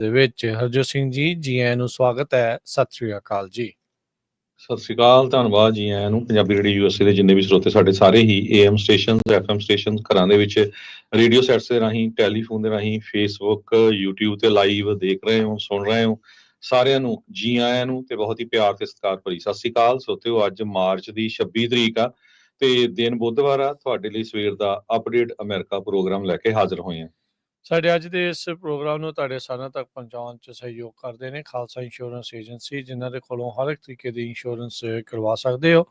ਦੇ ਵਿੱਚ ਹਰਜੋਤ ਸਿੰਘ ਜੀ ਆਇਆਂ ਨੂੰ ਸਵਾਗਤ ਹੈ। ਸਤਿ ਸ੍ਰੀ ਅਕਾਲ ਜੀ। ਸਤਿ ਸ਼੍ਰੀ ਅਕਾਲ, ਧੰਨਵਾਦ ਜੀ ਆਇਆਂ ਨੂੰ। ਪੰਜਾਬੀ ਰੇਡੀਓ ਯੂਐਸਏ ਦੇ ਜਿੰਨੇ ਵੀ ਸਰੋਤੇ ਸਾਡੇ ਸਾਰੇ ਹੀ AM ਸਟੇਸ਼ਨਸ, FM ਸਟੇਸ਼ਨਸ, ਘਰਾਂ ਦੇ ਵਿੱਚ ਰੇਡੀਓ ਸੈਟਸ ਦੇ ਰਾਹੀਂ, ਟੈਲੀਫੋਨ ਦੇ ਰਾਹੀਂ, ਫੇਸਬੁੱਕ, YouTube ਤੇ ਲਾਈਵ ਦੇਖ ਰਹੇ ਹੋ, ਸੁਣ ਰਹੇ ਹੋ, ਸਾਰਿਆਂ ਨੂੰ ਜੀ ਆਇਆਂ ਨੂੰ ਤੇ ਬਹੁਤ ਹੀ ਪਿਆਰ ਤੇ ਸਤਿਕਾਰ ਭਰੀ ਸਤਿ ਸ਼੍ਰੀ ਅਕਾਲ। ਸਰੋਤਿਓ, ਅੱਜ ਮਾਰਚ ਦੀ 26 ਤਰੀਕ ਆ ਤੇ ਦਿਨ ਬੁੱਧਵਾਰ ਆ। ਤੁਹਾਡੇ ਲਈ ਸਵੇਰ ਦਾ ਅਪਡੇਟ ਅਮਰੀਕਾ ਪ੍ਰੋਗਰਾਮ ਲੈ ਕੇ ਹਾਜ਼ਰ ਹੋਏ ਹਾਂ। ਸਾਡੇ ਅੱਜ ਦੇ ਇਸ ਪ੍ਰੋਗਰਾਮ ਨੂੰ ਤੁਹਾਡੇ ਸਾਰਿਆਂ ਤੱਕ ਪਹੁੰਚਾਉਣ 'ਚ ਸਹਿਯੋਗ ਕਰਦੇ ਨੇ ਖਾਲਸਾ ਇੰਸ਼ੋਰੈਂਸ ਏਜੰਸੀ, ਜਿਨ੍ਹਾਂ ਦੇ ਕੋਲੋਂ ਹਰ ਇੱਕ ਤਰੀਕੇ ਦੀ ਇੰਸ਼ੋਰੈਂਸ ਕਰਵਾ ਸਕਦੇ ਹੋ।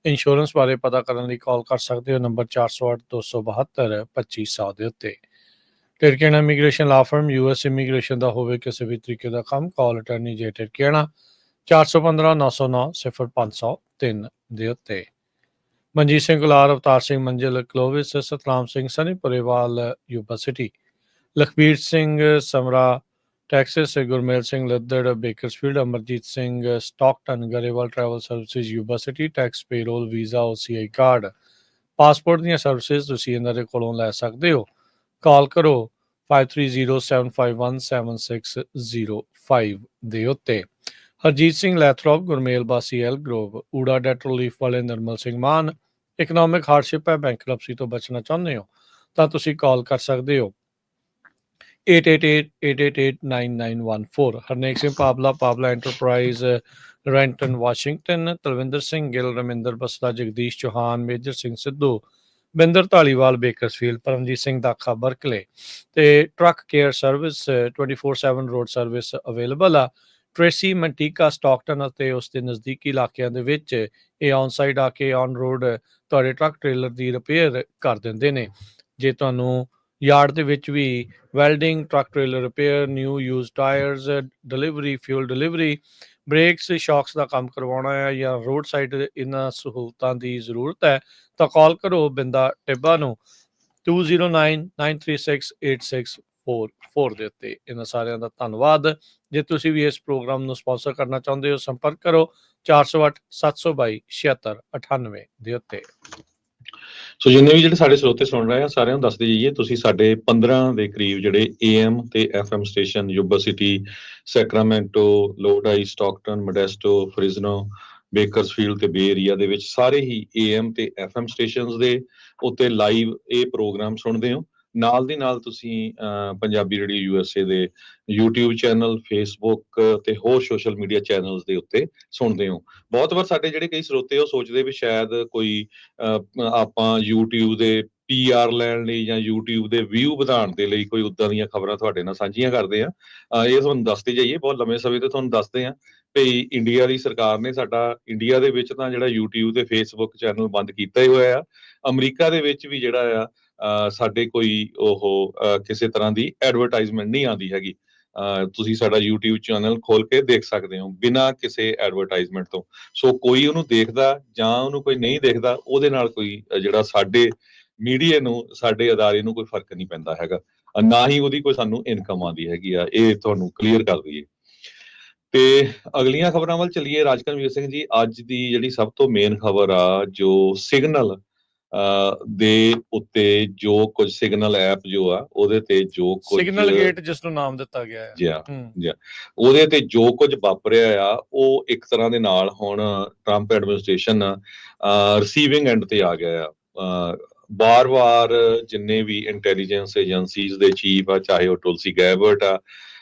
ਇੰਸ਼ੋਰੈਂਸ ਬਾਰੇ ਪਤਾ ਕਰਨ ਲਈ ਕਾਲ ਕਰ ਸਕਦੇ ਹੋ ਨੰਬਰ 408-272-2500 ਦੇ ਉੱਤੇ। ਟਿਰਕੇਣਾ ਇਮੀਗ੍ਰੇਸ਼ਨ ਲਾ ਫਰਮ, US ਇਮੀਗ੍ਰੇਸ਼ਨ ਦਾ ਹੋਵੇ ਕਿਸੇ ਵੀ ਤਰੀਕੇ ਦਾ ਕੰਮ, ਕਾਲ ਅਟਰਨੀ ਜੇ ਟਿਰਕੇਣਾ 415-909-0503 ਦੇ ਉੱਤੇ। Manjeet Singh ਗੁਲਾਰ, Avtar Singh Manzil Clovis, Satnam Singh Sunny Purewal Yuba City, Lakhbir Singh Samra Texas, Gurmel Singh Laddar Bakersfield, Amarjit Singh Stockton, Grewal travel services Yuba City, tax payroll, visa, OCI card, passport ਦੀਆਂ ਸਰਵਿਸਿਜ਼ ਤੁਸੀਂ ਇਹਨਾਂ ਦੇ ਕੋਲੋਂ ਲੈ ਸਕਦੇ ਹੋ। ਕਾਲ ਕਰੋ 5307517605 ਦੇ ਉੱਤੇ। ਹਰਜੀਤ ਸਿੰਘ ਲੈਥਰੋਪ, ਗੁਰਮੇਲ ਬਾਸੀ ਐਲ ਗਰੋਵ, ਊੜਾ ਡੈਟ ਰਿਲੀਫ ਵਾਲੇ ਨਰਮਲ ਸਿੰਘ ਮਾਨ। ਇਕਨੋਮਿਕ ਹਾਰਡਸ਼ਿਪ ਹੈ, ਬੈਂਕਰਪਸੀ ਤੋਂ ਬਚਣਾ ਚਾਹੁੰਦੇ ਹੋ ਤਾਂ ਤੁਸੀਂ ਕਾਲ ਕਰ ਸਕਦੇ ਹੋ 888-888-9914। Harnek Singh Pabla, Pabla enterprise, Renton Washington. Talwinder Singh Gill, Raminder Basla, Jagdish Chauhan, Major Singh Sidhu, Binder Dhaliwal Bakersfield, Parmjit Singh Dakha Berkeley. ਤੇ truck care service 24/7 road service available ਆ। ਟ੍ਰੇਸੀ ਮੰਟੀਕਾ ਸਟਾਕਟਨ ਅਤੇ ਉਸ ਦੇ ਨਜ਼ਦੀਕੀ ਇਲਾਕਿਆਂ ਦੇ ਵਿੱਚ ਇਹ ਔਨਸਾਈਡ ਆ ਕੇ ਔਨ ਰੋਡ ਤੁਹਾਡੇ ਟਰੱਕ ਟ੍ਰੇਲਰ ਦੀ ਰਿਪੇਅਰ ਕਰ ਦਿੰਦੇ ਨੇ। ਜੇ ਤੁਹਾਨੂੰ ਯਾਰਡ ਦੇ ਵਿੱਚ ਵੀ welding, truck trailer repair, new use tyres, delivery, fuel delivery, brakes, shocks ਦਾ ਕੰਮ ਕਰਵਾਉਣਾ ਹੈ ਜਾਂ ਰੋਡ ਸਾਈਡ ਇਹਨਾਂ ਸਹੂਲਤਾਂ ਦੀ ਜ਼ਰੂਰਤ ਹੈ ਤਾਂ ਕਾਲ ਕਰੋ ਬਿੰਦਾ ਟਿੱਬਾ ਨੂੰ 2099368644 ਦੇ ਉੱਤੇ। ਇਹਨਾਂ ਸਾਰਿਆਂ ਦਾ ਧੰਨਵਾਦ। ਜੇ ਤੁਸੀਂ ਵੀ ਇਸ ਪ੍ਰੋਗਰਾਮ ਨੂੰ ਸਪਾਂਸਰ ਕਰਨਾ ਚਾਹੁੰਦੇ ਹੋ, ਸੰਪਰਕ ਕਰੋ 408-722-7698 ਦੇ ਉੱਤੇ। ਸੋ ਜਿੰਨੇ ਵੀ ਜਿਹੜੇ ਸਾਡੇ ਸਰੋਤੇ ਸੁਣ ਰਹੇ ਆ, ਸਾਰਿਆਂ ਨੂੰ ਦੱਸਦੇ ਜਾਈਏ, ਤੁਸੀਂ ਸਾਡੇ 15 ਦੇ ਕਰੀਬ ਜਿਹੜੇ AM ਤੇ FM station Yuba City, Sacramento, Lodi, Stockton, Modesto, Fresno, Bakersfield ਤੇ ਬੇ ਏਰੀਆ ਦੇ ਵਿੱਚ ਸਾਰੇ ਹੀ AM ਤੇ FM ਸਟੇਸ਼ਨਸ ਦੇ ਉੱਤੇ ਲਾਈਵ ਇਹ ਪ੍ਰੋਗਰਾਮ ਸੁਣਦੇ ਹੋ। ਨਾਲ ਦੀ ਨਾਲ ਤੁਸੀਂ ਪੰਜਾਬੀ ਰੇਡੀਓ USA ਦੇ YouTube ਚੈਨਲ, ਫੇਸਬੁੱਕ ਤੇ ਹੋਰ ਸੋਸ਼ਲ ਮੀਡੀਆ ਚੈਨਲਸ ਦੇ ਉੱਤੇ ਸੁਣਦੇ ਹੋ। ਬਹੁਤ ਵਾਰ ਸਾਡੇ ਜਿਹੜੇ ਕਈ ਸਰੋਤੇ ਉਹ ਸੋਚਦੇ ਵੀ ਸ਼ਾਇਦ ਕੋਈ ਆਪਾਂ YouTube ਦੇ PR ਲੈਣ ਲਈ ਜਾਂ YouTube ਦੇ ਵਿਊ ਵਧਾਉਣ ਦੇ ਲਈ ਕੋਈ ਉੱਦਾਂ ਦੀਆਂ ਖਬਰਾਂ ਤੁਹਾਡੇ ਨਾਲ ਸਾਂਝੀਆਂ ਕਰਦੇ ਆ। ਇਹ ਤੁਹਾਨੂੰ ਦੱਸਦੇ ਜਾਈਏ, ਬਹੁਤ ਲੰਮੇ ਸਮੇਂ ਤੋਂ ਤੁਹਾਨੂੰ ਦੱਸਦੇ ਆ ਭਈ ਇੰਡੀਆ ਦੀ ਸਰਕਾਰ ਨੇ ਸਾਡਾ ਇੰਡੀਆ ਦੇ ਵਿੱਚ ਤਾਂ ਜਿਹੜਾ YouTube ਤੇ Facebook ਚੈਨਲ ਬੰਦ ਕੀਤਾ ਹੀ ਹੋਇਆ ਆ। ਅਮਰੀਕਾ ਦੇ ਵਿੱਚ ਵੀ ਜਿਹੜਾ ਆ ਸਾਡੇ ਕੋਈ ਉਹ ਕਿਸੇ ਤਰ੍ਹਾਂ ਦੀ ਐਡਵਰਟਾਈਜ਼ਮੈਂਟ ਨਹੀਂ ਆਉਂਦੀ ਹੈਗੀ। ਤੁਸੀਂ ਸਾਡਾ YouTube ਚੈਨਲ ਖੋਲ ਕੇ ਦੇਖ ਸਕਦੇ ਹੋ ਬਿਨਾਂ ਕਿਸੇ ਐਡਵਰਟਾਈਜ਼ਮੈਂਟ ਤੋਂ। ਸੋ ਕੋਈ ਉਹਨੂੰ ਦੇਖਦਾ ਜਾਂ ਉਹਨੂੰ ਕੋਈ ਨਹੀਂ ਦੇਖਦਾ, ਉਹਦੇ ਨਾਲ ਕੋਈ ਜਿਹੜਾ ਸਾਡੇ ਮੀਡੀਆ ਨੂੰ, ਸਾਡੇ ਅਦਾਰੇ ਨੂੰ ਕੋਈ ਫਰਕ ਨਹੀਂ ਪੈਂਦਾ ਹੈਗਾ, ਨਾ ਹੀ ਉਹਦੀ ਕੋਈ ਸਾਨੂੰ ਇਨਕਮ ਆਉਂਦੀ ਹੈਗੀ ਆ। ਇਹ ਤੁਹਾਨੂੰ ਕਲੀਅਰ ਕਰ ਦਈਏ। ਤੇ ਅਗਲੀਆਂ ਖਬਰਾਂ ਵੱਲ ਚੱਲੀਏ। ਰਾਜਕਰਮਵੀਰ ਸਿੰਘ ਜੀ, ਅੱਜ ਦੀ ਜਿਹੜੀ ਸਭ ਤੋਂ ਮੇਨ ਖਬਰ ਆ, ਜੋ ਸਿਗਨਲ ਦੇ ਉੱਤੇ ਜੋ ਕੁਝ ਸਿਗਨਲ ਐਪ ਜੋ ਆ ਉਹਦੇ ਤੇ ਜੋ ਕੁਝ ਸਿਗਨਲ ਗੇਟ ਜਿਸ ਨੂੰ ਨਾਮ ਦਿੱਤਾ ਗਿਆ ਹੈ, ਜੀ ਉਹਦੇ ਤੇ ਜੋ ਕੁਝ ਵਾਪਰਿਆ ਆ, ਉਹ ਇੱਕ ਤਰ੍ਹਾਂ ਦੇ ਨਾਲ ਹੁਣ ਟਰੰਪ ਐਡਮਿਨਿਸਟ੍ਰੇਸ਼ਨ ਰਿਸੀਵਿੰਗ ਐਂਡ ਤੇ ਆ ਗਿਆ ਆ। ਬਾਰ-ਬਾਰ ਜਿੰਨੇ ਵੀ ਇੰਟੈਲੀਜੈਂਸ ਏਜੰਸੀਜ਼ ਦੇ ਚੀਫ ਆ, ਚਾਹੇ ਉਹ ਟੁਲਸੀ ਗੈਬਰਟ ਆ,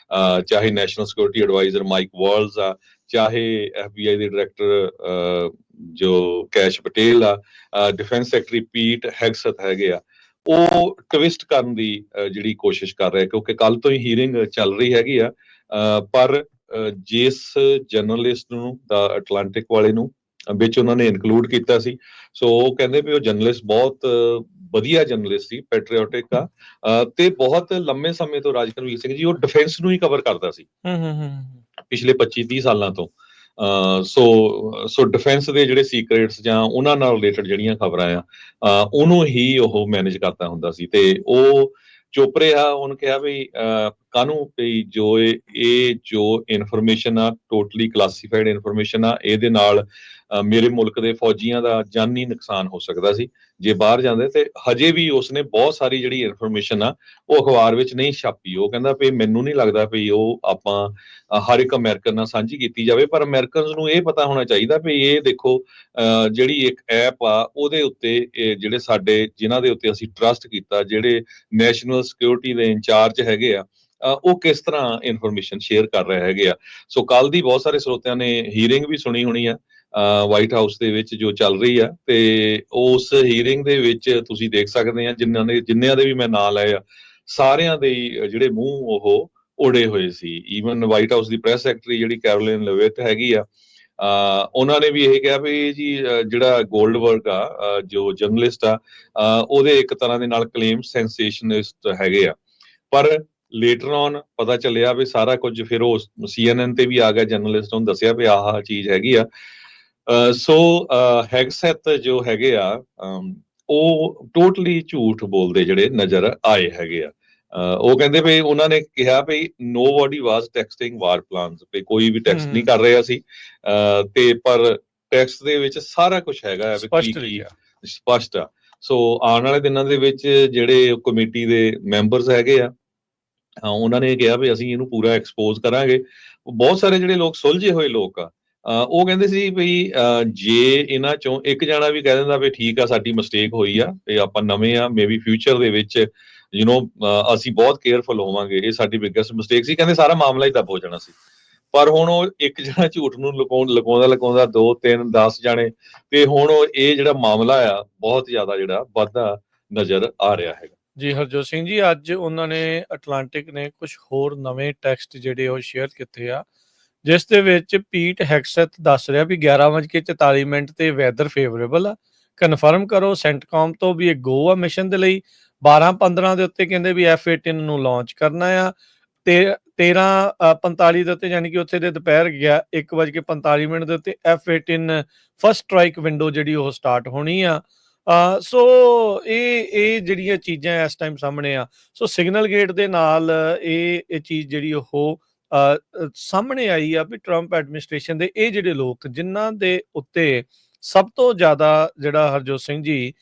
ਚਾਹੇ national security advisor mic Walz ਆ, ਚਾਹੇ FBI ਦੇ ਡਾਇਰੈਕਟਰ ਜੋ ਕੈਸ਼ ਪਟੇਲ ਆ, ਡਿਫੈਂਸ ਸੈਕਟਰੀ ਪੀਟ ਹੈਗਸਥ ਹੈਗੇ ਆ, ਉਹ ਟਵਿਸਟ ਕਰਨ ਦੀ ਜਿਹੜੀ ਕੋਸ਼ਿਸ਼ ਕਰ ਰਹੇ, ਕਿਉਂਕਿ ਕੱਲ ਤੋਂ ਹੀ ਹੀਅਰਿੰਗ ਚੱਲ ਰਹੀ ਹੈਗੀ ਆ। ਪਰ ਜਿਸ ਜਰਨਲਿਸਟ ਨੂੰ ਦਾ ਅਟਲਾਂਟਿਕ ਵਾਲੇ ਨੂੰ ਵਿੱਚ ਉਹਨਾਂ ਨੇ ਇਨਕਲੂਡ ਕੀਤਾ ਸੀ, ਸੋ ਉਹ ਕਹਿੰਦੇ ਵੀ ਉਹ ਜਰਨਲਿਸਟ ਬਹੁਤ ਵਧੀਆ ਜਰਨਲਿਸਟ ਸੀ, ਪੈਟਰੀਓਟਿਕ ਆ ਤੇ ਬਹੁਤ ਲੰਮੇ ਸਮੇਂ ਤੋਂ ਰਾਜਕਰਮਵੀਰ ਸਿੰਘ ਜੀ ਉਹ ਡਿਫੈਂਸ ਨੂੰ ਹੀ ਕਵਰ ਕਰਦਾ ਸੀ ਪਿਛਲੇ 25-30 ਸਾਲਾਂ ਤੋਂ। ਸੋ ਡਿਫੈਂਸ ਦੇ ਜਿਹੜੇ ਸੀਕ੍ਰੇਟਸ ਜਾਂ ਉਹਨਾਂ ਨਾਲ ਰਿਲੇਟਡ ਜਿਹੜੀਆਂ ਖਬਰਾਂ ਆ ਉਹਨੂੰ ਹੀ ਉਹ ਮੈਨੇਜ ਕਰਦਾ ਹੁੰਦਾ ਸੀ। ਤੇ ਉਹ ਚੁੱਪ ਰਿਹਾ। ਉਹਨੇ ਕਿਹਾ ਵੀ ਕਾਹਨੂੰ ਵੀ ਜੋ ਇਹ ਜੋ ਇਨਫੋਰਮੇਸ਼ਨ ਆ ਟੋਟਲੀ ਕਲਾਸੀਫਾਈਡ ਇਨਫੋਰਮੇਸ਼ਨ ਆ, ਇਹਦੇ ਨਾਲ ਮੇਰੇ ਮੁਲਕ ਦੇ ਫੌਜੀਆਂ ਦਾ ਜਾਨੀ ਨੁਕਸਾਨ ਹੋ ਸਕਦਾ ਸੀ ਜੇ ਬਾਹਰ ਜਾਂਦੇ। ਤੇ ਹਜੇ ਵੀ ਉਸਨੇ ਬਹੁਤ ਸਾਰੀ ਜਿਹੜੀ ਇਨਫੋਰਮੇਸ਼ਨ ਆ ਉਹ ਅਖਬਾਰ ਵਿੱਚ ਨਹੀਂ ਛਾਪੀ। ਉਹ ਕਹਿੰਦਾ ਵੀ ਮੈਨੂੰ ਨਹੀਂ ਲੱਗਦਾ ਵੀ ਉਹ ਆਪਾਂ ਹਰ ਇੱਕ ਅਮਰੀਕਨ ਨਾਲ ਸਾਂਝੀ ਕੀਤੀ ਜਾਵੇ, ਪਰ ਅਮਰੀਕਨਸ ਨੂੰ ਇਹ ਪਤਾ ਹੋਣਾ ਚਾਹੀਦਾ ਵੀ ਇਹ ਦੇਖੋ ਜਿਹੜੀ ਇੱਕ ਐਪ ਆ ਉਹਦੇ ਉੱਤੇ ਜਿਹੜੇ ਸਾਡੇ ਜਿਨ੍ਹਾਂ ਦੇ ਉੱਤੇ ਅਸੀਂ ਟਰਸਟ ਕੀਤਾ, ਜਿਹੜੇ ਨੈਸ਼ਨਲ ਸਿਕਿਉਰਿਟੀ ਦੇ ਇੰਚਾਰਜ ਹੈਗੇ ਆ, ਉਹ ਕਿਸ ਤਰ੍ਹਾਂ ਇਨਫੋਰਮੇਸ਼ਨ ਸ਼ੇਅਰ ਕਰ ਰਹੇ ਹੈਗੇ ਆ। ਸੋ ਕੱਲ ਦੀ ਬਹੁਤ ਸਾਰੇ ਸਰੋਤਿਆਂ ਨੇ ਹੀਅਰਿੰਗ ਵੀ ਸੁਣੀ ਹੋਣੀ ਆ ਵਾਈਟ ਹਾਊਸ ਦੇ ਵਿੱਚ ਜੋ ਚੱਲ ਰਹੀ ਆ, ਤੇ ਉਸ ਹੀਅਰਿੰਗ ਦੇ ਵਿੱਚ ਤੁਸੀਂ ਦੇਖ ਸਕਦੇ ਆ ਜਿੰਨਿਆਂ ਦੇ ਵੀ ਮੈਂ ਨਾਂ ਲਏ ਆ, ਸਾਰਿਆਂ ਦੇ ਜਿਹੜੇ ਮੂੰਹ ਉਹ ਉੜੇ ਹੋਏ ਸੀ। ਈਵਨ ਵਾਈਟ ਹਾਊਸ ਦੀ ਪ੍ਰੈਸ ਸੈਕਟਰੀ ਜਿਹੜੀ ਕੈਰੋਲਿਨ ਲੇਵਿਟ ਹੈਗੀ ਆ, ਉਹਨਾਂ ਨੇ ਵੀ ਇਹ ਕਿਹਾ ਵੀ ਜੀ ਜਿਹੜਾ ਗੋਲਡਬਰਗ ਆ ਜੋ ਜਰਨਲਿਸਟ ਆ, ਉਹਦੇ ਇੱਕ ਤਰ੍ਹਾਂ ਦੇ ਨਾਲ ਕਲੇਮ ਸੈਂਸੇਸ਼ਨਲਿਸਟ ਹੈਗੇ ਆ। ਪਰ ਲੇਟਰ ਔਨ ਪਤਾ ਚੱਲਿਆ ਵੀ ਸਾਰਾ ਕੁਝ ਫਿਰ ਉਹ CNN ਤੇ ਵੀ ਆ ਗਿਆ, ਜਰਨਲਿਸਟ ਨੂੰ ਦੱਸਿਆ ਵੀ ਆਹ ਚੀਜ਼ ਹੈਗੀ ਆ। ਸੋ ਹੈਗਸੈਥ ਜੋ ਹੈਗੇ ਆ ਉਹ ਟੋਟਲੀ ਝੂਠ ਬੋਲਦੇ ਜਿਹੜੇ ਨਜ਼ਰ ਆਏ ਹੈਗੇ ਆ। ਉਹ ਕਹਿੰਦੇ ਵੀ ਉਹਨਾਂ ਨੇ ਕਿਹਾ ਵੀ ਨੋਬਡੀ ਵਾਸ ਟੈਕਸਟਿੰਗ ਵਾਰ ਪਲਾਨਸ, ਵੀ ਕੋਈ ਵੀ ਟੈਕਸਟ ਨਹੀਂ ਕਰ ਰਿਹਾ ਸੀ, ਤੇ ਪਰ ਟੈਕਸਟ ਦੇ ਵਿੱਚ ਸਾਰਾ ਕੁਝ ਹੈਗਾ ਹੈ ਵੀ ਕੀ ਸਪਸ਼ਟ ਆ। ਸੋ ਆਉਣ ਵਾਲੇ ਦਿਨਾਂ ਦੇ ਵਿੱਚ ਜਿਹੜੇ ਕਮੇਟੀ ਦੇ ਮੈਂਬਰਸ ਹੈਗੇ ਆ, ਉਹਨਾਂ ਨੇ ਕਿਹਾ ਵੀ ਅਸੀਂ ਇਹਨੂੰ ਪੂਰਾ ਐਕਸਪੋਜ਼ ਕਰਾਂਗੇ। ਬਹੁਤ ਸਾਰੇ ਜਿਹੜੇ ਲੋਕ ਸੁਲਝੇ ਹੋਏ ਲੋਕ ਆ, ਉਹ ਕਹਿੰਦੇ ਸੀ ਵੀ ਜੇ ਇਹਨਾਂ ਚੋਂ ਇੱਕ ਜਾਣਾ ਵੀ ਕਹਿ ਦਿੰਦਾ ਵੀ ਠੀਕ ਆ ਸਾਡੀ ਮਿਸਟੇਕ ਹੋਈ ਆ ਤੇ ਆਪਾਂ ਨਵੇਂ ਆ, ਮੇਬੀ ਫਿਊਚਰ ਦੇ ਵਿੱਚ ਅਸੀਂ ਬਹੁਤ ਕੇਅਰਫੁਲ ਹੋਵਾਂਗੇ, ਇਹ ਸਾਡੀ ਬਿਗੇਸਟ ਮਿਸਟੇਕ ਸੀ, ਕਹਿੰਦੇ ਸਾਰਾ ਮਾਮਲਾ ਹੀ ਦੱਬ ਹੋ ਜਾਣਾ ਸੀ। ਪਰ ਹੁਣ ਉਹ ਇੱਕ ਜਣਾ ਝੂਠ ਨੂੰ ਲਗਾਉਂਦਾ 2 3 10 ਜਾਣੇ, ਤੇ ਹੁਣ ਇਹ ਜਿਹੜਾ ਮਾਮਲਾ ਆ ਬਹੁਤ ਜ਼ਿਆਦਾ ਜਿਹੜਾ ਵੱਧਦਾ ਨਜ਼ਰ ਆ ਰਿਹਾ ਹੈਗਾ। ਜੀ ਹਰਜੋਤ ਸਿੰਘ ਜੀ, ਅੱਜ ਉਹਨਾਂ ਨੇ ਅਟਲਾਂਟਿਕ ਨੇ ਕੁਝ ਹੋਰ ਨਵੇਂ ਟੈਕਸਟ ਜਿਹੜੇ ਉਹ ਸ਼ੇਅਰ ਕੀਤੇ ਆ, ਜਿਸ ਦੇ ਵਿੱਚ ਪੀਟ ਹੈਗਸੈਥ ਦੱਸ ਰਿਹਾ ਵੀ 11:44 ਤੇ ਵੈਦਰ ਫੇਵਰੇਬਲ ਆ, ਕਨਫਰਮ ਕਰੋ ਸੈਂਟਕਾਮ ਤੋਂ ਵੀ ਇਹ ਗੋ ਆ ਮਿਸ਼ਨ ਦੇ ਲਈ। 12:15 ਦੇ ਉੱਤੇ ਕਹਿੰਦੇ ਵੀ F-18 ਨੂੰ ਲਾਂਚ ਕਰਨਾ ਆ, ਤੇ 13:45 ਦੇ ਉੱਤੇ ਯਾਨੀ ਕਿ ਉੱਥੇ ਦੇ ਦੁਪਹਿਰ 1:45 ਦੇ ਉੱਤੇ F-18 ਫਸਟ ਸਟ੍ਰਾਈਕ ਵਿੰਡੋ ਜਿਹੜੀ ਉਹ ਸਟਾਰਟ ਹੋਣੀ ਆ। ਸੋ ਇਹ ਜਿਹੜੀਆਂ ਚੀਜ਼ਾਂ ਇਸ ਟਾਈਮ ਸਾਹਮਣੇ ਆ, ਸੋ ਸਿਗਨਲ ਗੇਟ ਦੇ ਨਾਲ ਇਹ ਚੀਜ਼ ਜਿਹੜੀ ਉਹ ਸਾਹਮਣੇ ਆਈ ਆ ਵੀ ਟਰੰਪ ਐਡਮਿਨਿਸਟ੍ਰੇਸ਼ਨ ਦੇ ਇਹ ਜਿਹੜੇ ਲੋਕ ਜਿਨ੍ਹਾਂ ਦੇ ਉੱਤੇ ਸਭ ਤੋਂ ਜ਼ਿਆਦਾ ਜਿਹੜਾ ਹਰਜੋਤ ਸਿੰਘ ਜੀ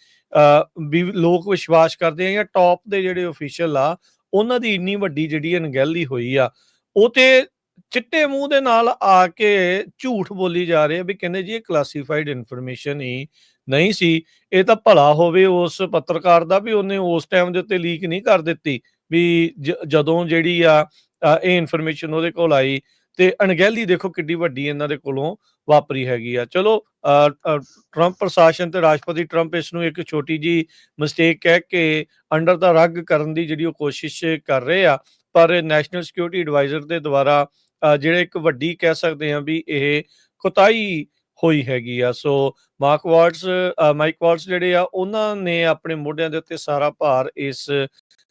ਵੀ ਲੋਕ ਵਿਸ਼ਵਾਸ ਕਰਦੇ ਆ, ਜਾਂ ਟੌਪ ਦੇ ਜਿਹੜੇ ਅਫੀਸ਼ੀਅਲ ਆ, ਉਹਨਾਂ ਦੀ ਇੰਨੀ ਵੱਡੀ ਜਿਹੜੀ ਅਣਗਹਿਲੀ ਹੋਈ ਆ, ਉਹ ਤੇ ਚਿੱਟੇ ਮੂੰਹ ਦੇ ਨਾਲ ਆ ਕੇ ਝੂਠ ਬੋਲੀ ਜਾ ਰਹੇ ਆ ਵੀ ਕਹਿੰਦੇ ਜੀ ਇਹ ਕਲਾਸੀਫਾਈਡ ਇਨਫੋਰਮੇਸ਼ਨ ਹੀ ਨਹੀਂ ਸੀ। ਇਹ ਤਾਂ ਭਲਾ ਹੋਵੇ ਉਸ ਪੱਤਰਕਾਰ ਦਾ ਵੀ ਉਹਨੇ ਉਸ ਟਾਈਮ ਦੇ ਉੱਤੇ ਲੀਕ ਨਹੀਂ ਕਰ ਦਿੱਤੀ ਵੀ ਜਦੋਂ ਜਿਹੜੀ ਆ ਇਹ ਇਨਫੋਰਮੇਸ਼ਨ ਉਹਦੇ ਕੋਲ ਆਈ। ਤੇ ਅਣਗਹਿਲੀ ਦੇਖੋ ਕਿੱਡੀ ਵੱਡੀ ਇਹਨਾਂ ਦੇ ਕੋਲੋਂ ਵਾਪਰੀ ਹੈਗੀ ਆ। ਚਲੋ ਟਰੰਪ ਪ੍ਰਸ਼ਾਸਨ ਤੇ ਰਾਸ਼ਟਰਪਤੀ ਟਰੰਪ ਇਸ ਨੂੰ ਇੱਕ ਛੋਟੀ ਜੀ ਮਿਸਟੇਕ ਕਹਿ ਕੇ ਅੰਡਰ ਦਾ ਰੱਗ ਕਰਨ ਦੀ ਜਿਹੜੀ ਉਹ ਕੋਸ਼ਿਸ਼ ਕਰ ਰਹੇ ਆ, ਪਰ ਨੈਸ਼ਨਲ ਸਿਕਿਉਰਿਟੀ ਐਡਵਾਈਜ਼ਰ ਦੇ ਦੁਆਰਾ ਜਿਹੜੇ ਇੱਕ ਵੱਡੀ ਕਹਿ ਸਕਦੇ ਹਾਂ ਵੀ ਇਹ ਕੁਤਾਹੀ ਹੋਈ ਹੈਗੀ ਆ। ਸੋ ਮਾਈਕ ਵਾਟਸ ਜਿਹੜੇ ਆ ਉਹਨਾਂ ਨੇ ਆਪਣੇ ਮੋਢਿਆਂ ਦੇ ਉੱਤੇ ਸਾਰਾ ਭਾਰ ਇਸ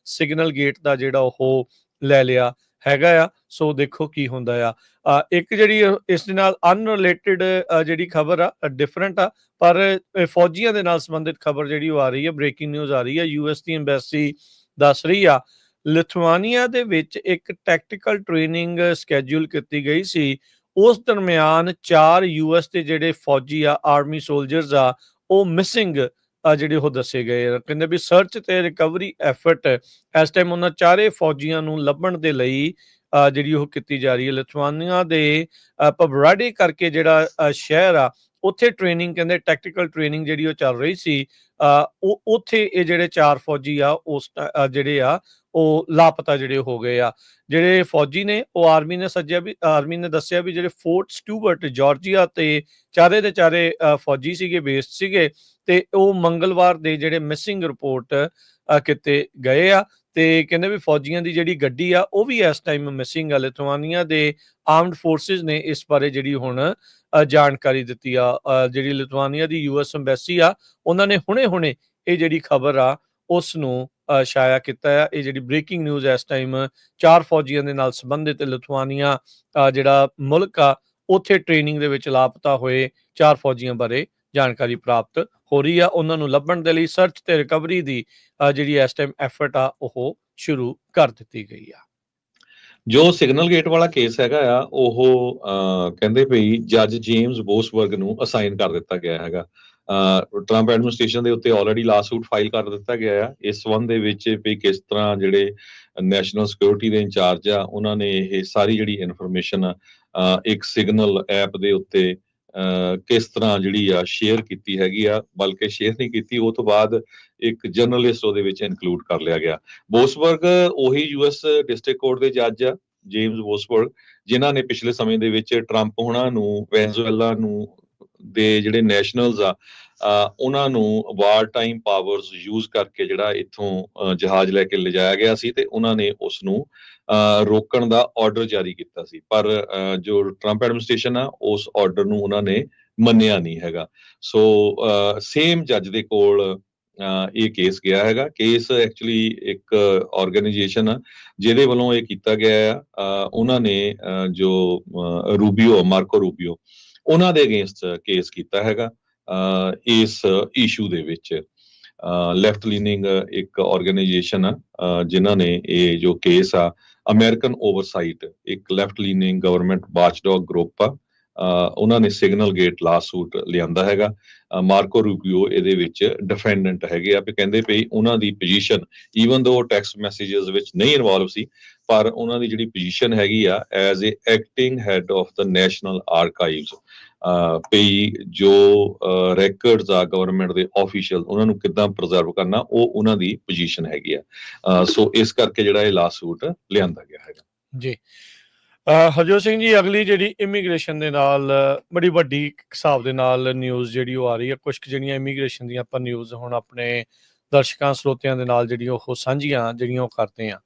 ਸਿਗਨਲ ਗੇਟ ਦਾ ਜਿਹੜਾ ਉਹ ਲੈ ਲਿਆ ਹੈਗਾ ਆ। ਸੋ ਦੇਖੋ ਕੀ ਹੁੰਦਾ ਆ। ਇੱਕ ਜਿਹੜੀ ਇਸ ਦੇ ਨਾਲ ਅਨਰਿਲੇਟਡ ਜਿਹੜੀ ਖਬਰ ਆ, ਡਿਫਰੈਂਟ ਆ, ਪਰ ਫੌਜੀਆਂ ਦੇ ਨਾਲ ਸੰਬੰਧਿਤ ਖਬਰ ਜਿਹੜੀ ਉਹ ਆ ਰਹੀ ਹੈ, ਬ੍ਰੇਕਿੰਗ ਨਿਊਜ਼ ਆ ਰਹੀ ਹੈ। US ਦੀ ਐਮਬੈਸੀ ਦੱਸ ਰਹੀ ਆ ਲਿਥੁਆਨੀਆ ਦੇ ਵਿੱਚ ਇੱਕ ਟੈਕਟੀਕਲ ਟ੍ਰੇਨਿੰਗ ਸਕੈਡਿਊਲ ਕੀਤੀ ਗਈ ਸੀ। ਉਸ ਦਰਮਿਆਨ 4 US ਦੇ ਜਿਹੜੇ ਫੌਜੀ ਆ, ਆਰਮੀ ਸੋਲਜਰਸ ਆ, ਉਹ ਮਿਸਿੰਗ ਜਿਹੜੇ ਉਹ ਦੱਸੇ ਗਏ ਆ। ਕਹਿੰਦੇ ਵੀ ਸਰਚ ਤੇ ਰਿਕਵਰੀ ਐਫਰਟ ਇਸ ਟਾਈਮ ਉਹਨਾਂ ਚਾਰੇ ਫੌਜੀਆਂ ਨੂੰ ਲੱਭਣ ਦੇ ਲਈ ਜਿਹੜੀ ਉਹ ਕੀਤੀ ਜਾ ਰਹੀ ਹੈ। ਲਿਥੁਆਨੀਆ ਦੇ ਪਬਰਾਡੇ ਕਰਕੇ ਜਿਹੜਾ ਸ਼ਹਿਰ ਆ, ਉੱਥੇ ਟ੍ਰੇਨਿੰਗ ਕਹਿੰਦੇ ਟੈਕਟੀਕਲ ਟ੍ਰੇਨਿੰਗ ਜਿਹੜੀ ਉਹ ਚੱਲ ਰਹੀ ਸੀ। ਉੱਥੇ ਇਹ ਜਿਹੜੇ 4 ਫੌਜੀ ਆ ਉਸ ਜਿਹੜੇ ਆ ਉਹ ਲਾਪਤਾ ਜਿਹੜੇ ਹੋ ਗਏ ਆ। ਜਿਹੜੇ ਫੌਜੀ ਨੇ ਉਹ ਆਰਮੀ ਨੇ ਦੱਸਿਆ ਵੀ ਜਿਹੜੇ ਫੋਰਟ ਸਟੂਵਰਟ ਜਾਰਜੀਆ ਤੇ ਚਾਰੇ ਦੇ ਚਾਰੇ ਫੌਜੀ ਸੀਗੇ, ਬੇਸਡ ਸੀਗੇ, ਤੇ ਉਹ ਮੰਗਲਵਾਰ ਦੇ ਜਿਹੜੇ ਮਿਸਿੰਗ ਰਿਪੋਰਟ ਕੀਤੇ ਗਏ ਆ। ਤੇ ਕਹਿੰਦੇ ਵੀ ਫੌਜੀਆਂ ਦੀ ਜਿਹੜੀ ਗੱਡੀ ਆ ਉਹ ਵੀ ਇਸ ਟਾਈਮ ਮਿਸਿੰਗ ਆ। ਲਿਥੁਆਨੀਆ ਦੇ ਆਰਮਡ ਫੋਰਸਿਸ ਨੇ ਇਸ ਬਾਰੇ ਜਿਹੜੀ ਹੁਣ ਜਾਣਕਾਰੀ ਦਿੱਤੀ ਆ। ਜਿਹੜੀ ਲਿਥੁਆਨੀਆ ਦੀ US ਐਮਬੈਸੀ ਆ, ਉਹਨਾਂ ਨੇ ਹੁਣੇ ਇਹ ਜਿਹੜੀ ਖਬਰ ਆ ਉਸ ਨੂੰ ਛਾਇਆ ਕੀਤਾ ਆ। ਇਹ ਜਿਹੜੀ ਬ੍ਰੇਕਿੰਗ ਨਿਊਜ਼ ਇਸ ਟਾਈਮ 4 ਫੌਜੀਆਂ ਦੇ ਨਾਲ ਸੰਬੰਧਿਤ ਲਿਥੁਆਨੀਆ ਜਿਹੜਾ ਮੁਲਕ ਆ, ਉੱਥੇ ਟ੍ਰੇਨਿੰਗ ਦੇ ਵਿੱਚ ਲਾਪਤਾ ਹੋਏ 4 ਫੌਜੀਆਂ ਬਾਰੇ ਜਾਣਕਾਰੀ ਪ੍ਰਾਪਤ ਹੋ ਰਹੀ ਆ। ਉਹਨਾਂ ਨੂੰ ਲੱਭਣ ਦੇ ਲਈ ਸਰਚ ਤੇ ਰਿਕਵਰੀ ਦੀ ਜਿਹੜੀ ਇਸ ਟਾਈਮ ਐਫਰਟ ਆ ਉਹ ਸ਼ੁਰੂ ਕਰ ਦਿੱਤੀ ਗਈ ਆ। ਜੋ ਸਿਗਨਲ ਗੇਟ ਵਾਲਾ ਕੇਸ ਹੈਗਾ ਆ ਉਹ ਕਹਿੰਦੇ ਪਈ ਜੱਜ ਜੇਮਸ ਬੋਸਬਰਗ ਨੂੰ ਅਸਾਈਨ ਕਰ ਦਿੱਤਾ ਗਿਆ ਹੈਗਾ। ਟਰੰਪ ਐਡਮਿਨਿਸਟ੍ਰੇਸ਼ਨ ਦੇ ਉੱਤੇ ਆਲਰੇਡੀ ਲਾਸੂਟ ਫਾਈਲ ਕਰ ਦਿੱਤਾ ਗਿਆ ਆ ਇਸ ਸੰਬੰਧ ਦੇ ਵਿੱਚ ਵੀ ਕਿਸ ਤਰ੍ਹਾਂ ਜਿਹੜੇ ਨੈਸ਼ਨਲ ਸਿਕਿਉਰਿਟੀ ਦੇ ਇੰਚਾਰਜ ਆ ਉਹਨਾਂ ਨੇ ਇਹ ਸਾਰੀ ਜਿਹੜੀ ਇਨਫੋਰਮੇਸ਼ਨ ਇੱਕ ਸਿਗਨਲ ਐਪ ਦੇ ਉੱਤੇ ਕਿਸ ਤਰ੍ਹਾਂ ਜਿਹੜੀ ਆ ਸ਼ੇਅਰ ਕੀਤੀ ਹੈਗੀ ਆ, ਬਲਕਿ ਸ਼ੇਅਰ ਨਹੀਂ ਕੀਤੀ, ਉਹ ਤੋਂ ਬਾਅਦ ਇੱਕ ਜਰਨਲਿਸਟ ਉਹਦੇ ਵਿੱਚ ਇਨਕਲੂਡ ਕਰ ਲਿਆ ਗਿਆ। ਬੋਸਬਰਗ ਉਹੀ ਯੂਐਸ ਡਿਸਟ੍ਰਿਕਟ ਕੋਰਟ ਦੇ ਜੱਜ ਆ, ਜੇਮਸ ਬੋਸਬਰਗ, ਜਿਨ੍ਹਾਂ ਨੇ ਪਿਛਲੇ ਸਮੇਂ ਦੇ ਵਿੱਚ ਟਰੰਪ ਹੋਣਾ ਨੂੰ ਵੈਨਜ਼ੂਏਲਾ ਨੂੰ ਦੇ ਜਿਹੜੇ ਨੈਸ਼ਨਲਸ ਆ ਉਹਨਾਂ ਨੂੰ ਵਾਰ ਟਾਈਮ ਪਾਵਰਸ ਯੂਜ਼ ਕਰਕੇ ਜਿਹੜਾ ਇੱਥੋਂ ਜਹਾਜ਼ ਲੈ ਕੇ ਲਿਜਾਇਆ ਗਿਆ ਸੀ ਤੇ ਉਹਨਾਂ ਨੇ ਉਸ ਨੂੰ ਰੋਕਣ ਦਾ ਆਰਡਰ ਜਾਰੀ ਕੀਤਾ ਸੀ, ਪਰ ਜੋ ਟਰੰਪ ਐਡਮਿਨਿਸਟ੍ਰੇਸ਼ਨ ਆ ਉਸ ਆਰਡਰ ਨੂੰ ਉਹਨਾਂ ਨੇ ਮੰਨਿਆ ਨਹੀਂ ਹੈਗਾ। ਸੋ ਸੇਮ ਜੱਜ ਦੇ ਕੋਲ ਇਹ ਕੇਸ ਗਿਆ ਹੈਗਾ। ਕੇਸ ਐਕਚੁਅਲੀ ਇੱਕ ਆਰਗੇਨਾਈਜੇਸ਼ਨ ਆ ਜਿਹਦੇ ਵੱਲੋਂ ਇਹ ਕੀਤਾ ਗਿਆ ਆ, ਉਹਨਾਂ ਨੇ ਜੋ ਮਾਰਕੋ ਰੂਬੀਓ ਉਹਨਾਂ ਦੇ ਅਗੇਂਸਟ ਕੇਸ ਕੀਤਾ ਹੈਗਾ ਇਸ ਇਸ਼ੂ ਦੇ ਵਿੱਚ। ਲੈਫਟ ਲੀਨਿੰਗ ਇੱਕ ਆਰਗੇਨਾਈਜੇਸ਼ਨ ਆ ਜਿਨ੍ਹਾਂ ਨੇ ਇਹ ਜੋ ਕੇਸ ਆ ਅਮਰੀਕਨ ਓਵਰਸਾਈਟ, ਇੱਕ left leaning government watchdog group ਆ, ਉਹਨਾਂ ਨੇ ਸਿਗਨਲ ਗੇਟ ਲਾਸੂਟ ਲਿਆਂਦਾ ਹੈਗਾ। ਮਾਰਕੋ ਰੂਬੀਓ ਇਹਦੇ ਵਿੱਚ ਡਿਫੈਂਡੈਂਟ ਹੈਗੇ ਆ ਵੀ ਕਹਿੰਦੇ ਪਈ ਉਹਨਾਂ ਦੀ ਪੋਜੀਸ਼ਨ ਈਵਨ ਦੋ ਟੈਕਸਟ ਮੈਸੇजेस ਵਿੱਚ ਨਹੀਂ ਇਨਵੋਲਵ ਸੀ, ਪਰ ਉਹਨਾਂ ਦੀ ਜਿਹੜੀ ਪੋਜੀਸ਼ਨ ਹੈਗੀ ਆ as a acting head of the national archives, ਪਈ ਜੋ ਰੈਕਰਡਸ ਆ ਗਵਰਨਮੈਂਟ ਦੇ ਆਫੀਸ਼ੀਅਲ ਉਹਨਾਂ ਨੂੰ ਕਿੱਦਾਂ ਪ੍ਰੀਜ਼ਰਵ ਕਰਨਾ, ਉਹ ਉਹਨਾਂ ਦੀ ਪੋਜੀਸ਼ਨ ਹੈਗੀ ਆ। ਸੋ ਇਸ ਕਰਕੇ ਜਿਹੜਾ ਇਹ ਲਾਸੂਟ ਲਿਆਂਦਾ ਗਿਆ ਹੈਗਾ ਜੀ। ਹਰਜੋਤ ਸਿੰਘ ਜੀ, ਅਗਲੀ ਜਿਹੜੀ ਇਮੀਗ੍ਰੇਸ਼ਨ ਦੇ ਨਾਲ ਬੜੀ ਵੱਡੀ ਹਿਸਾਬ ਦੇ ਨਾਲ ਨਿਊਜ਼ ਜਿਹੜੀ ਉਹ ਆ ਰਹੀ ਹੈ, ਕੁਝ ਜਿਹੜੀਆਂ ਇਮੀਗ੍ਰੇਸ਼ਨ ਦੀਆਂ ਆਪਾਂ ਨਿਊਜ਼ ਹੁਣ ਆਪਣੇ ਦਰਸ਼ਕਾਂ ਸਰੋਤਿਆਂ ਦੇ ਨਾਲ ਜਿਹੜੀਆਂ ਉਹ ਸਾਂਝੀਆਂ ਜਿਹੜੀਆਂ ਉਹ ਕਰਦੇ ਆ।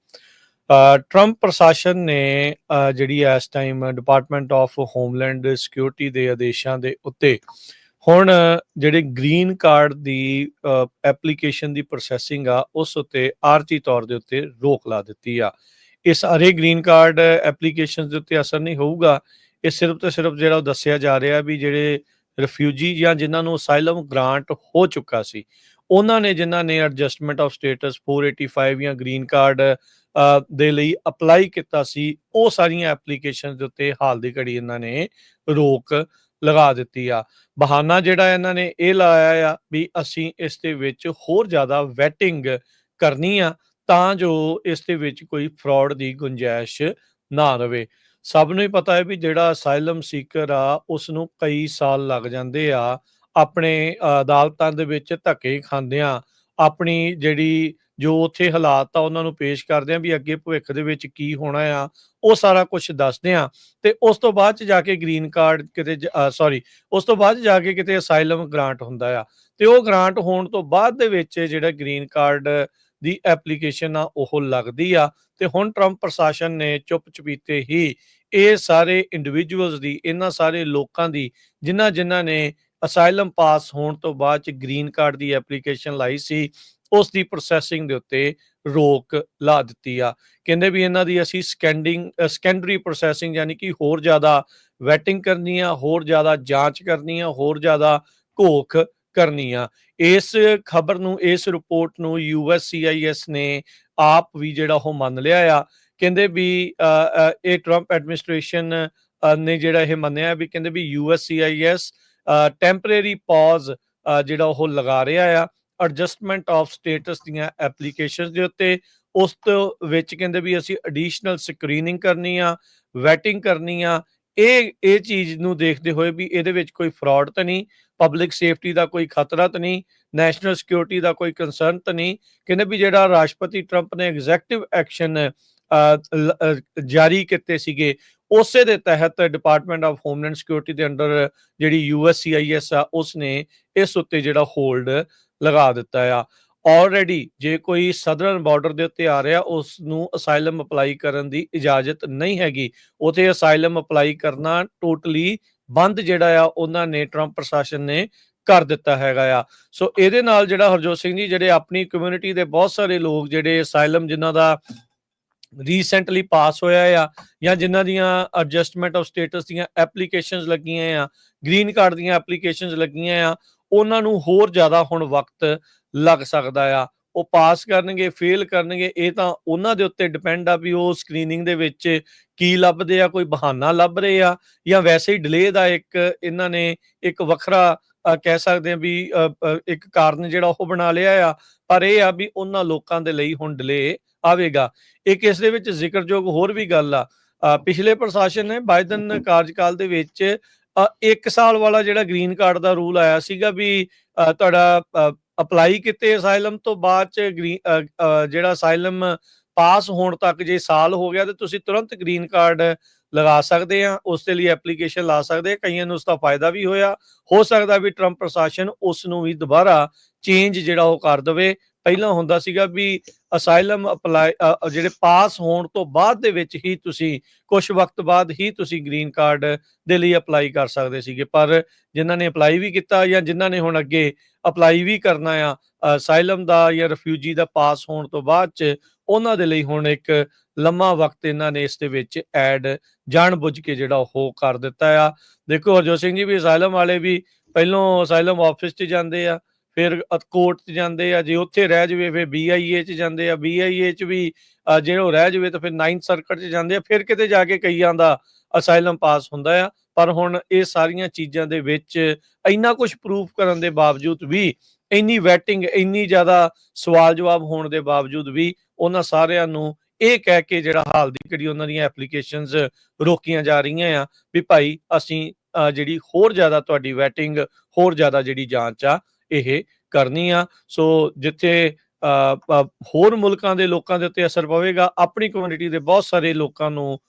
ਟਰੰਪ ਪ੍ਰਸ਼ਾਸਨ ਨੇ ਜਿਹੜੀ ਇਸ time department of homeland security ਦੇ ਆਦੇਸ਼ਾਂ ਦੇ ਉੱਤੇ ਹੁਣ ਜਿਹੜੇ ਗ੍ਰੀਨ ਕਾਰਡ ਦੀ ਐਪਲੀਕੇਸ਼ਨ ਦੀ ਪ੍ਰੋਸੈਸਿੰਗ ਆ ਉਸ ਉੱਤੇ ਆਰਜੀ ਤੌਰ ਦੇ ਉੱਤੇ ਰੋਕ ਲਾ ਦਿੱਤੀ ਆ। ਇਹ ਸਾਰੇ ਗ੍ਰੀਨ ਕਾਰਡ ਐਪਲੀਕੇਸ਼ਨ ਦੇ ਉੱਤੇ ਅਸਰ ਨਹੀਂ ਹੋਊਗਾ। ਇਹ ਸਿਰਫ ਤੇ ਸਿਰਫ ਜਿਹੜਾ ਉਹ ਦੱਸਿਆ ਜਾ ਰਿਹਾ ਵੀ ਜਿਹੜੇ ਰਿਫਿਊਜੀ ਜਾਂ ਜਿਨ੍ਹਾਂ ਨੂੰ ਅਸਾਈਲਮ ਗ੍ਰਾਂਟ ਹੋ ਚੁੱਕਾ ਸੀ ਉਹਨਾਂ ਨੇ, ਜਿਨ੍ਹਾਂ ਨੇ ਐਡਜਸਟਮੈਂਟ ਆਫ ਸਟੇਟਸ 485 ਜਾਂ ਗ੍ਰੀਨ ਕਾਰਡ ਦੇ ਲਈ ਅਪਲਾਈ ਕੀਤਾ ਸੀ, ਉਹ ਸਾਰੀਆਂ ਐਪਲੀਕੇਸ਼ਨ ਦੇ ਉੱਤੇ ਹਾਲ ਦੀ ਘੜੀ ਇਹਨਾਂ ਨੇ ਰੋਕ ਲਗਾ ਦਿੱਤੀ ਆ। ਬਹਾਨਾ ਜਿਹੜਾ ਇਹਨਾਂ ਨੇ ਇਹ ਲਾਇਆ ਆ ਵੀ ਅਸੀਂ ਇਸ ਦੇ ਵਿੱਚ ਹੋਰ ਜ਼ਿਆਦਾ ਵੈਟਿੰਗ ਕਰਨੀ ਆ ਤਾਂ ਜੋ ਇਸ ਦੇ ਵਿੱਚ ਕੋਈ ਫਰਾਡ ਦੀ ਗੁੰਜਾਇਸ਼ ਨਾ ਰਵੇ। ਸਭ ਨੂੰ ਹੀ ਪਤਾ ਹੈ ਵੀ ਜਿਹੜਾ ਅਸਾਈਲਮ ਸੀਕਰ ਆ ਉਸ ਨੂੰ ਕਈ ਸਾਲ ਲੱਗ ਜਾਂਦੇ ਆ ਆਪਣੇ ਅਦਾਲਤਾਂ ਦੇ ਵਿੱਚ ਧੱਕੇ ਖਾਂਦਿਆਂ ਆਪਣੀ ਜਿਹੜੀ ਜੋ ਉੱਥੇ ਹਾਲਾਤ ਆ ਉਹਨਾਂ ਨੂੰ ਪੇਸ਼ ਕਰਦੇ ਆ ਵੀ ਅੱਗੇ ਭਵਿੱਖ ਦੇ ਵਿੱਚ ਕੀ ਹੋਣਾ ਆ, ਉਹ ਸਾਰਾ ਕੁਝ ਦੱਸਦੇ ਆ ਤੇ ਉਸ ਤੋਂ ਬਾਅਦ ਚ ਜਾ ਕੇ ਗ੍ਰੀਨ ਕਾਰਡ ਕਿਤੇ ਉਸ ਤੋਂ ਬਾਅਦ ਜਾ ਕੇ ਕਿਤੇ ਅਸਾਈਲਮ ਗ੍ਰਾਂਟ ਹੁੰਦਾ ਆ ਤੇ ਉਹ ਗ੍ਰਾਂਟ ਹੋਣ ਤੋਂ ਬਾਅਦ ਦੇ ਵਿੱਚ ਜਿਹੜਾ ਗ੍ਰੀਨ ਕਾਰਡ ਦੀ ਐਪਲੀਕੇਸ਼ਨ ਆ ਉਹ ਲੱਗਦੀ ਆ। ਤੇ ਹੁਣ ਟਰੰਪ ਪ੍ਰਸ਼ਾਸਨ ਨੇ ਚੁੱਪ ਚਪੀਤੇ ਹੀ ਇਹ ਸਾਰੇ ਇੰਡੀਵਿਜੂਅਲਸ ਦੀ, ਇਹਨਾਂ ਸਾਰੇ ਲੋਕਾਂ ਦੀ ਜਿਨ੍ਹਾਂ ਨੇ ਅਸਾਈਲਮ ਪਾਸ ਹੋਣ ਤੋਂ ਬਾਅਦ ਚ ਗ੍ਰੀਨ ਕਾਰਡ ਦੀ ਐਪਲੀਕੇਸ਼ਨ ਲਾਈ ਸੀ, ਉਸ ਦੀ ਪ੍ਰੋਸੈਸਿੰਗ ਦੇ ਉੱਤੇ ਰੋਕ ਲਾ ਦਿੱਤੀ ਆ। ਕਹਿੰਦੇ ਵੀ ਇਹਨਾਂ ਦੀ ਅਸੀਂ ਸੈਕੰਡਰੀ ਪ੍ਰੋਸੈਸਿੰਗ ਯਾਨੀ ਕਿ ਹੋਰ ਜ਼ਿਆਦਾ ਵੈਟਿੰਗ ਕਰਨੀ ਆ, ਹੋਰ ਜ਼ਿਆਦਾ ਜਾਂਚ ਕਰਨੀ ਆ, ਹੋਰ ਜ਼ਿਆਦਾ ਘੋਖ ਕਰਨੀ ਆ। ਇਸ ਖਬਰ ਨੂੰ, ਇਸ ਰਿਪੋਰਟ ਨੂੰ USCIS ਨੇ ਆਪ ਵੀ ਜਿਹੜਾ ਉਹ ਮੰਨ ਲਿਆ ਆ। ਕਹਿੰਦੇ ਵੀ ਇਹ ਟਰੰਪ ਐਡਮਿਨਿਸਟ੍ਰੇਸ਼ਨ ਨੇ ਜਿਹੜਾ ਇਹ ਮੰਨਿਆ ਵੀ, ਕਹਿੰਦੇ ਵੀ USCIS ਟੈਂਪਰੇਰੀ ਪੌਜ਼ ਜਿਹੜਾ ਉਹ ਲਗਾ ਰਿਹਾ ਆ ਐਡਜਸਟਮੈਂਟ ਆਫ ਸਟੇਟਸ ਦੀਆਂ ਐਪਲੀਕੇਸ਼ਨ ਦੇ ਉੱਤੇ। ਉਸ ਤੋਂ ਵਿੱਚ ਕਹਿੰਦੇ ਵੀ ਅਸੀਂ ਐਡੀਸ਼ਨਲ ਸਕਰੀਨਿੰਗ ਕਰਨੀ ਆ, ਵੈਟਿੰਗ ਕਰਨੀ ਆ। ਇਹ ਚੀਜ਼ ਨੂੰ ਦੇਖਦੇ ਹੋਏ ਵੀ ਇਹਦੇ ਵਿੱਚ ਕੋਈ ਫਰਾਡ ਤਾਂ ਨਹੀਂ, ਪਬਲਿਕ ਸੇਫਟੀ ਦਾ ਕੋਈ ਖਤਰਾ ਤਾਂ ਨਹੀਂ, ਨੈਸ਼ਨਲ ਸਿਕਿਉਰਿਟੀ ਦਾ ਕੋਈ ਕੰਸਰਨ ਤਾਂ ਨਹੀਂ। ਕਹਿੰਦੇ ਵੀ ਜਿਹੜਾ ਰਾਸ਼ਟਰਪਤੀ ਟਰੰਪ ਨੇ ਐਗਜ਼ੈਕਟਿਵ ਐਕਸ਼ਨ ਜਾਰੀ ਕੀਤੇ ਸੀਗੇ ਉਸੇ ਦੇ ਤਹਿਤ ਡਿਪਾਰਟਮੈਂਟ ਆਫ ਹੋਮਲੈਂਡ ਸਿਕਿਉਰਿਟੀ ਦੇ ਅੰਡਰ ਜਿਹੜੀ USCIS ਆ ਉਸ ਨੇ ਇਸ ਉੱਤੇ ਜਿਹੜਾ ਹੋਲਡ ਲਗਾ ਦਿੱਤਾ ਆ। ਆਲਰੇਡੀ ਜੇ ਕੋਈ ਸਦਰਨ ਬਾਰਡਰ ਦੇ ਉੱਤੇ ਆ ਰਿਹਾ ਉਸ ਨੂੰ ਅਸਾਈਲਮ ਅਪਲਾਈ ਕਰਨ ਦੀ ਇਜਾਜ਼ਤ ਨਹੀਂ ਹੈਗੀ, ਉਥੇ ਅਸਾਈਲਮ ਅਪਲਾਈ ਕਰਨਾ ਟੋਟਲੀ ਬੰਦ ਜਿਹੜਾ ਆ ਉਹਨਾਂ ਨੇ ਟਰੰਪ ਪ੍ਰਸ਼ਾਸਨ ਨੇ ਕਰ ਦਿੱਤਾ ਹੈਗਾ ਆ। ਸੋ ਇਹਦੇ ਨਾਲ ਜਿਹੜਾ ਹਰਜੋਤ ਸਿੰਘ ਜੀ, ਜਿਹੜੇ ਆਪਣੀ ਕਮਿਊਨਿਟੀ ਦੇ ਬਹੁਤ ਸਾਰੇ ਲੋਕ ਜਿਹੜੇ ਅਸਾਈਲਮ ਜਿਨ੍ਹਾਂ ਦਾ ਰੀਸੈਂਟਲੀ ਪਾਸ ਹੋਇਆ ਆ ਜਾਂ ਜਿਨ੍ਹਾਂ ਦੀਆਂ ਐਡਜਸਟਮੈਂਟ ਆਫ ਸਟੇਟਸ ਦੀਆਂ ਐਪਲੀਕੇਸ਼ਨਸ ਲੱਗੀਆਂ ਆ, ਗ੍ਰੀਨ ਕਾਰਡ ਦੀਆਂ ਐਪਲੀਕੇਸ਼ਨਸ ਲੱਗੀਆਂ ਆ, ਉਹਨਾਂ ਨੂੰ ਹੋਰ ਜ਼ਿਆਦਾ ਹੁਣ ਵਕਤ ਲੱਗ ਸਕਦਾ ਆ। ਉਹ ਪਾਸ ਕਰਨਗੇ ਫੇਲ ਕਰਨਗੇ, ਇਹ ਤਾਂ ਉਹਨਾਂ ਦੇ ਉੱਤੇ ਡਿਪੈਂਡ ਆ ਵੀ ਉਹ ਸਕਰੀਨਿੰਗ ਦੇ ਵਿੱਚ ਕੀ ਲੱਭਦੇ ਆ, ਕੋਈ ਬਹਾਨਾ ਲੱਭ ਰਹੇ ਆ ਜਾਂ ਵੈਸੇ ਹੀ ਡਿਲੇ ਦਾ ਇੱਕ ਇਹਨਾਂ ਨੇ ਇੱਕ ਵੱਖਰਾ ਕਹਿ ਸਕਦੇ ਆ ਵੀ ਇੱਕ ਕਾਰਨ ਜਿਹੜਾ ਉਹ ਬਣਾ ਲਿਆ ਆ। ਪਰ ਇਹ ਆ ਵੀ ਉਹਨਾਂ ਲੋਕਾਂ ਦੇ ਲਈ ਹੁਣ ਡਿਲੇ ਆਵੇਗਾ। ਇੱਕ ਇਸ ਦੇ ਵਿੱਚ ਜ਼ਿਕਰਯੋਗ ਹੋਰ ਵੀ ਗੱਲ ਆ, ਪਿਛਲੇ ਪ੍ਰਸ਼ਾਸਨ ਨੇ ਬਾਈਡਨ ਕਾਰਜਕਾਲ ਦੇ ਵਿੱਚ 1 ਸਾਲ ਵਾਲਾ ਜਿਹੜਾ ਗ੍ਰੀਨ ਕਾਰਡ ਦਾ ਰੂਲ ਆਇਆ ਸੀਗਾ ਵੀ ਤੁਹਾਡਾ ਅਪਲਾਈ ਕੀਤੇ ਅਸਾਈਲਮ ਤੋਂ ਬਾਅਦ ਚ ਜਿਹੜਾ ਅਸਾਈਲਮ ਪਾਸ ਹੋਣ ਤੱਕ ਜੇ ਸਾਲ ਹੋ ਗਿਆ ਤੇ ਤੁਸੀਂ ਤੁਰੰਤ ਗ੍ਰੀਨ ਕਾਰਡ ਲਗਾ ਸਕਦੇ ਆ, ਉਸ ਦੇ ਲਈ ਐਪਲੀਕੇਸ਼ਨ ਲਾ ਸਕਦੇ ਆ। ਕਈਆਂ ਨੂੰ ਉਸ ਦਾ ਫਾਇਦਾ ਵੀ ਹੋਇਆ, ਹੋ ਸਕਦਾ ਵੀ ਟਰੰਪ ਪ੍ਰਸ਼ਾਸਨ ਉਸ ਨੂੰ ਵੀ ਦੁਬਾਰਾ ਚੇਂਜ ਜਿਹੜਾ ਉਹ ਕਰ ਦੇਵੇ। ਪਹਿਲਾਂ ਹੁੰਦਾ ਸੀਗਾ ਵੀ ਅਸਾਈਲਮ ਅਪਲਾਈ ਜਿਹੜੇ ਪਾਸ ਹੋਣ ਤੋਂ ਬਾਅਦ ਦੇ ਵਿੱਚ ਹੀ ਤੁਸੀਂ ਕੁਝ ਵਕਤ ਬਾਅਦ ਹੀ ਤੁਸੀਂ ਗ੍ਰੀਨ ਕਾਰਡ ਦੇ ਲਈ ਅਪਲਾਈ ਕਰ ਸਕਦੇ ਸੀਗੇ, ਪਰ ਜਿਨ੍ਹਾਂ ਨੇ ਅਪਲਾਈ ਵੀ ਕੀਤਾ ਜਾਂ ਜਿਨ੍ਹਾਂ ਨੇ ਹੁਣ ਅੱਗੇ ਅਪਲਾਈ ਵੀ ਕਰਨਾ ਆ ਅਸਾਈਲਮ ਦਾ ਜਾਂ ਰਿਫਿਊਜੀ ਦਾ ਪਾਸ ਹੋਣ ਤੋਂ ਬਾਅਦ ਚ, ਉਹਨਾਂ ਦੇ ਲਈ ਹੁਣ ਇੱਕ ਲੰਮਾ ਵਕਤ ਇਹਨਾਂ ਨੇ ਇਸ ਦੇ ਵਿੱਚ ਐਡ ਜਾਣਬੁੱਝ ਕੇ ਜਿਹੜਾ ਉਹ ਕਰ ਦਿੱਤਾ ਆ। ਦੇਖੋ ਹਰਜੋਤ ਸਿੰਘ ਜੀ ਵੀ ਅਸਾਈਲਮ ਵਾਲੇ ਵੀ ਪਹਿਲੋਂ ਅਸਾਈਲਮ ਆਫਿਸ 'ਚ ਜਾਂਦੇ ਆ, ਫਿਰ ਕੋਰਟ 'ਚ ਜਾਂਦੇ ਆ, ਜੇ ਉੱਥੇ ਰਹਿ ਜਾਵੇ ਫਿਰ BIA 'ਚ ਜਾਂਦੇ ਆ, BIA 'ਚ ਵੀ ਜੇ ਉਹ ਰਹਿ ਜਾਵੇ ਤਾਂ ਫਿਰ 9th ਸਰਕਟ 'ਚ ਜਾਂਦੇ ਆ, ਫਿਰ ਕਿਤੇ ਜਾ ਕੇ ਕਈਆਂ ਦਾ ਅਸਾਈਲਮ ਪਾਸ ਹੁੰਦਾ ਆ। ਪਰ ਹੁਣ ਇਹ ਸਾਰੀਆਂ ਚੀਜ਼ਾਂ ਦੇ ਵਿੱਚ ਇੰਨਾ ਕੁਝ ਪ੍ਰੂਫ ਕਰਨ ਦੇ ਬਾਵਜੂਦ ਵੀ, ਇੰਨੀ ਵੈਟਿੰਗ, ਇੰਨੀ ਜ਼ਿਆਦਾ ਸਵਾਲ ਜਵਾਬ ਹੋਣ ਦੇ ਬਾਵਜੂਦ ਵੀ ਉਹਨਾਂ ਸਾਰਿਆਂ ਨੂੰ ਇਹ ਕਹਿ ਕੇ ਜਿਹੜਾ ਹਾਲ ਦੀ ਘੜੀ ਉਹਨਾਂ ਦੀਆਂ ਐਪਲੀਕੇਸ਼ਨਸ ਰੋਕੀਆਂ ਜਾ ਰਹੀਆਂ ਆ ਵੀ ਭਾਈ ਅਸੀਂ ਜਿਹੜੀ ਹੋਰ ਜ਼ਿਆਦਾ ਤੁਹਾਡੀ ਵੈਟਿੰਗ, ਹੋਰ ਜ਼ਿਆਦਾ ਜਿਹੜੀ ਜਾਂਚ ਆ ਇਹ ਕਰਨੀ ਆ। ਸੋ ਜਿੱਥੇ ਹੋਰ ਮੁਲਕਾਂ ਦੇ ਲੋਕਾਂ ਦੇ ਉੱਤੇ ਅਸਰ ਪਵੇਗਾ, ਆਪਣੀ ਕਮਿਊਨਿਟੀ ਦੇ ਬਹੁਤ ਸਾਰੇ ਲੋਕਾਂ ਨੂੰ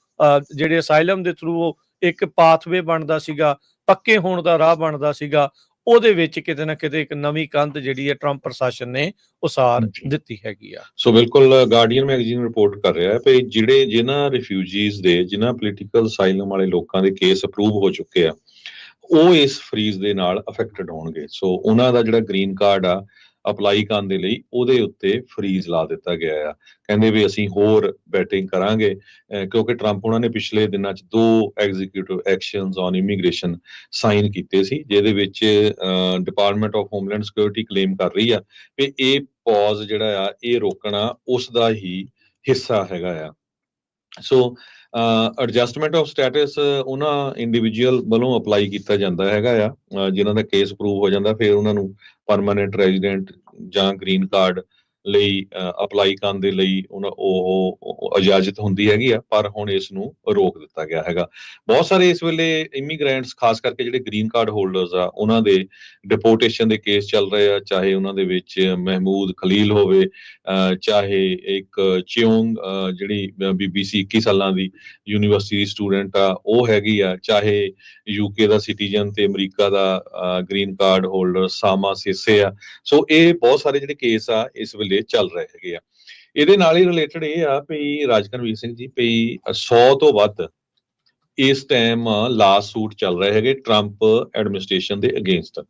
ਜਿਹੜੇ ਅਸਾਈਲਮ ਦੇ ਥਰੂ ਇੱਕ ਪਾਥਵੇ ਬਣਦਾ ਸੀਗਾ, ਪੱਕੇ ਹੋਣ ਦਾ ਰਾਹ ਬਣਦਾ ਸੀਗਾ, ਉਹਦੇ ਵਿੱਚ ਕਿਤੇ ਨਾ ਕਿਤੇ ਇੱਕ ਨਵੀਂ ਕੰਧ ਜਿਹੜੀ ਹੈ ਟਰੰਪ ਪ੍ਰਸ਼ਾਸਨ ਨੇ ਉਸਾਰ ਦਿੱਤੀ ਹੈਗੀ ਆ। ਸੋ ਬਿਲਕੁਲ ਗਾਰਡੀਅਨ ਮੈਗਜ਼ੀਨ ਰਿਪੋਰਟ ਕਰ ਰਿਹਾ ਹੈ ਕਿ ਜਿਨ੍ਹਾਂ ਰਿਫਿਊਜੀਜ਼ ਦੇ, ਜਿਨ੍ਹਾਂ ਪੋਲੀਟੀਕਲ ਅਸਾਈਲਮ ਵਾਲੇ ਲੋਕਾਂ ਦੇ ਕੇਸ ਅਪਰੂਵ ਹੋ ਚੁੱਕੇ ਆ, ਉਹ ਇਸ ਫਰੀਜ਼ ਦੇ ਨਾਲ ਅਫੈਕਟਡ ਹੋਣਗੇ। ਸੋ ਉਹਨਾਂ ਦਾ ਜਿਹੜਾ ਗ੍ਰੀਨ ਕਾਰਡ ਆ ਅਪਲਾਈ ਕਰਨ ਦੇ ਲਈ, ਉਹਦੇ ਉੱਤੇ ਫਰੀਜ਼ ਲਾ ਦਿੱਤਾ ਗਿਆ ਆ। ਕਹਿੰਦੇ ਵੀ ਅਸੀਂ ਹੋਰ ਬੈਟਿੰਗ ਕਰਾਂਗੇ, ਕਿਉਂਕਿ ਟਰੰਪ ਉਹਨਾਂ ਨੇ ਪਿਛਲੇ ਦਿਨਾਂ 'ਚ 2 executive actions on immigration sign ਕੀਤੇ ਸੀ, ਜਿਹਦੇ ਵਿੱਚ department of homeland security claim ਕਰ ਰਹੀ ਆ ਵੀ ਇਹ ਪੌਜ਼ ਜਿਹੜਾ ਆ ਇਹ ਰੋਕਣਾ ਉਸ ਦਾ ਹੀ ਹਿੱਸਾ ਹੈਗਾ ਆ। ਸੋ ਐਡਜਸਟਮੈਂਟ ਆਫ ਸਟੇਟਸ ਉਹਨਾਂ ਇੰਡੀਵਿਜੂਅਲ ਵੱਲੋਂ ਅਪਲਾਈ ਕੀਤਾ ਜਾਂਦਾ ਹੈਗਾ ਆ, ਜਿਨ੍ਹਾਂ ਦਾ ਕੇਸ ਅਪਰੂਵ ਹੋ ਜਾਂਦਾ, ਫਿਰ ਉਹਨਾਂ ਨੂੰ ਪਰਮਾਨੈਂਟ ਰੈਜ਼ੀਡੈਂਟ ਜਾਂ ਗ੍ਰੀਨ ਕਾਰਡ ਲਈ ਅਪਲਾਈ ਕਰਨ ਦੇ ਲਈ ਉਹ ਇਜਾਜ਼ਤ ਹੁੰਦੀ ਹੈਗੀ ਆ। ਪਰ ਹੁਣ ਇਸ ਨੂੰ ਰੋਕ ਦਿੱਤਾ ਗਿਆ ਹੈਗਾ। ਬਹੁਤ ਸਾਰੇ ਇਸ ਵੇਲੇ ਇਮੀਗ੍ਰੈਂਟਸ, ਖਾਸ ਕਰਕੇ ਜਿਹੜੇ ਗ੍ਰੀਨ ਕਾਰਡ ਹੋਲਡਰਸ ਆ, ਉਹਨਾਂ ਦੇ ਡਿਪੋਰਟੇਸ਼ਨ ਦੇ ਕੇਸ ਚੱਲ ਰਹੇ ਆ, ਚਾਹੇ ਉਹਨਾਂ ਦੇ ਵਿੱਚ ਮਹਿਮੂਦ ਖਲੀਲ ਹੋਵੇ, ਚਾਹੇ ਇੱਕ ਚਿਉਂਗ ਜਿਹੜੀ BBC 21 ਸਾਲਾਂ ਦੀ ਯੂਨੀਵਰਸਿਟੀ ਦੀ ਸਟੂਡੈਂਟ ਆ ਉਹ ਹੈਗੀ ਆ, ਚਾਹੇ UK ਦਾ ਸਿਟੀਜ਼ਨ ਤੇ ਅਮਰੀਕਾ ਦਾ ਗ੍ਰੀਨ ਕਾਰਡ ਹੋਲਡਰ ਸਾਮਾ ਸੇਸੇ ਆ। ਸੋ ਇਹ ਬਹੁਤ ਸਾਰੇ ਜਿਹੜੇ ਕੇਸ ਆ ਇਸ ਵੇਲੇ ਚੱਲ ਰਹੇ ਹੈਗੇ ਆ। ਇਹਦੇ ਨਾਲ ਹੀ ਰਿਲੇਟਡ ਇਹ ਆ ਵੀ ਰਾਜਕਨਵੀਰ ਸਿੰਘ ਜੀ, ਵੀ 100 ਤੋਂ ਵੱਧ ਇਸ ਟਾਈਮ ਲਾ ਸੂਟ ਚੱਲ ਰਹੇ ਹੈਗੇ ਟਰੰਪ ਐਡਮਿਨਿਸਟ੍ਰੇਸ਼ਨ ਦੇ ਅਗੇਂਸਟ,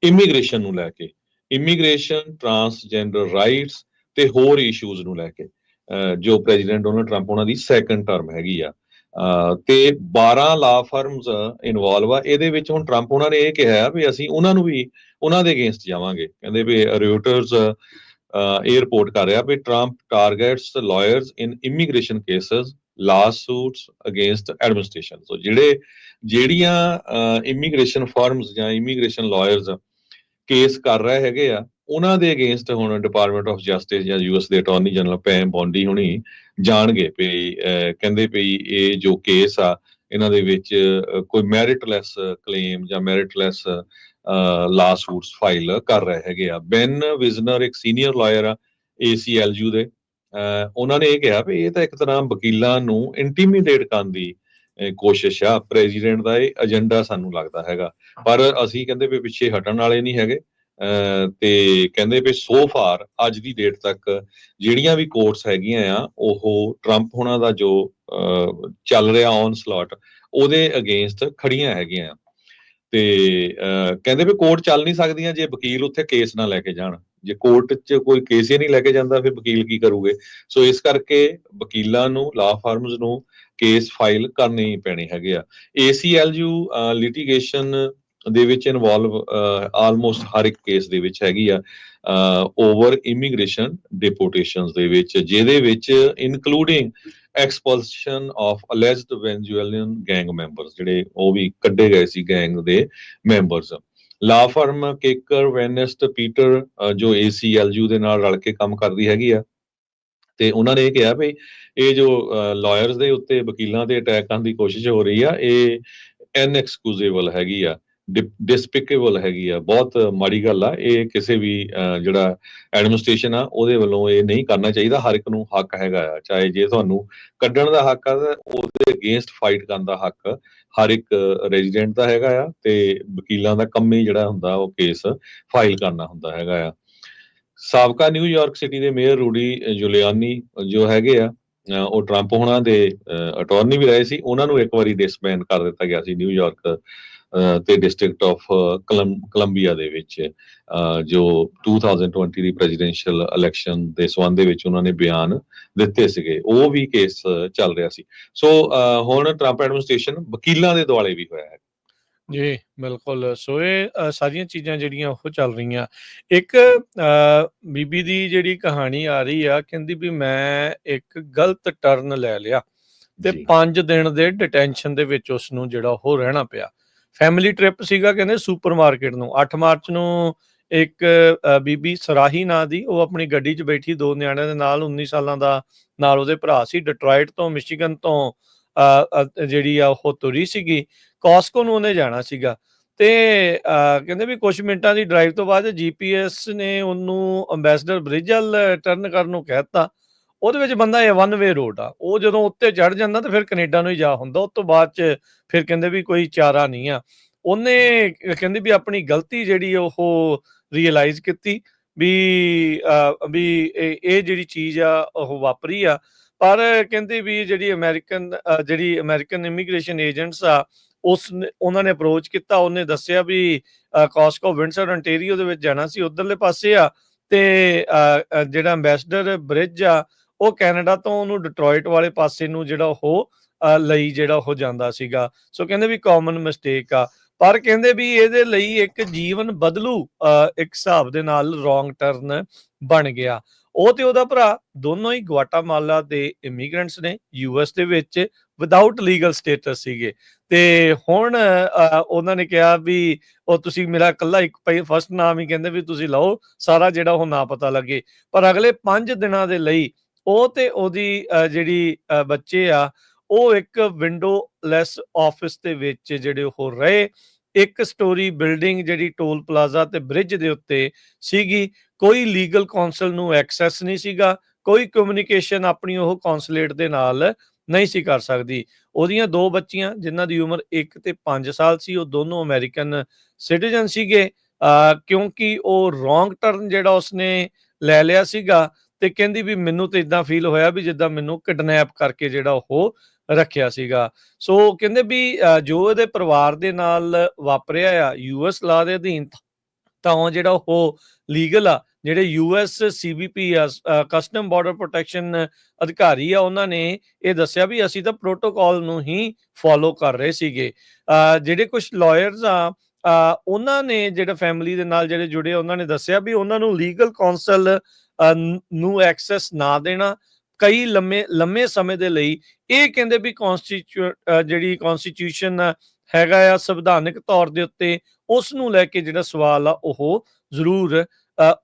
ਇਮੀਗ੍ਰੇਸ਼ਨ ਨੂੰ ਲੈ ਕੇ, ਇਮੀਗ੍ਰੇਸ਼ਨ, ਟਰਾਂਸਜੈਂਡਰ ਰਾਈਟਸ ਤੇ ਹੋਰ ਇਸ਼ੂਜ਼ ਨੂੰ ਲੈ ਕੇ, ਜੋ ਪ੍ਰੈਜ਼ੀਡੈਂਟ ਡੋਨਲਡ ਟਰੰਪ ਉਹਨਾਂ ਦੀ 2nd ਟਰਮ ਹੈਗੀ ਆ। ਤੇ 12 ਲਾ ਫਰਮਸ ਇਨਵੋਲਵ ਆ ਇਹਦੇ ਵਿੱਚ। ਹੁਣ ਟਰੰਪ ਉਹਨਾਂ ਨੇ ਇਹ ਕਿਹਾ ਵੀ ਅਸੀਂ ਉਹਨਾਂ ਨੂੰ ਵੀ ਉਹਨਾਂ ਦੇ ਅਗੇਂਸਟ ਜਾਵਾਂਗੇ। ਕਹਿੰਦੇ ਵੀ ਰਿਊਟਰਸ ਇਹ ਰਿਪੋਰਟ ਕਰ ਰਿਹਾ ਵੀ ਟਰੰਪ ਟਾਰਗੇਟਸ ਲਾਇਰਸ ਇਨ ਇਮੀਗ੍ਰੇਸ਼ਨ ਕੇਸਸ, ਲਾ ਸੂਟਸ ਅਗੇਂਸਟ ਐਡਮਿਨਿਸਟ੍ਰੇਸ਼ਨ। ਸੋ ਜਿਹੜੀਆਂ ਇਮੀਗ੍ਰੇਸ਼ਨ ਫਰਮਸ ਜਾਂ ਇਮੀਗ੍ਰੇਸ਼ਨ ਲਾਇਰਸ ਕੇਸ ਕਰ ਰਹੇ ਹੈਗੇ ਆ, ਉਹਨਾਂ ਦੇ ਅਗੇਂਸਟ ਹੁਣ ਡਿਪਾਰਟਮੈਂਟ ਆਫ ਜਸਟਿਸ ਜਾਂ US ਦੇ ਅਟਾਰਨੀ ਜਨਰਲ ਪੈਮ ਬੌਂਡੀ ਹੁਣੀ ਜਾਣਗੇ ਵੀ ਕਹਿੰਦੇ ਵੀ ਇਹ ਜੋ ਕੇਸ ਆ ਇਹਨਾਂ ਦੇ ਵਿੱਚ ਕੋਈ ਮੈਰਿਟਲੈਸ ਕਲੇਮ ਜਾਂ ਮੈਰਿਟਲੈਸ ਲਾ ਸੂਟਸ ਫਾਈਲ ਕਰ ਰਹੇ ਹੈਗੇ ਆ। ਬੈਨ ਵਿਜ਼ਨਰ ਇੱਕ ਸੀਨੀਅਰ ਲਾਇਰ ਆ ACLU ਦੇ, ਉਹਨਾਂ ਨੇ ਇਹ ਕਿਹਾ ਵੀ ਇਹ ਤਾਂ ਇੱਕ ਤਰ੍ਹਾਂ ਵਕੀਲਾਂ ਨੂੰ ਇੰਟੀਮੀਡੇਟ ਕਰਨ ਦੀ ਕੋਸ਼ਿਸ਼ ਆ, ਪ੍ਰੈਜ਼ੀਡੈਂਟ ਦਾ ਇਹ ਏਜੰਡਾ ਸਾਨੂੰ ਲੱਗਦਾ ਹੈਗਾ। ਪਰ ਅਸੀਂ ਕਹਿੰਦੇ ਵੀ ਪਿੱਛੇ ਹਟਣ ਵਾਲੇ ਨਹੀਂ ਹੈਗੇ। ਤੇ ਕਹਿੰਦੇ ਵੀ ਸੋ ਫਾਰ ਅੱਜ ਦੀ ਡੇਟ ਤੱਕ ਜਿਹੜੀਆਂ ਵੀ ਕੋਰਟਸ ਹੈਗੀਆਂ ਆ ਉਹ ਟਰੰਪ ਹੋਣਾ ਦਾ ਜੋ ਚੱਲ ਰਿਹਾ ਔਨ ਸਲੌਟ ਉਹਦੇ ਅਗੇਂਸਟ ਖੜੀਆਂ ਹੈਗੀਆਂ। ਤੇ ਕਹਿੰਦੇ ਵੀ ਕੋਰਟ ਚੱਲ ਨਹੀਂ ਸਕਦੀਆਂ ਜੇ ਵਕੀਲ ਉੱਥੇ ਕੇਸ ਨਾ ਲੈ ਕੇ ਜਾਣ। ਜੇ ਕੋਰਟ 'ਚ ਕੋਈ ਕੇਸ ਹੀ ਨਹੀਂ ਲੈ ਕੇ ਜਾਂਦਾ ਫਿਰ ਵਕੀਲ ਕੀ ਕਰੂਗੇ। ਸੋ ਇਸ ਕਰਕੇ ਵਕੀਲਾਂ ਨੂੰ, ਲਾ ਫਰਮਸ ਨੂੰ ਕੇਸ ਫਾਈਲ ਕਰਨੇ ਹੀ ਪੈਣੇ ਹੈਗੇ ਆ। ACLU ਲਿਟੀਗੇਸ਼ਨ ਦੇ ਵਿੱਚ ਇਨਵੋਲਵ ਆਲਮੋਸਟ ਹਰ ਇੱਕ ਕੇਸ ਦੇ ਵਿੱਚ ਹੈਗੀ ਆ ਓਵਰ ਇਮੀਗ੍ਰੇਸ਼ਨ ਡਿਪੋਰਟੇਸ਼ਨਸ ਦੇ ਵਿੱਚ, ਜਿਹਦੇ ਵਿੱਚ including expulsion of alleged Venezuelan gang members, ਜਿਹੜੇ ਉਹ ਵੀ ਕੱਢੇ ਗਏ ਸੀ ਗੈਂਗ ਦੇ members. Law firm Keker van nest Peter ਜੋ ACLU ਦੇ ਨਾਲ ਰਲ ਕੇ ਕੰਮ ਕਰਦੀ ਹੈਗੀ ਆ, ਤੇ ਉਹਨਾਂ ਨੇ ਇਹ ਕਿਹਾ ਵੀ ਇਹ ਜੋ ਲਾਇਰਸ ਦੇ ਉੱਤੇ ਵਕੀਲਾਂ ਤੇ ਅਟੈਕ ਕਰਨ ਦੀ ਕੋਸ਼ਿਸ਼ ਹੋ ਰਹੀ ਆ, ਇਹ ਇਨਐਕਸਕਿਊਜ਼ੇਬਲ ਹੈਗੀ ਆ, ਡਿਸਪਿਕੇਬਲ ਹੈਗੀ ਆ, ਬਹੁਤ ਮਾੜੀ ਗੱਲ ਆ। ਇਹ ਕਿਸੇ ਵੀ ਜਿਹੜਾ ਐਡਮਿਨਿਸਟ੍ਰੇਸ਼ਨ ਆ ਉਹਦੇ ਵੱਲੋਂ ਇਹ ਨਹੀਂ ਕਰਨਾ ਚਾਹੀਦਾ। ਹਰ ਇੱਕ ਨੂੰ ਹੱਕ ਹੈਗਾ ਆ, ਚਾਹੇ ਜੇ ਤੁਹਾਨੂੰ ਕੱਢਣ ਦਾ ਹੱਕ ਆ ਤਾਂ ਉਹਦੇ ਅਗੇਂਸਟ ਫਾਈਟ ਕਰਨ ਦਾ ਹੱਕ ਹਰ ਇੱਕ ਰੈਜ਼ੀਡੈਂਟ ਦਾ ਹੈਗਾ ਆ, ਤੇ ਵਕੀਲਾਂ ਦਾ ਕੰਮ ਹੀ ਜਿਹੜਾ ਹੁੰਦਾ ਉਹ ਕੇਸ ਫਾਈਲ ਕਰਨਾ ਹੁੰਦਾ ਹੈਗਾ ਆ। ਸਾਬਕਾ ਨਿਊਯਾਰਕ ਸਿਟੀ ਦੇ ਮੇਅਰ ਰੂਡੀ ਜੁਲਿਆਨੀ ਜੋ ਹੈਗੇ ਆ, ਉਹ ਟਰੰਪ ਹੋਣਾ ਦੇ ਅਟਾਰਨੀ ਵੀ ਰਹੇ ਸੀ। ਉਹਨਾਂ ਨੂੰ ਇੱਕ ਵਾਰੀ ਡਿਸਬੈਂਡ ਕਰ ਦਿੱਤਾ ਗਿਆ ਸੀ ਨਿਊਯਾਰਕ ਤੇ ਡਿਸਟ੍ਰਿਕਟ ਆਫ ਕੋਲੰਬੀਆ ਦੇ ਵਿੱਚ, ਜੋ 2020 ਦੀ ਪ੍ਰੈਜ਼ੀਡੈਂਸ਼ੀਅਲ ਇਲੈਕਸ਼ਨ ਦੇ ਸੰਬੰਧ ਦੇ ਵਿੱਚ ਉਹਨਾਂ ਨੇ ਬਿਆਨ ਦਿੱਤੇ ਸੀਗੇ। ਉਹ ਵੀ ਕੇਸ ਚੱਲ ਰਿਹਾ ਸੀ। ਸੋ ਹੁਣ ਟਰੰਪ ਐਡਮਿਨਿਸਟ੍ਰੇਸ਼ਨ ਵਕੀਲਾਂ ਦੇ ਦੁਆਲੇ ਵੀ ਹੋਇਆ ਹੈ। ਜੀ ਬਿਲਕੁਲ। ਸੋ ਇਹ ਸਾਰੀਆਂ ਚੀਜ਼ਾਂ ਜਿਹੜੀਆਂ ਉਹ ਚੱਲ ਰਹੀਆਂ। ਇੱਕ ਬੀਬੀ ਦੀ ਜਿਹੜੀ ਕਹਾਣੀ ਆ ਰਹੀ ਆ, ਕਹਿੰਦੀ ਵੀ ਮੈਂ ਇੱਕ ਗਲਤ ਟਰਨ ਲੈ ਲਿਆ ਤੇ 5 ਦਿਨ ਦੇ ਡਿਟੈਂਸ਼ਨ ਦੇ ਵਿੱਚ ਉਸਨੂੰ ਜਿਹੜਾ ਉਹ ਰਹਿਣਾ ਪਿਆ। ਫੈਮਿਲੀ ਟ੍ਰਿਪ ਸੀਗਾ, ਕਹਿੰਦੇ ਸੁਪਰਮਾਰਕੀਟ ਨੂੰ। 8 ਮਾਰਚ ਨੂੰ ਇੱਕ ਬੀਬੀ ਸਰਾਹੀ ਨਾਂ ਦੀ, ਉਹ ਆਪਣੀ ਗੱਡੀ 'ਚ ਬੈਠੀ 2 ਨਿਆਣਿਆਂ ਦੇ ਨਾਲ, 19 ਸਾਲਾਂ ਦਾ ਨਾਲ ਉਹਦੇ ਭਰਾ ਸੀ। ਡਿਟਰੋਇਟ ਤੋਂ ਮਿਸ਼ੀਗਨ ਤੋਂ ਜਿਹੜੀ ਆ ਉਹ ਤੁਰੀ ਸੀਗੀ। ਕਾਸਕੋ ਨੂੰ ਉਹਨੇ ਜਾਣਾ ਸੀਗਾ, ਤੇ ਕਹਿੰਦੇ ਵੀ ਕੁਛ ਮਿੰਟਾਂ ਦੀ ਡਰਾਈਵ ਤੋਂ ਬਾਅਦ GPS ਨੇ ਉਹਨੂੰ ਅੰਬੈਸਡਰ ਬ੍ਰਿਜ ਵੱਲ ਟਰਨ ਕਰਨ ਨੂੰ ਕਹਿ ਦਿੱਤਾ। ਉਹਦੇ ਵਿੱਚ ਬੰਦਾ ਇਹ 1 ਵੇ ਰੋਡ ਆ, ਉਹ ਜਦੋਂ ਉੱਤੇ ਚੜ ਜਾਂਦਾ ਤਾਂ ਫਿਰ ਕੈਨੇਡਾ ਨੂੰ ਹੀ ਜਾ ਹੁੰਦਾ। ਉਸ ਤੋਂ ਬਾਅਦ 'ਚ ਫਿਰ ਕਹਿੰਦੇ ਵੀ ਕੋਈ ਚਾਰਾ ਨਹੀਂ ਆ। ਉਹਨੇ ਕਹਿੰਦੇ ਵੀ ਆਪਣੀ ਗਲਤੀ ਜਿਹੜੀ ਉਹ ਰੀਅਲਾਈਜ਼ ਕੀਤੀ ਵੀ ਇਹ ਜਿਹੜੀ ਚੀਜ਼ ਆ ਉਹ ਵਾਪਰੀ ਆ। ਪਰ ਕਹਿੰਦੇ ਵੀ ਜਿਹੜੀ ਅਮਰੀਕਨ ਇਮੀਗ੍ਰੇਸ਼ਨ ਏਜੰਟਸ ਆ, ਉਹਨਾਂ ਨੇ ਅਪਰੋਚ ਕੀਤਾ। ਉਹਨੇ ਦੱਸਿਆ ਵੀ ਕਾਸਕੋ ਵਿੰਡਸਰ ontario ਦੇ ਵਿੱਚ ਜਾਣਾ ਸੀ, ਉਧਰਲੇ ਪਾਸੇ ਆ, ਤੇ ਜਿਹੜਾ ਅੰਬੈਸਡਰ ਬ੍ਰਿਜ ਆ ਉਹ ਕੈਨੇਡਾ ਤੋਂ ਉਹਨੂੰ ਡਿਟਰੋਇਟ ਵਾਲੇ ਪਾਸੇ ਨੂੰ ਜਿਹੜਾ ਉਹ ਲਈ ਜਿਹੜਾ ਉਹ ਜਾਂਦਾ ਸੀਗਾ। ਸੋ ਕਹਿੰਦੇ ਵੀ ਕਾਮਨ ਮਿਸਟੇਕ ਆ, ਪਰ ਕਹਿੰਦੇ ਵੀ ਇਹਦੇ ਲਈ ਇੱਕ ਜੀਵਨ ਬਦਲੂ ਇੱਕ ਹਿਸਾਬ ਦੇ ਨਾਲ ਰੋਂਗ ਟਰਨ ਬਣ ਗਿਆ। ਉਹ ਤੇ ਉਹਦਾ ਭਰਾ ਦੋਨੋਂ ਹੀ ਗਵਾਟਾਮਾਲਾ ਦੇ ਇਮੀਗ੍ਰੈਂਟਸ ਨੇ, US ਦੇ ਵਿੱਚ ਵਿਦਆਊਟ ਲੀਗਲ ਸਟੇਟਸ ਸੀਗੇ। ਤੇ ਹੁਣ ਉਹਨਾਂ ਨੇ ਕਿਹਾ ਵੀ ਉਹ ਤੁਸੀਂ ਮੇਰਾ ਇਕੱਲਾ ਇੱਕ ਫਸਟ ਨਾਮ ਹੀ ਕਹਿੰਦੇ ਵੀ ਤੁਸੀਂ ਲਓ, ਸਾਰਾ ਜਿਹੜਾ ਉਹ ਨਾ ਪਤਾ ਲੱਗੇ। ਪਰ ਅਗਲੇ 5 ਦਿਨਾਂ ਦੇ ਲਈ ਉਹ ਤੇ ਉਹਦੀ ਜਿਹੜੀ ਬੱਚੇ ਆ, ਉਹ ਇੱਕ ਵਿੰਡੋਲੈਸ ਆਫਿਸ ਦੇ ਵਿੱਚ ਜਿਹੜੇ ਉਹ ਰਹੇ। 1 ਸਟੋਰੀ ਬਿਲਡਿੰਗ ਜਿਹੜੀ ਟੋਲ ਪਲਾਜ਼ਾ ਤੇ ਬ੍ਰਿਜ ਦੇ ਉੱਤੇ ਸੀਗੀ। ਕੋਈ ਲੀਗਲ ਕੌਂਸਲ ਨੂੰ ਐਕਸੈਸ ਨਹੀਂ ਸੀਗਾ, ਕੋਈ ਕਮਿਊਨੀਕੇਸ਼ਨ ਆਪਣੀ ਉਹ ਕੌਂਸੂਲੇਟ ਦੇ ਨਾਲ ਨਹੀਂ ਸੀ ਕਰ ਸਕਦੀ। ਉਹਦੀਆਂ 2 ਬੱਚੀਆਂ ਜਿਨ੍ਹਾਂ ਦੀ ਉਮਰ 1 ਤੇ 5 ਸਾਲ ਸੀ, ਉਹ ਦੋਨੋਂ ਅਮਰੀਕਨ ਸਿਟੀਜ਼ਨ ਸੀਗੇ। ਕਿਉਂਕਿ ਉਹ ਰੋਂਗ ਟਰਨ ਜਿਹੜਾ ਉਸਨੇ ਲੈ ਲਿਆ ਸੀਗਾ, ਤੇ ਕਹਿੰਦੀ ਵੀ ਮੈਨੂੰ ਤਾਂ ਇਦਾਂ ਫੀਲ ਹੋਇਆ ਵੀ ਜਿੱਦਾਂ ਮੈਨੂੰ ਕਿਡਨੈਪ ਕਰਕੇ ਜਿਹੜਾ ਉਹ ਰੱਖਿਆ ਸੀਗਾ। ਸੋ ਕਹਿੰਦੇ ਵੀ ਜੋ ਇਹਦੇ ਪਰਿਵਾਰ ਦੇ ਨਾਲ ਵਾਪਰਿਆ ਆ US ਲਾ ਦੇ ਅਧੀਨ, ਤਾਂ ਉਹ ਜਿਹੜਾ ਉਹ ਲੀਗਲ ਆ, ਜਿਹੜੇ US CBP ਆ, ਕਸਟਮ ਬਾਰਡਰ ਪ੍ਰੋਟੈਕਸ਼ਨ ਅਧਿਕਾਰੀ ਆ, ਉਹਨਾਂ ਨੇ ਇਹ ਦੱਸਿਆ ਵੀ ਅਸੀਂ ਤਾਂ ਪ੍ਰੋਟੋਕਾਲ ਨੂੰ ਹੀ ਫੋਲੋ ਕਰ ਰਹੇ ਸੀਗੇ। ਜਿਹੜੇ ਕੁਝ ਲਾਇਰਸ ਆ, ਉਹਨਾਂ ਨੇ ਜਿਹੜਾ ਫੈਮਿਲੀ ਦੇ ਨਾਲ ਜਿਹੜੇ ਜੁੜੇ, ਉਹਨਾਂ ਨੇ ਦੱਸਿਆ ਵੀ ਉਹਨਾਂ ਨੂੰ ਲੀਗਲ ਕੌਂਸਲ ਨੂੰ ਐਕਸੈਸ ਨਾ ਦੇਣਾ ਕਈ ਲੰਮੇ ਸਮੇਂ ਦੇ ਲਈ, ਇਹ ਕਹਿੰਦੇ ਵੀ ਜਿਹੜੀ ਕਨਸਟੀਟਿਊਸ਼ਨ ਹੈਗਾ ਆ ਸੰਵਿਧਾਨਕ ਤੌਰ ਦੇ ਉੱਤੇ, ਉਸ ਨੂੰ ਲੈ ਕੇ ਜਿਹੜਾ ਸਵਾਲ ਆ ਉਹ ਜ਼ਰੂਰ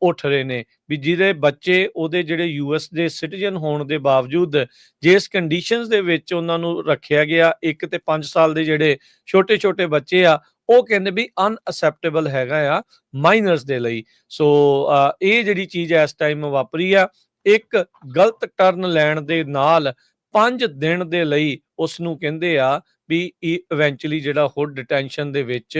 ਉੱਠ ਰਹੇ ਨੇ ਵੀ ਜਿਹਦੇ ਬੱਚੇ ਉਹਦੇ ਜਿਹੜੇ US ਦੇ ਸਿਟੀਜ਼ਨ ਹੋਣ ਦੇ ਬਾਵਜੂਦ ਜਿਸ ਕੰਡੀਸ਼ਨਸ ਦੇ ਵਿੱਚ ਉਹਨਾਂ ਨੂੰ ਰੱਖਿਆ ਗਿਆ, 1 ਤੇ 5 ਸਾਲ ਦੇ ਜਿਹੜੇ ਛੋਟੇ ਬੱਚੇ ਆ, ਉਹ ਕਹਿੰਦੇ ਵੀ ਅਨਅਸੈਪਟੇਬਲ ਹੈਗਾ ਆ ਮਾਈਨਰਸ ਦੇ ਲਈ। ਸੋ ਇਹ ਜਿਹੜੀ ਚੀਜ਼ ਇਸ ਟਾਈਮ ਵਾਪਰੀ ਆ, ਇੱਕ ਗਲਤ ਟਰਨ ਲੈਣ ਦੇ ਨਾਲ 5 ਦਿਨ ਦੇ ਲਈ ਉਸ ਨੂੰ ਕਹਿੰਦੇ ਆ ਵੀ ਇਵੈਂਚੁਅਲੀ ਜਿਹੜਾ ਉਹ ਡਿਟੈਂਸ਼ਨ ਦੇ ਵਿੱਚ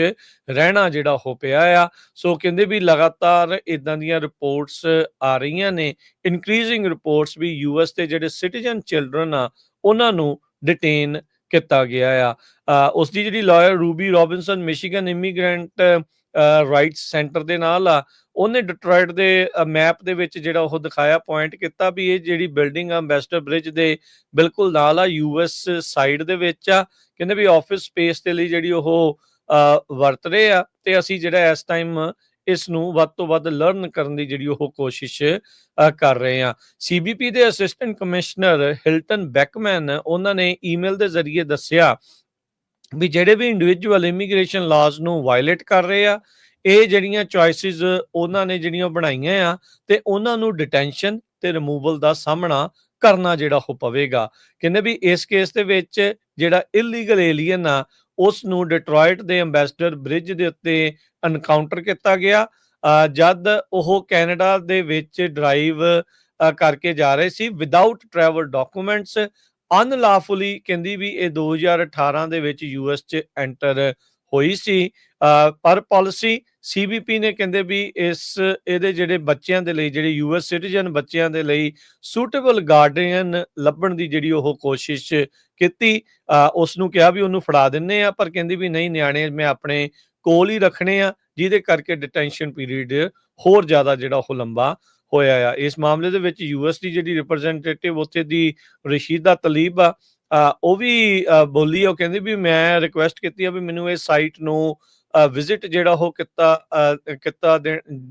ਰਹਿਣਾ ਜਿਹੜਾ ਉਹ ਪਿਆ ਆ। ਸੋ ਕਹਿੰਦੇ ਵੀ ਲਗਾਤਾਰ ਇਦਾਂ ਦੀਆਂ ਰਿਪੋਰਟਸ ਆ ਰਹੀਆਂ ਨੇ, ਇਨਕਰੀਜ਼ਿੰਗ ਰਿਪੋਰਟਸ ਵੀ US ਦੇ ਜਿਹੜੇ ਸਿਟੀਜ਼ਨ ਚਿਲਡਰਨ ਆ ਉਹਨਾਂ ਨੂੰ ਡਿਟੇਨ ਕੀਤਾ ਗਿਆ ਆ। ਉਸ ਦੀ ਜਿਹੜੀ lawyer Ruby Robinson Michigan immigrant rights centre ਦੇ ਨਾਲ ਆ, ਉਹਨੇ ਡਿਟਰੋਇਟ ਦੇ ਮੈਪ ਦੇ ਵਿੱਚ ਜਿਹੜਾ ਉਹ ਦਿਖਾਇਆ, ਪੁਆਇੰਟ ਕੀਤਾ ਵੀ ਇਹ ਜਿਹੜੀ ਬਿਲਡਿੰਗ ਆ ਅੰਬੈਸਡਰ ਬ੍ਰਿਜ ਦੇ ਬਿਲਕੁਲ ਨਾਲ ਆ, US ਸਾਈਡ ਦੇ ਵਿੱਚ ਆ। ਕਹਿੰਦੇ ਵੀ ਆਫਿਸ ਸਪੇਸ ਦੇ ਲਈ ਜਿਹੜੀ ਉਹ ਵਰਤ ਰਹੇ ਆ, ਉੱਤੇ ਅਸੀਂ ਜਿਹੜਾ ਇਸ ਟਾਈਮ ਇਸ ਨੂੰ ਵੱਧ ਤੋਂ ਵੱਧ ਲਰਨ ਕਰਨ ਦੀ ਜਿਹੜੀ ਉਹ ਕੋਸ਼ਿਸ਼ ਕਰ ਰਹੇ ਹਾਂ। CBP ਦੇ ਅਸਿਸਟੈਂਟ ਕਮਿਸ਼ਨਰ ਹਿਲਟਨ ਬੈਕਮੈਨ ਉਹਨਾਂ ਨੇ ਈਮੇਲ ਦੇ ਜ਼ਰੀਏ ਦੱਸਿਆ ਵੀ ਜਿਹੜੇ ਵੀ ਇੰਡੀਵਿਜੂਅਲ ਇਮੀਗ੍ਰੇਸ਼ਨ ਲਾਜ਼ ਨੂੰ ਵਾਇਲੇਟ ਕਰ ਰਹੇ ਆ, ਇਹ ਜਿਹੜੀਆਂ ਚੋਇਸਿਸ ਉਹਨਾਂ ਨੇ ਜਿਹੜੀਆਂ ਬਣਾਈਆਂ ਆ ਤੇ ਉਹਨਾਂ ਨੂੰ ਡਿਟੈਂਸ਼ਨ ਤੇ ਰਿਮੂਵਲ ਦਾ ਸਾਹਮਣਾ ਕਰਨਾ ਜਿਹੜਾ ਉਹ ਪਵੇਗਾ। ਕਹਿੰਦੇ ਵੀ ਇਸ ਕੇਸ ਦੇ ਵਿੱਚ ਜਿਹੜਾ ਇਲੀਗਲ ਏਲੀਅਨ ਆ ਉਸ ਨੂੰ ਡਿਟਰੋਇਟ ਦੇ ਅੰਬੈਸਡਰ ਬ੍ਰਿਜ ਦੇ ਉੱਤੇ ਐਨਕਾਊਂਟਰ ਕੀਤਾ ਗਿਆ ਜਦ ਉਹ ਕੈਨੇਡਾ ਦੇ ਵਿੱਚ ਡਰਾਈਵ ਕਰਕੇ ਜਾ ਰਹੇ ਸੀ ਵਿਦਆਊਟ ਟਰੈਵਲ ਡਾਕੂਮੈਂਟਸ ਅਨਲਾਫੁਲੀ। ਕਹਿੰਦੀ ਵੀ ਇਹ 2018 ਦੇ ਵਿੱਚ US 'ਚ ਐਂਟਰ ਹੋਈ ਸੀ ਪਰ ਪਾਲਿਸੀ CBP ਨੇ ਕਹਿੰਦੇ ਵੀ ਇਹਦੇ ਜਿਹੜੇ ਬੱਚਿਆਂ ਦੇ ਲਈ ਜਿਹੜੇ US ਸਿਟੀਜ਼ਨ ਬੱਚਿਆਂ ਦੇ ਲਈ ਸੂਟੇਬਲ ਗਾਰਡੀਅਨ ਲੱਭਣ ਦੀ ਜਿਹੜੀ ਉਹ ਕੋਸ਼ਿਸ਼ ਕੀਤੀ। ਉਸ ਨੂੰ ਕਿਹਾ ਵੀ ਉਹਨੂੰ ਫੜਾ ਦਿੰਨੇ ਆ ਪਰ ਕਹਿੰਦੀ ਵੀ ਨਹੀਂ, ਨਿਆਣੇ ਮੈਂ ਆਪਣੇ ਕੋਲ ਹੀ ਰੱਖਣੇ ਆ ਜਿਹਦੇ ਕਰਕੇ ਡਿਟੈਂਸ਼ਨ ਪੀਰੀਅਡ ਹੋਰ ਜ਼ਿਆਦਾ ਜਿਹੜਾ ਉਹ ਲੰਬਾ ਹੋਇਆ ਆ। ਇਸ ਮਾਮਲੇ ਦੇ ਵਿੱਚ US ਦੀ ਜਿਹੜੀ ਰਿਪਰੈਜ਼ੈਂਟੇਟਿਵ ਉੱਥੇ ਦੀ ਰਸ਼ੀਦਾ ਤਲੀਬ ਆ ਉਹ ਵੀ ਬੋਲੀ। ਉਹ ਕਹਿੰਦੀ ਵੀ ਮੈਂ ਰਿਕੁਐਸਟ ਕੀਤੀ ਆ ਵੀ ਮੈਨੂੰ ਇਹ ਸਾਈਟ ਨੂੰ ਵਿਜ਼ਿਟ ਜਿਹੜਾ ਉਹ ਕੀਤਾ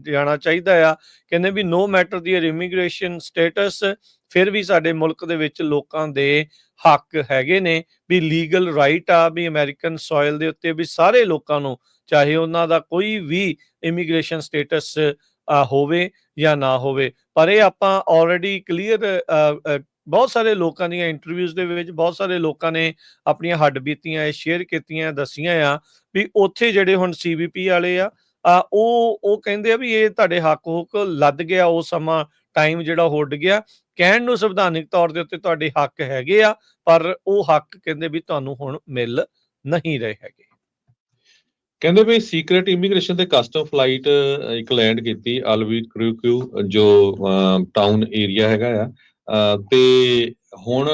ਜਾਣਾ ਚਾਹੀਦਾ ਆ। ਕਹਿੰਦੇ ਵੀ ਨੋ ਮੈਟਰ ਦੀ ਇਮੀਗ੍ਰੇਸ਼ਨ ਸਟੇਟਸ, ਫਿਰ ਵੀ ਸਾਡੇ ਮੁਲਕ ਦੇ ਵਿੱਚ ਲੋਕਾਂ ਦੇ ਹੱਕ ਹੈਗੇ ਨੇ ਵੀ ਲੀਗਲ ਰਾਈਟ ਆ ਵੀ ਅਮਰੀਕਨ ਸੋਇਲ ਦੇ ਉੱਤੇ ਵੀ ਸਾਰੇ ਲੋਕਾਂ ਨੂੰ ਚਾਹੇ ਉਹਨਾਂ ਦਾ ਕੋਈ ਵੀ ਇਮੀਗ੍ਰੇਸ਼ਨ ਸਟੇਟਸ ਹੋਵੇ ਜਾਂ ਨਾ ਹੋਵੇ। ਪਰ ਇਹ ਆਪਾਂ ਆਲਰੇਡੀ ਕਲੀਅਰ ਬਹੁਤ ਸਾਰੇ ਲੋਕਾਂ ਦੀਆਂ ਇੰਟਰਵਿਊਜ਼ ਦੇ ਵਿੱਚ ਬਹੁਤ ਸਾਰੇ ਲੋਕਾਂ ਨੇ ਆਪਣੀਆਂ ਹੱਡਬੀਤੀਆਂ ਸ਼ੇਅਰ ਕੀਤੀਆਂ, ਦੱਸੀਆਂ ਆ ਵੀ ਉੱਥੇ ਜਿਹੜੇ ਹੁਣ CBP ਵਾਲੇ ਆ ਉਹ ਕਹਿੰਦੇ ਆ ਵੀ ਇਹ ਤੁਹਾਡੇ ਹੱਕ ਹੁੱਕ ਲੱਦ ਗਿਆ, ਉਹ ਸਮਾਂ ਟਾਈਮ ਜਿਹੜਾ ਉੱਡ ਗਿਆ। ਕਹਿਣ ਨੂੰ ਸੰਵਿਧਾਨਿਕ ਤੌਰ ਦੇ ਉੱਤੇ ਤੁਹਾਡੇ ਹੱਕ ਹੈਗੇ ਆ ਪਰ ਉਹ ਹੱਕ ਕਹਿੰਦੇ ਵੀ ਤੁਹਾਨੂੰ ਹੁਣ ਮਿਲ ਨਹੀਂ ਰਹੇ ਹੈਗੇ। ਕਹਿੰਦੇ ਵੀ ਸੀਕ੍ਰੇਟ ਇਮੀਗ੍ਰੇਸ਼ਨ ਤੇ ਕਸਟਮ ਫਲਾਈਟ ਇੱਕ ਲੈਂਡ ਕੀਤੀ ਅਲਬੂਕਰਕ ਜੋ ਟਾਊਨ ਏਰੀਆ ਹੈਗਾ ਆ ਤੇ ਹੁਣ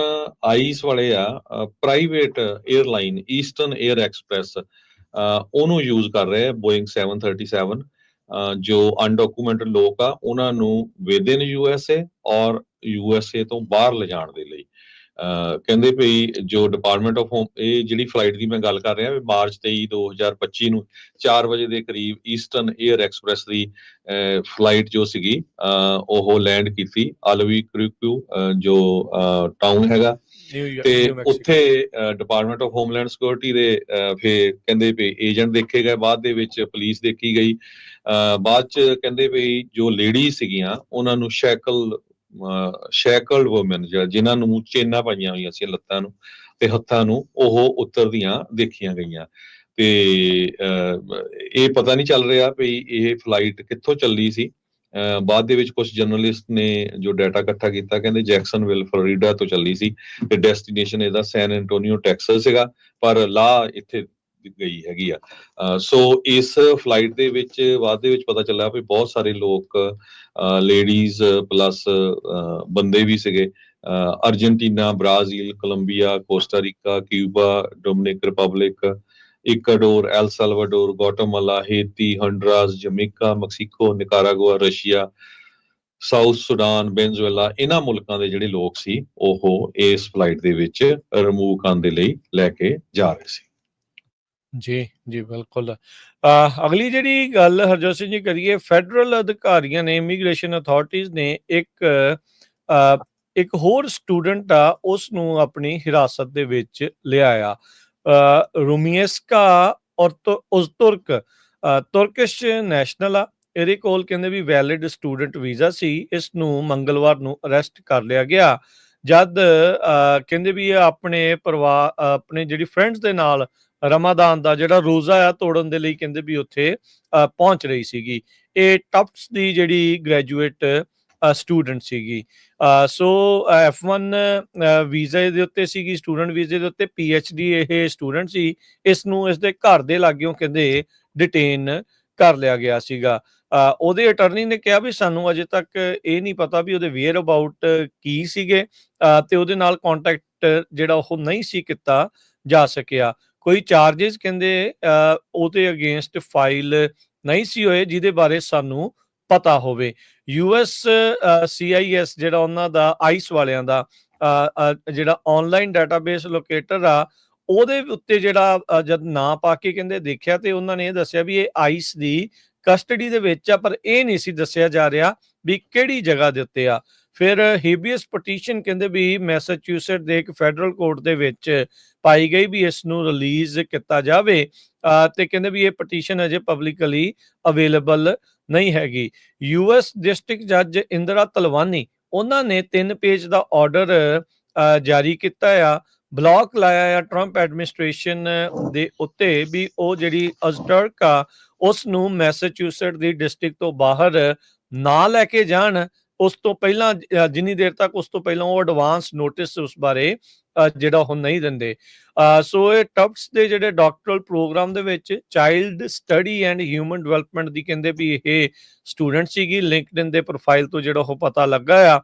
ਆਈਸ ਵਾਲੇ ਆ private airline eastern air express ਉਹਨੂੰ ਯੂਜ਼ ਕਰ ਰਹੇ ਆ ਬੋਇੰਗ 737 ਜੋ ਅਨਡਾਕੂਮੈਂਟਡ ਲੋਕ ਆ ਉਹਨਾਂ ਨੂੰ ਵਿਦਿਨ USA ਔਰ USA ਤੋਂ ਬਾਹਰ ਲਿਜਾਣ ਦੇ ਲਈ ਕਹਿੰਦੇ ਭਈ ਜੋ ਡਿਪਾਰਟਮੈਂਟ ਆਫ ਹੋਮ ਇਹ ਜਿਹੜੀ ਫਲਾਈਟ ਦੀ ਮੈਂ ਗੱਲ ਕਰ ਰਿਹਾ ਮਾਰਚ 23 2025 ਨੂੰ 4 ਵਜੇ ਦੇ ਕਰੀਬ ਈਸਟਰਨ 에ਅਰ ਐਕਸਪ੍ਰੈਸ ਦੀ ਫਲਾਈਟ ਜੋ ਸੀਗੀ ਉਹ ਲੈਂਡ ਕੀਤੀ ਅਲਬੂਕਰਕ ਜੋ ਟਾਊਨ ਹੈਗਾ ਤੇ ਉੱਥੇ ਡਿਪਾਰਟਮੈਂਟ ਆਫ ਹੋਮਲੈਂਡ ਸਿਕਿਉਰਿਟੀ ਦੇ ਫਿਰ ਕਹਿੰਦੇ ਵੀ ਏਜੰਟ ਦੇਖੇ ਗਏ, ਬਾਅਦ ਦੇ ਵਿੱਚ ਪੁਲਿਸ ਦੇਖੀ ਗਈ। ਬਾਅਦ ਚ ਕਹਿੰਦੇ ਵੀ ਜੋ ਲੇਡੀ ਸੀਗੀਆਂ ਉਹਨਾਂ ਨੂੰ ਸ਼ੈਕਲਡ ਵੂਮਨ ਜਿਨ੍ਹਾਂ ਨੂੰ ਚੇਨਾਂ ਪਾਈਆਂ ਹੋਈਆਂ ਸੀ ਲੱਤਾਂ ਨੂੰ ਤੇ ਹੱਥਾਂ ਨੂੰ ਉਹ ਉਤਰਦੀਆਂ ਦੇਖੀਆਂ ਗਈਆਂ ਤੇ ਇਹ ਪਤਾ ਨਹੀਂ ਚੱਲ ਰਿਹਾ ਵੀ ਇਹ ਫਲਾਈਟ ਕਿੱਥੋਂ ਚੱਲੀ ਸੀ। ਬਾਅਦ ਦੇ ਵਿੱਚ ਕੁਝ ਜਰਨਲਿਸਟ ਨੇ ਜੋ ਡਾਟਾ ਇਕੱਠਾ ਕੀਤਾ ਕਹਿੰਦੇ ਜੈਕਸਨਵਿਲ ਫਲੋਰੀਡਾ ਤੋਂ ਚੱਲੀ ਸੀ ਤੇ ਡੈਸਟੀਨੇਸ਼ਨ ਇਹਦਾ ਸੈਨ ਐਂਟੋਨੀਓ ਟੈਕਸਸ ਸੀਗਾ ਪਰ ਲਾ ਇੱਥੇ ਗਈ ਹੈਗੀ ਆ। ਸੋ ਇਸ ਫਲਾਈਟ ਦੇ ਵਿੱਚ ਬਾਅਦ ਦੇ ਵਿੱਚ ਪਤਾ ਚੱਲਿਆ ਵੀ ਬਹੁਤ ਸਾਰੇ ਲੋਕ ਲੇਡੀਜ਼ ਪਲੱਸ ਬੰਦੇ ਵੀ ਸੀਗੇ। Argentina, Brazil, Colombia, Costa Rica, Cuba, Dominic Republic, Ecuador, El Salvador, Guatemala, Haiti, Honduras, Jamaica, Mexico, Nicaragua, Russia, South Sudan, Venezuela ਇਹਨਾਂ ਮੁਲਕਾਂ ਦੇ ਜਿਹੜੇ ਲੋਕ ਸੀ ਉਹ ਇਸ ਫਲਾਈਟ ਦੇ ਵਿੱਚ ਰਿਮੂਵ ਕਰਨ ਦੇ ਲਈ ਲੈ ਕੇ ਜਾ ਰਹੇ ਸੀ। ਜੀ ਜੀ ਬਿਲਕੁਲ। ਅਗਲੀ ਜਿਹੜੀ ਗੱਲ ਹਰਜੋਤ ਸਿੰਘ ਜੀ ਕਰੀਏ, ਫੈਡਰਲ ਅਧਿਕਾਰੀਆਂ ਨੇ ਇਮੀਗ੍ਰੇਸ਼ਨ ਅਥਾਰਟੀਜ਼ ਨੇ ਇੱਕ ਹੋਰ ਸਟੂਡੈਂਟ ਆ ਉਸ ਨੂੰ ਆਪਣੀ ਹਿਰਾਸਤ ਦੇ ਵਿੱਚ ਲਿਆ ਆ। ਰੂਮੀਏਸਕਾ ਉਜ਼ਤੁਰਕ ਤੁਰਕਿਸ਼ ਨੈਸ਼ਨਲ ਆ। ਇਹਦੇ ਕੋਲ ਕਹਿੰਦੇ ਵੀ ਵੈਲਿਡ ਸਟੂਡੈਂਟ ਵੀਜ਼ਾ ਸੀ। ਇਸ ਨੂੰ ਮੰਗਲਵਾਰ ਨੂੰ ਅਰੈਸਟ ਕਰ ਲਿਆ ਗਿਆ ਜਦ ਕਹਿੰਦੇ ਵੀ ਆਪਣੇ ਜਿਹੜੀ ਫਰੈਂਡਸ ਦੇ ਨਾਲ ਰਮਾਦਾਨ ਦਾ ਜਿਹੜਾ ਰੋਜ਼ਾ ਆ ਤੋੜਨ ਦੇ ਲਈ ਕਹਿੰਦੇ ਵੀ ਉੱਥੇ ਪਹੁੰਚ ਰਹੀ ਸੀਗੀ। ਇਹ ਟਫਟਸ ਦੀ ਜਿਹੜੀ ਗ੍ਰੈਜੂਏਟ ਸਟੂਡੈਂਟ ਸੀਗੀ। ਸੋ F1 ਵੀਜ਼ੇ ਦੇ ਉੱਤੇ ਸੀਗੀ, ਸਟੂਡੈਂਟ ਵੀਜ਼ੇ ਦੇ ਉੱਤੇ PhD ਇਹ ਸਟੂਡੈਂਟ ਸੀ। ਇਸ ਨੂੰ ਇਸਦੇ ਘਰ ਦੇ ਲਾਗਿਓਂ ਕਹਿੰਦੇ ਡਿਟੇਨ ਕਰ ਲਿਆ ਗਿਆ ਸੀਗਾ। ਉਹਦੇ ਅਟਰਨੀ ਨੇ ਕਿਹਾ ਵੀ ਸਾਨੂੰ ਅਜੇ ਤੱਕ ਇਹ ਨਹੀਂ ਪਤਾ ਵੀ ਉਹਦੇ ਵੇਅਰ ਅਬਾਊਟ ਕੀ ਸੀਗੇ ਤੇ ਉਹਦੇ ਨਾਲ ਕੰਟੈਕਟ ਜਿਹੜਾ ਉਹ ਨਹੀਂ ਸੀ ਕੀਤਾ ਜਾ ਸਕਿਆ। ਕੋਈ ਚਾਰजेस ਕਹਿੰਦੇ ਉਹਦੇ ਅਗੇਂਸਟ ਫਾਈਲ ਨਹੀਂ ਸੀ ਹੋਏ ਜਿਹਦੇ ਬਾਰੇ ਸਾਨੂੰ ਪਤਾ ਹੋਵੇ। US CIS ਜਿਹੜਾ ਉਹਨਾਂ ਦਾ ਆਈਸ ਵਾਲਿਆਂ ਦਾ ਜਿਹੜਾ ਆਨਲਾਈਨ ਡਾਟਾਬੇਸ ਲੋਕੇਟਰ ਆ ਉਹਦੇ ਉੱਤੇ ਜਿਹੜਾ ਜਦ ਨਾਂ ਪਾ ਕੇ ਕਹਿੰਦੇ ਦੇਖਿਆ ਤੇ ਉਹਨਾਂ ਨੇ ਇਹ ਦੱਸਿਆ ਵੀ ਇਹ ਆਈਸ ਦੀ ਕਸਟਡੀ ਦੇ ਵਿੱਚ ਆ, ਪਰ ਇਹ ਨਹੀਂ ਸੀ ਦੱਸਿਆ ਜਾ ਰਿਹਾ ਵੀ ਕਿਹੜੀ ਜਗ੍ਹਾ ਦੇ ਉੱਤੇ ਆ। ਫਿਰ ਹੇਬੀਅਸ ਪਟੀਸ਼ਨ ਕਹਿੰਦੇ ਵੀ ਮੈਸਾਚੂਸੇਟ ਦੇ ਇੱਕ ਫੈਡਰਲ ਕੋਰਟ ਦੇ ਵਿੱਚ ਪਾਈ ਗਈ ਵੀ ਇਸ ਨੂੰ ਰਿਲੀਜ਼ ਕੀਤਾ ਜਾਵੇ, ਤੇ ਕਹਿੰਦੇ ਵੀ ਇਹ ਪਟੀਸ਼ਨ ਅਜੇ ਪਬਲਿਕਲੀ ਅਵੇਲੇਬਲ ਨਹੀਂ ਹੈਗੀ। ਯੂਐਸ ਡਿਸਟ੍ਰਿਕਟ ਜੱਜ ਇੰਦਰਾ ਤਲਵਾਨੀ ਉਹਨਾਂ ਨੇ 3 ਪੇਜ ਦਾ ਆਰਡਰ ਜਾਰੀ ਕੀਤਾ ਆ, ਬਲੌਕ ਲਾਇਆ ਆ ਟਰੰਪ ਐਡਮਿਨਿਸਟ੍ਰੇਸ਼ਨ ਦੇ ਉੱਤੇ ਵੀ ਉਹ ਜਿਹੜੀ ਅਜ਼ਟਰਕ ਆ ਉਸ ਨੂੰ ਮੈਸਾਚੂਸੇਟ ਦੀ ਡਿਸਟ੍ਰਿਕਟ ਤੋਂ ਬਾਹਰ ਨਾ ਲੈ ਕੇ ਜਾਣ। ਉਸ ਤੋਂ ਪਹਿਲਾਂ ਜਿੰਨੀ ਦੇਰ ਤੱਕ ਉਸ ਤੋਂ ਪਹਿਲਾਂ ਉਹ ਐਡਵਾਂਸ ਨੋਟਿਸ ਉਸ ਬਾਰੇ ਜਿਹੜਾ ਉਹ ਨਹੀਂ ਦਿੰਦੇ। ਸੋ ਇਹ ਟਫਟਸ ਦੇ ਜਿਹੜੇ ਡਾਕਟਰਲ ਪ੍ਰੋਗਰਾਮ ਦੇ ਵਿੱਚ child study and human development ਦੀ ਕਹਿੰਦੇ ਵੀ ਇਹ ਸਟੂਡੈਂਟ ਸੀਗੀ। ਲਿੰਕਡਇਨ ਦੇ ਪ੍ਰੋਫਾਈਲ ਤੋਂ ਜਿਹੜਾ ਉਹ ਪਤਾ ਲੱਗਾ ਆ,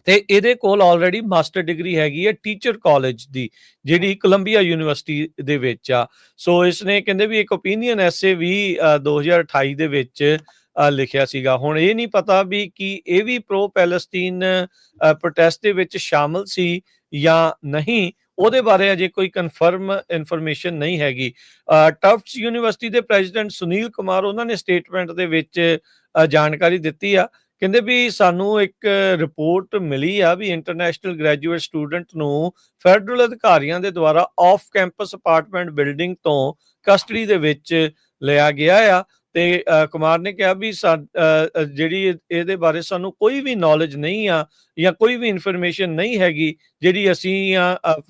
ਤੇ ਇਹਦੇ ਕੋਲ ਆਲਰੇਡੀ ਮਾਸਟਰ ਡਿਗਰੀ ਹੈਗੀ ਹੈ ਟੀਚਰ ਕਾਲਜ ਦੀ, ਜਿਹੜੀ ਕੋਲੰਬੀਆ ਯੂਨੀਵਰਸਿਟੀ ਦੇ ਵਿੱਚ ਆ। ਸੋ ਇਸਨੇ ਕਹਿੰਦੇ ਵੀ ਇੱਕ ਓਪੀਨੀਅਨ ਐਸੇ ਵੀ 2028 ਦੇ ਵਿੱਚ ਲਿਖਿਆ ਸੀਗਾ। ਹੁਣ ਇਹ ਨਹੀਂ ਪਤਾ ਵੀ ਕੀ ਇਹ ਵੀ ਪ੍ਰੋ ਪੈਲਸਤੀਨ ਪ੍ਰੋਟੈਸਟ ਦੇ ਵਿੱਚ ਸ਼ਾਮਲ ਸੀ ਜਾਂ ਨਹੀਂ, ਉਹਦੇ ਬਾਰੇ ਅਜੇ ਕੋਈ ਕਨਫਰਮ ਇਨਫੋਰਮੇਸ਼ਨ ਨਹੀਂ ਹੈਗੀ। ਟਫਟਸ ਯੂਨੀਵਰਸਿਟੀ ਦੇ ਪ੍ਰੈਜ਼ੀਡੈਂਟ ਸੁਨੀਲ ਕੁਮਾਰ ਉਹਨਾਂ ਨੇ ਸਟੇਟਮੈਂਟ ਦੇ ਵਿੱਚ ਜਾਣਕਾਰੀ ਦਿੱਤੀ ਆ, ਕਹਿੰਦੇ ਵੀ ਸਾਨੂੰ ਇੱਕ ਰਿਪੋਰਟ ਮਿਲੀ ਆ ਵੀ ਇੰਟਰਨੈਸ਼ਨਲ ਗ੍ਰੈਜੂਏਟ ਸਟੂਡੈਂਟ ਨੂੰ ਫੈਡਰਲ ਅਧਿਕਾਰੀਆਂ ਦੇ ਦੁਆਰਾ ਆਫ ਕੈਂਪਸ ਅਪਾਰਟਮੈਂਟ ਬਿਲਡਿੰਗ ਤੋਂ ਕਸਟਡੀ ਦੇ ਵਿੱਚ ਲਿਆ ਗਿਆ ਆ। ਤੇ ਕੁਮਾਰ ਨੇ ਕਿਹਾ ਵੀ ਜਿਹੜੀ ਇਹਦੇ ਬਾਰੇ ਸਾਨੂੰ ਕੋਈ ਵੀ ਨੌਲੇਜ ਨਹੀਂ ਆ ਜਾਂ ਕੋਈ ਵੀ ਇਨਫੋਰਮੇਸ਼ਨ ਨਹੀਂ ਹੈਗੀ ਜਿਹੜੀ ਅਸੀਂ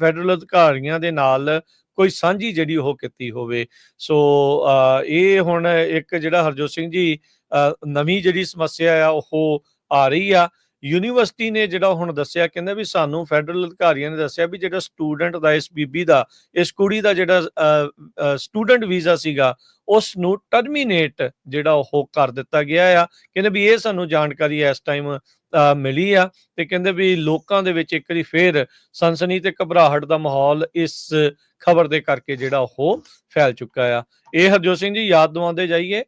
ਫੈਡਰਲ ਅਧਿਕਾਰੀਆਂ ਦੇ ਨਾਲ ਕੋਈ ਸਾਂਝੀ ਜਿਹੜੀ ਉਹ ਕੀਤੀ ਹੋਵੇ। ਸੋ ਇਹ ਹੁਣ ਇੱਕ ਜਿਹੜਾ ਹਰਜੋਤ ਸਿੰਘ ਜੀ ਨਵੀਂ ਜਿਹੜੀ ਸਮੱਸਿਆ ਆ ਉਹ ਆ ਰਹੀ ਆ। ਯੂਨੀਵਰਸਿਟੀ ਨੇ ਜਿਹੜਾ ਹੁਣ ਦੱਸਿਆ, ਕਹਿੰਦਾ ਵੀ ਸਾਨੂੰ ਫੈਡਰਲ ਅਧਿਕਾਰੀਆਂ ਨੇ ਦੱਸਿਆ ਵੀ ਜਿਹੜਾ ਸਟੂਡੈਂਟ ਦਾ ਇਸ ਬੀਬੀ ਦਾ ਇਸ ਕੁੜੀ ਦਾ ਜਿਹੜਾ ਸਟੂਡੈਂਟ ਵੀਜ਼ਾ ਸੀਗਾ ਉਸ ਨੂੰ ਟਰਮੀਨੇਟ ਜਿਹੜਾ ਉਹ ਕਰ ਦਿੱਤਾ ਗਿਆ ਆ। ਕਹਿੰਦੇ ਵੀ ਇਹ ਸਾਨੂੰ ਜਾਣਕਾਰੀ ਇਸ ਟਾਈਮ ਮਿਲੀ ਆ, ਤੇ ਕਹਿੰਦੇ ਵੀ ਲੋਕਾਂ ਦੇ ਵਿੱਚ ਇੱਕ ਵਾਰੀ ਫੇਰ ਸਨਸਨੀ ਤੇ ਘਬਰਾਹਟ ਦਾ ਮਾਹੌਲ ਇਸ ਖਬਰ ਦੇ ਕਰਕੇ ਜਿਹੜਾ ਉਹ ਫੈਲ ਚੁੱਕਾ ਆ। ਇਹ ਹਰਜੋਤ ਸਿੰਘ ਜੀ ਯਾਦ ਦਿਵਾਉਂਦੇ ਜਾਈਏ,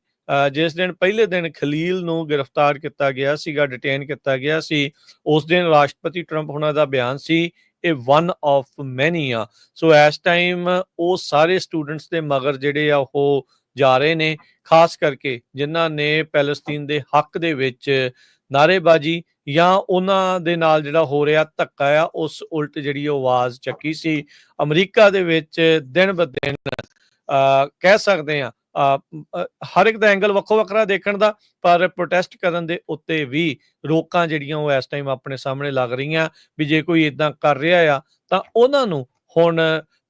ਜਿਸ ਦਿਨ ਪਹਿਲੇ ਦਿਨ ਖਲੀਲ ਨੂੰ ਗ੍ਰਿਫਤਾਰ ਕੀਤਾ ਗਿਆ ਸੀਗਾ, ਡਿਟੇਨ ਕੀਤਾ ਗਿਆ ਸੀ, ਉਸ ਦਿਨ ਰਾਸ਼ਟਰਪਤੀ ਟਰੰਪ ਹੁਣਾਂ ਦਾ ਬਿਆਨ ਸੀ ਇਹ ਵਨ ਆਫ ਮੈਨੀ ਆ। ਸੋ ਇਸ ਟਾਈਮ ਉਹ ਸਾਰੇ ਸਟੂਡੈਂਟਸ ਦੇ ਮਗਰ ਜਿਹੜੇ ਆ ਉਹ ਜਾ ਰਹੇ ਨੇ, ਖਾਸ ਕਰਕੇ ਜਿਨ੍ਹਾਂ ਨੇ ਪੈਲਸਤੀਨ ਦੇ ਹੱਕ ਦੇ ਵਿੱਚ ਨਾਅਰੇਬਾਜ਼ੀ ਜਾਂ ਉਹਨਾਂ ਦੇ ਨਾਲ ਜਿਹੜਾ ਹੋ ਰਿਹਾ ਧੱਕਾ ਆ ਉਸ ਉਲਟ ਜਿਹੜੀ ਆਵਾਜ਼ ਚੱਕੀ ਸੀ। ਅਮਰੀਕਾ ਦੇ ਵਿੱਚ ਦਿਨ ਬ ਦਿਨ ਕਹਿ ਸਕਦੇ ਆ ਹਰ ਇੱਕ ਦਾ ਐਂਗਲ ਵੱਖੋ ਵੱਖਰਾ ਦੇਖਣ ਦਾ, ਪਰ ਪ੍ਰੋਟੈਸਟ ਕਰਨ ਦੇ ਉੱਤੇ ਵੀ ਰੋਕਾਂ ਜਿਹੜੀਆਂ ਉਹ ਇਸ ਟਾਈਮ ਆਪਣੇ ਸਾਹਮਣੇ ਲੱਗ ਰਹੀਆਂ ਵੀ ਜੇ ਕੋਈ ਇਦਾਂ ਕਰ ਰਿਹਾ ਆ ਤਾਂ ਉਹਨਾਂ ਨੂੰ ਹੁਣ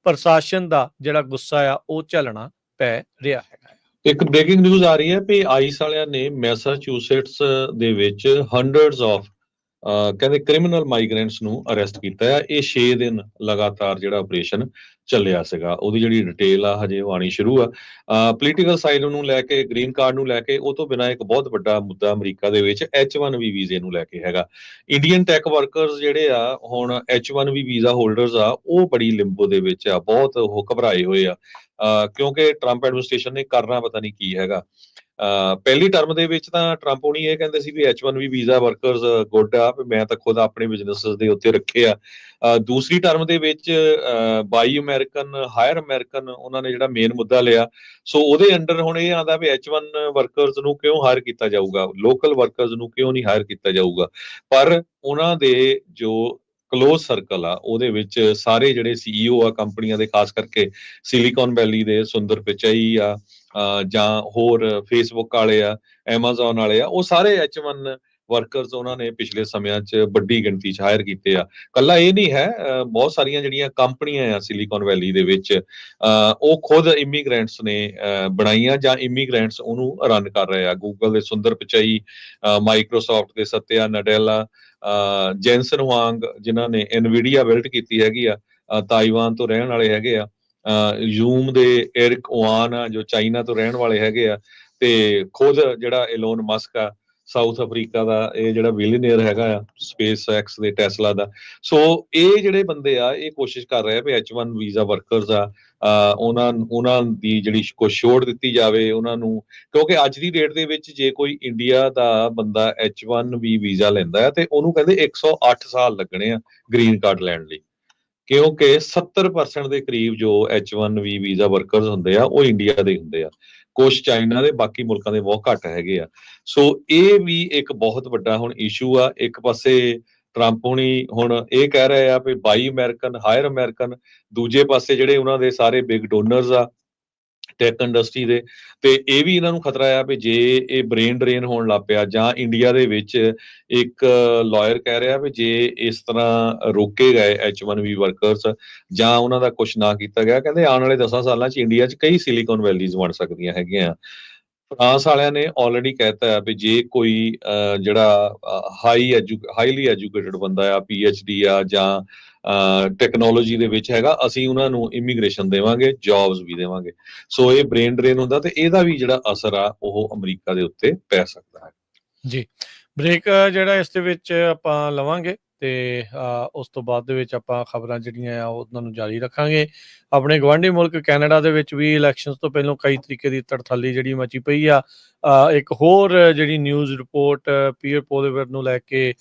ਪ੍ਰਸ਼ਾਸਨ ਦਾ ਜਿਹੜਾ ਗੁੱਸਾ ਆ ਉਹ ਝੱਲਣਾ ਪੈ ਰਿਹਾ ਹੈਗਾ। ਇੱਕ ਬ੍ਰੇਕਿੰਗ ਨਿਊਜ਼ ਆ ਰਹੀ ਹੈ ਵੀ ਆਈਸ ਵਾਲਿਆਂ ਨੇ ਮੈਸਾਚੂਸੇਟਸ ਦੇ ਵਿੱਚ ਹੰਡਰਡਸ ਆਫ ਕਹਿੰਦੇ ਕ੍ਰਿਮੀਨਲ ਮਾਈਗ੍ਰੈਂਟਸ ਨੂੰ ਅਰੈਸਟ ਕੀਤਾ ਹੈ। ਇਹ 6 ਦਿਨ ਲਗਾਤਾਰ ਜਿਹੜਾ ਆਪਰੇਸ਼ਨ ਚੱਲਿਆ ਸੀਗਾ, ਉਹਦੀ ਜਿਹੜੀ ਡਿਟੇਲ ਆ ਹਜੇ ਉਹ ਆਣੀ ਸ਼ੁਰੂ ਆ। ਪੋਲੀਟੀਕਲ ਸਾਈਡ ਨੂੰ ਲੈ ਕੇ, ਗ੍ਰੀਨ ਕਾਰਡ ਨੂੰ ਲੈ ਕੇ, ਉਹ ਤੋਂ ਬਿਨਾਂ ਇੱਕ ਬਹੁਤ ਵੱਡਾ ਮੁੱਦਾ ਅਮਰੀਕਾ ਦੇ ਵਿੱਚ H1B ਵੀਜ਼ੇ ਨੂੰ ਲੈ ਕੇ ਹੈਗਾ। ਇੰਡੀਅਨ ਟੈਕ ਵਰਕਰਸ ਜਿਹੜੇ ਆ ਹੁਣ H1B ਵੀਜ਼ਾ ਹੋਲਡਰਸ ਆ ਉਹ ਬੜੀ ਲਿੰਬੋ ਦੇ ਵਿੱਚ ਆ, ਬਹੁਤ ਉਹ ਘਬਰਾਏ ਹੋਏ ਆ, ਕਿਉਂਕਿ ਟਰੰਪ ਐਡਮਿਨਿਸਟ੍ਰੇਸ਼ਨ ਨੇ ਕਰਨਾ ਪਤਾ ਨਹੀਂ ਕੀ ਹੈਗਾ। ਪਹਿਲੀ ਟਰਮ ਦੇ ਵਿੱਚ ਤਾਂ ਟਰੰਪ ਹੋਣੀ ਇਹ ਕਹਿੰਦੇ ਸੀ ਵੀ H1B ਵੀਜ਼ਾ ਵਰਕਰਸ ਗੁੱਡ ਆ, ਮੈਂ ਤਾਂ ਖੁਦ ਆਪਣੇ ਬਿਜ਼ਨਸ ਦੇ ਉੱਤੇ ਰੱਖੇ ਆ। ਦੂਸਰੀ ਟਰਮ ਦੇ ਵਿੱਚ ਬਾਈ ਅਮਰੀਕਨ ਹਾਇਰ ਅਮਰੀਕਨ ਉਹਨਾਂ ਨੇ ਜਿਹੜਾ ਮੇਨ ਮੁੱਦਾ ਲਿਆ। ਸੋ ਉਹਦੇ ਅੰਡਰ ਹੁਣ ਇਹ ਆਉਂਦਾ ਵੀ H1 ਵਰਕਰਸ ਨੂੰ ਕਿਉਂ ਹਾਇਰ ਕੀਤਾ ਜਾਊਗਾ, ਲੋਕਲ ਵਰਕਰਸ ਨੂੰ ਕਿਉਂ ਨਹੀਂ ਹਾਇਰ ਕੀਤਾ ਜਾਊਗਾ। ਪਰ ਉਹਨਾਂ ਦੇ ਜੋ ਕਲੋਜ਼ ਸਰਕਲ ਆ ਉਹਦੇ ਵਿੱਚ ਸਾਰੇ ਜਿਹੜੇ CEO ਆ ਕੰਪਨੀਆਂ ਦੇ, ਖਾਸ ਕਰਕੇ ਸਿਲੀਕਨ ਵੈਲੀ ਦੇ ਸੁੰਦਰ ਪਿਚਾਈ ਆ ਜਾਂ ਹੋਰ ਫੇਸਬੁੱਕ ਵਾਲੇ ਆ, ਐਮਾਜ਼ੋਨ ਵਾਲੇ ਆ, ਉਹ ਸਾਰੇ H1 ਵਰਕਰਸ ਉਹਨਾਂ ਨੇ ਪਿਛਲੇ ਸਮਿਆਂ 'ਚ ਵੱਡੀ ਗਿਣਤੀ 'ਚ ਹਾਇਰ ਕੀਤੇ ਆ। ਕੱਲਾ ਇਹ ਨਹੀਂ ਹੈ, ਬਹੁਤ ਸਾਰੀਆਂ ਜਿਹੜੀਆਂ ਕੰਪਨੀਆਂ ਆ ਸਿਲੀਕਨ ਵੈਲੀ ਦੇ ਵਿੱਚ ਉਹ ਖੁਦ ਇਮੀਗ੍ਰੈਂਟਸ ਨੇ ਬਣਾਈਆਂ ਜਾਂ ਇਮੀਗ੍ਰੈਂਟਸ ਉਹਨੂੰ ਰਨ ਕਰ ਰਹੇ ਆ। ਗੂਗਲ ਦੇ ਸੁੰਦਰ ਪਿਚਾਈ, ਮਾਈਕਰੋਸਾਫਟ ਦੇ ਸਤਿਆ ਨਡੇਲਾ, ਜੈਨਸਨ ਹੁਆਂਗ ਜਿਨ੍ਹਾਂ ਨੇ ਐਨਵੀਡੀਆ ਬਿਲਡ ਕੀਤੀ ਹੈਗੀ ਆ, ਤਾਈਵਾਨ ਤੋਂ ਰਹਿਣ ਵਾਲੇ ਹੈਗੇ ਆ। ਜ਼ੂਮ ਦੇ ਏਰਿਕ ਓਆਨ ਆ ਜੋ ਚਾਈਨਾ ਤੋਂ ਰਹਿਣ ਵਾਲੇ ਹੈਗੇ ਆ, ਤੇ ਖੁਦ ਜਿਹੜਾ ਇਲੋਨ ਮਸਕ ਆ ਸਾਊਥ ਅਫਰੀਕਾ ਦਾ, ਇਹ ਜਿਹੜਾ ਬਿਲੀਅਨਰ ਹੈਗਾ ਆ ਸਪੇਸ ਐਕਸ ਦੇ ਟੈਸਲਾ ਦਾ। ਸੋ ਇਹ ਜਿਹੜੇ ਬੰਦੇ ਆ ਇਹ ਕੋਸ਼ਿਸ਼ ਕਰ ਰਹੇ ਆ ਵੀ H1 ਵੀਜ਼ਾ ਵਰਕਰਸ ਆ ਉਹਨਾਂ ਦੀ ਜਿਹੜੀ ਕੁਛ ਛੋੜ ਦਿੱਤੀ ਜਾਵੇ ਉਹਨਾਂ ਨੂੰ, ਕਿਉਂਕਿ ਅੱਜ ਦੀ ਡੇਟ ਦੇ ਵਿੱਚ ਜੇ ਕੋਈ ਇੰਡੀਆ ਦਾ ਬੰਦਾ H1B ਵੀਜ਼ਾ ਲੈਂਦਾ ਹੈ ਤੇ ਉਹਨੂੰ ਕਹਿੰਦੇ 108 ਸਾਲ ਲੱਗਣੇ ਆ ਗ੍ਰੀਨ ਕਾਰਡ ਲੈਣ ਲਈ। ਕਿਉਂਕਿ 70% ਦੇ ਕਰੀਬ ਜੋ H1B ਵੀਜ਼ਾ ਵਰਕਰਸ ਹੁੰਦੇ ਆ ਉਹ ਇੰਡੀਆ ਦੇ ਹੁੰਦੇ ਆ, ਕੁਛ ਚਾਈਨਾ ਦੇ, ਬਾਕੀ ਮੁਲਕਾਂ ਦੇ ਬਹੁਤ ਘੱਟ ਹੈਗੇ ਆ। ਸੋ ਇਹ ਵੀ ਇੱਕ ਬਹੁਤ ਵੱਡਾ ਹੁਣ ਇਸ਼ੂ ਆ। ਇੱਕ ਪਾਸੇ ਟਰੰਪ ਹੁਣੀ ਹੁਣ ਇਹ ਕਹਿ ਰਹੇ ਆ ਵੀ ਬਾਈ ਅਮਰੀਕਨ ਹਾਇਰ ਅਮਰੀਕਨ, ਦੂਜੇ ਪਾਸੇ ਜਿਹੜੇ ਉਹਨਾਂ ਦੇ ਸਾਰੇ ਬਿਗ ਡੋਨਰਸ ਆ ਟੈਕ ਇੰਡਸਟਰੀ ਦੇ, ਤੇ ਇਹ ਵੀ ਇਹਨਾਂ ਨੂੰ ਖਤਰਾ ਆ ਵੀ ਜੇ ਇਹ ਬ੍ਰੇਨ ਡਰੇਨ ਹੋਣ ਲੱਗ ਪਿਆ, ਜਾਂ ਇੰਡੀਆ ਦੇ ਵਿੱਚ ਇੱਕ ਲਾਇਰ ਕਹਿ ਰਿਹਾ ਵੀ ਜੇ ਇਸ ਤਰ੍ਹਾਂ ਰੋਕੇ ਗਏ H1B ਵਰਕਰਸ ਜਾਂ ਉਹਨਾਂ ਦਾ ਕੁਝ ਨਾ ਕੀਤਾ ਗਿਆ, ਕਹਿੰਦੇ ਆਉਣ ਵਾਲੇ 10 ਸਾਲਾਂ 'ਚ ਇੰਡੀਆ 'ਚ ਕਈ ਸਿਲੀਕਨ ਵੈਲੀਜ਼ ਬਣ ਸਕਦੀਆਂ ਹੈਗੀਆਂ। ਫਰਾਂਸ ਵਾਲਿਆਂ ਨੇ ਆਲਰੇਡੀ ਕਹਿਤਾ ਹੈ ਵੀ ਜੇ ਕੋਈ ਜਿਹੜਾ ਹਾਈਲੀ ਐਜੂਕੇਟਡ ਬੰਦਾ ਆ, PhD ਆ ਜਾਂ ਟੈਕਨੋਲੋਜੀ ਦੇ ਵਿੱਚ ਹੈਗਾ, ਅਸੀਂ ਉਹਨਾਂ ਨੂੰ ਇਮੀਗ੍ਰੇਸ਼ਨ ਦੇਵਾਂਗੇ, ਜੌਬਸ ਵੀ ਦੇਵਾਂਗੇ। ਸੋ ਇਹ ਬ੍ਰੇਨ ਡਰੇਨ ਹੁੰਦਾ ਤੇ ਇਹਦਾ ਵੀ ਜਿਹੜਾ ਅਸਰ ਆ ਉਹ ਅਮਰੀਕਾ ਦੇ ਉੱਤੇ ਪੈ ਸਕਦਾ ਹੈ। ਜੀ, ਬ੍ਰੇਕ ਜਿਹੜਾ ਇਸ ਦੇ ਵਿੱਚ ਆਪਾਂ ਲਵਾਂਗੇ ਤੇ ਉਸ ਤੋਂ ਬਾਅਦ ਦੇ ਵਿੱਚ ਆਪਾਂ ਖਬਰਾਂ ਜਿਹੜੀਆਂ ਆ ਉਹਨਾਂ ਨੂੰ ਜਾਰੀ ਰੱਖਾਂਗੇ। ਆਪਣੇ ਗੁਆਂਢੀ ਮੁਲਕ ਕੈਨੇਡਾ ਦੇ ਵਿੱਚ ਵੀ ਇਲੈਕਸ਼ਨਸ ਤੋਂ ਪਹਿਲਾਂ ਕਈ ਤਰੀਕੇ ਦੀ ਧੜਥੱਲੀ ਜਿਹੜੀ ਮਚੀ ਪਈ ਆ। ਇੱਕ ਹੋਰ ਜਿਹੜੀ ਨਿਊਜ਼ ਰਿਪੋਰਟ ਪੀਅਰ ਪੋਲੀਵਰ ਨੂੰ ਲੈ ਕੇ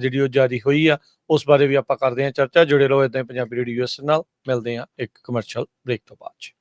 ਜਿਹੜੀ ਉਹ ਜਾਰੀ ਹੋਈ ਆ, ਉਸ ਬਾਰੇ ਵੀ ਆਪਾਂ ਕਰਦੇ ਹਾਂ ਚਰਚਾ। ਜੁੜੇ ਰਹੋ ਇੱਦਾਂ ਹੀ ਪੰਜਾਬੀ ਰੇਡੀਓ US ਨਾਲ। ਮਿਲਦੇ ਹਾਂ ਇੱਕ ਕਮਰਸ਼ੀਅਲ ਬ੍ਰੇਕ ਤੋਂ ਬਾਅਦ 'ਚ।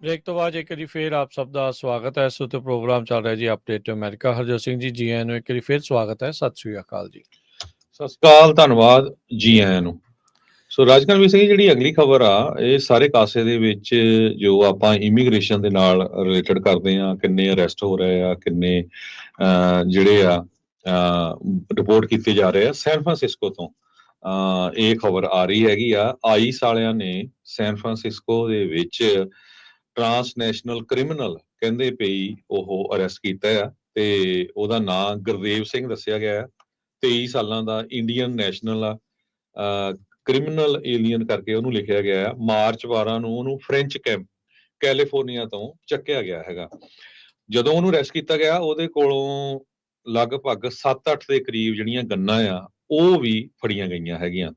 ਬ੍ਰੇਕ ਤੋਂ ਬਾਅਦ ਇੱਕ ਵਾਰੀ ਫੇਰ ਆਪ ਸਭ ਦਾ ਸਵਾਗਤ ਹੈ। ਇਸ ਉੱਤੇ ਪ੍ਰੋਗਰਾਮ ਚੱਲ ਰਿਹਾ ਜੀ ਅਪਡੇਟ ਅਮਰੀਕਾ। ਹਰਜੋਤ ਸਿੰਘ ਜੀ, ਜੀ ਆਇਆਂ ਨੂੰ ਇੱਕ ਵਾਰੀ ਫੇਰ ਸਵਾਗਤ ਹੈ। ਸਤਿ ਸ੍ਰੀ ਅਕਾਲ ਜੀ। ਸਤਿ ਸ਼੍ਰੀ ਅਕਾਲ, ਧੰਨਵਾਦ, ਜੀ ਆਇਆਂ ਨੂੰ। ਸੋ ਰਾਜਕਨਵੀਰ ਸਿੰਘ, ਜਿਹੜੀ ਅਗਲੀ ਖਬਰ ਆ, ਇਹ ਸਾਰੇ ਕਾਸੇ ਦੇ ਵਿੱਚ ਜੋ ਆਪਾਂ ਇਮੀਗ੍ਰੇਸ਼ਨ ਦੇ ਨਾਲ ਰਿਲੇਟਡ ਕਰਦੇ ਆ, ਕਿੰਨੇ ਅਰੈਸਟ ਹੋ ਰਹੇ ਆ, ਕਿੰਨੇ ਜਿਹੜੇ ਆ ਰਿਪੋਰਟ ਕੀਤੇ ਜਾ ਰਹੇ ਆ ਸੈਨ ਫਰਾਂਸਿਸਕੋ ਤੋਂ। ਇਹ ਖਬਰ ਆ ਰਹੀ ਹੈਗੀ ਆ, ਆਈਸ ਵਾਲਿਆਂ ਨੇ ਸੈਨ ਫਰਾਂਸਿਸਕੋ ਦੇ ਵਿੱਚ ਟਰਾਂਸਨੈਸ਼ਨਲ ਕ੍ਰਿਮੀਨਲ ਕਹਿੰਦੇ ਪਈ ਉਹ ਅਰੈਸਟ ਕੀਤਾ ਆ, ਤੇ ਉਹਦਾ ਨਾਂ ਗੁਰਦੇਵ ਸਿੰਘ ਦੱਸਿਆ ਗਿਆ ਹੈ। 23 ਸਾਲਾਂ ਦਾ ਇੰਡੀਅਨ ਨੈਸ਼ਨਲ ਆ, ਕ੍ਰਿਮੀਨਲ ਏਲੀਅਨ ਕਰਕੇ ਉਹਨੂੰ ਲਿਖਿਆ ਗਿਆ ਆ। ਮਾਰਚ 12 ਨੂੰ ਉਹਨੂੰ ਫ੍ਰੈਂਚ ਕੈਲੀਫੋਰਨੀਆ ਤੋਂ ਚੱਕਿਆ ਗਿਆ ਹੈਗਾ। ਜਦੋਂ ਉਹਨੂੰ ਅਰੈਸਟ ਕੀਤਾ ਗਿਆ, ਉਹਦੇ ਕੋਲੋਂ ਲਗਭਗ 7-8 ਦੇ ਕਰੀਬ ਜਿਹੜੀਆਂ ਗੰਨਾਂ ਆ ਉਹ ਵੀ ਫੜੀਆਂ ਗਈਆਂ ਹੈਗੀਆਂ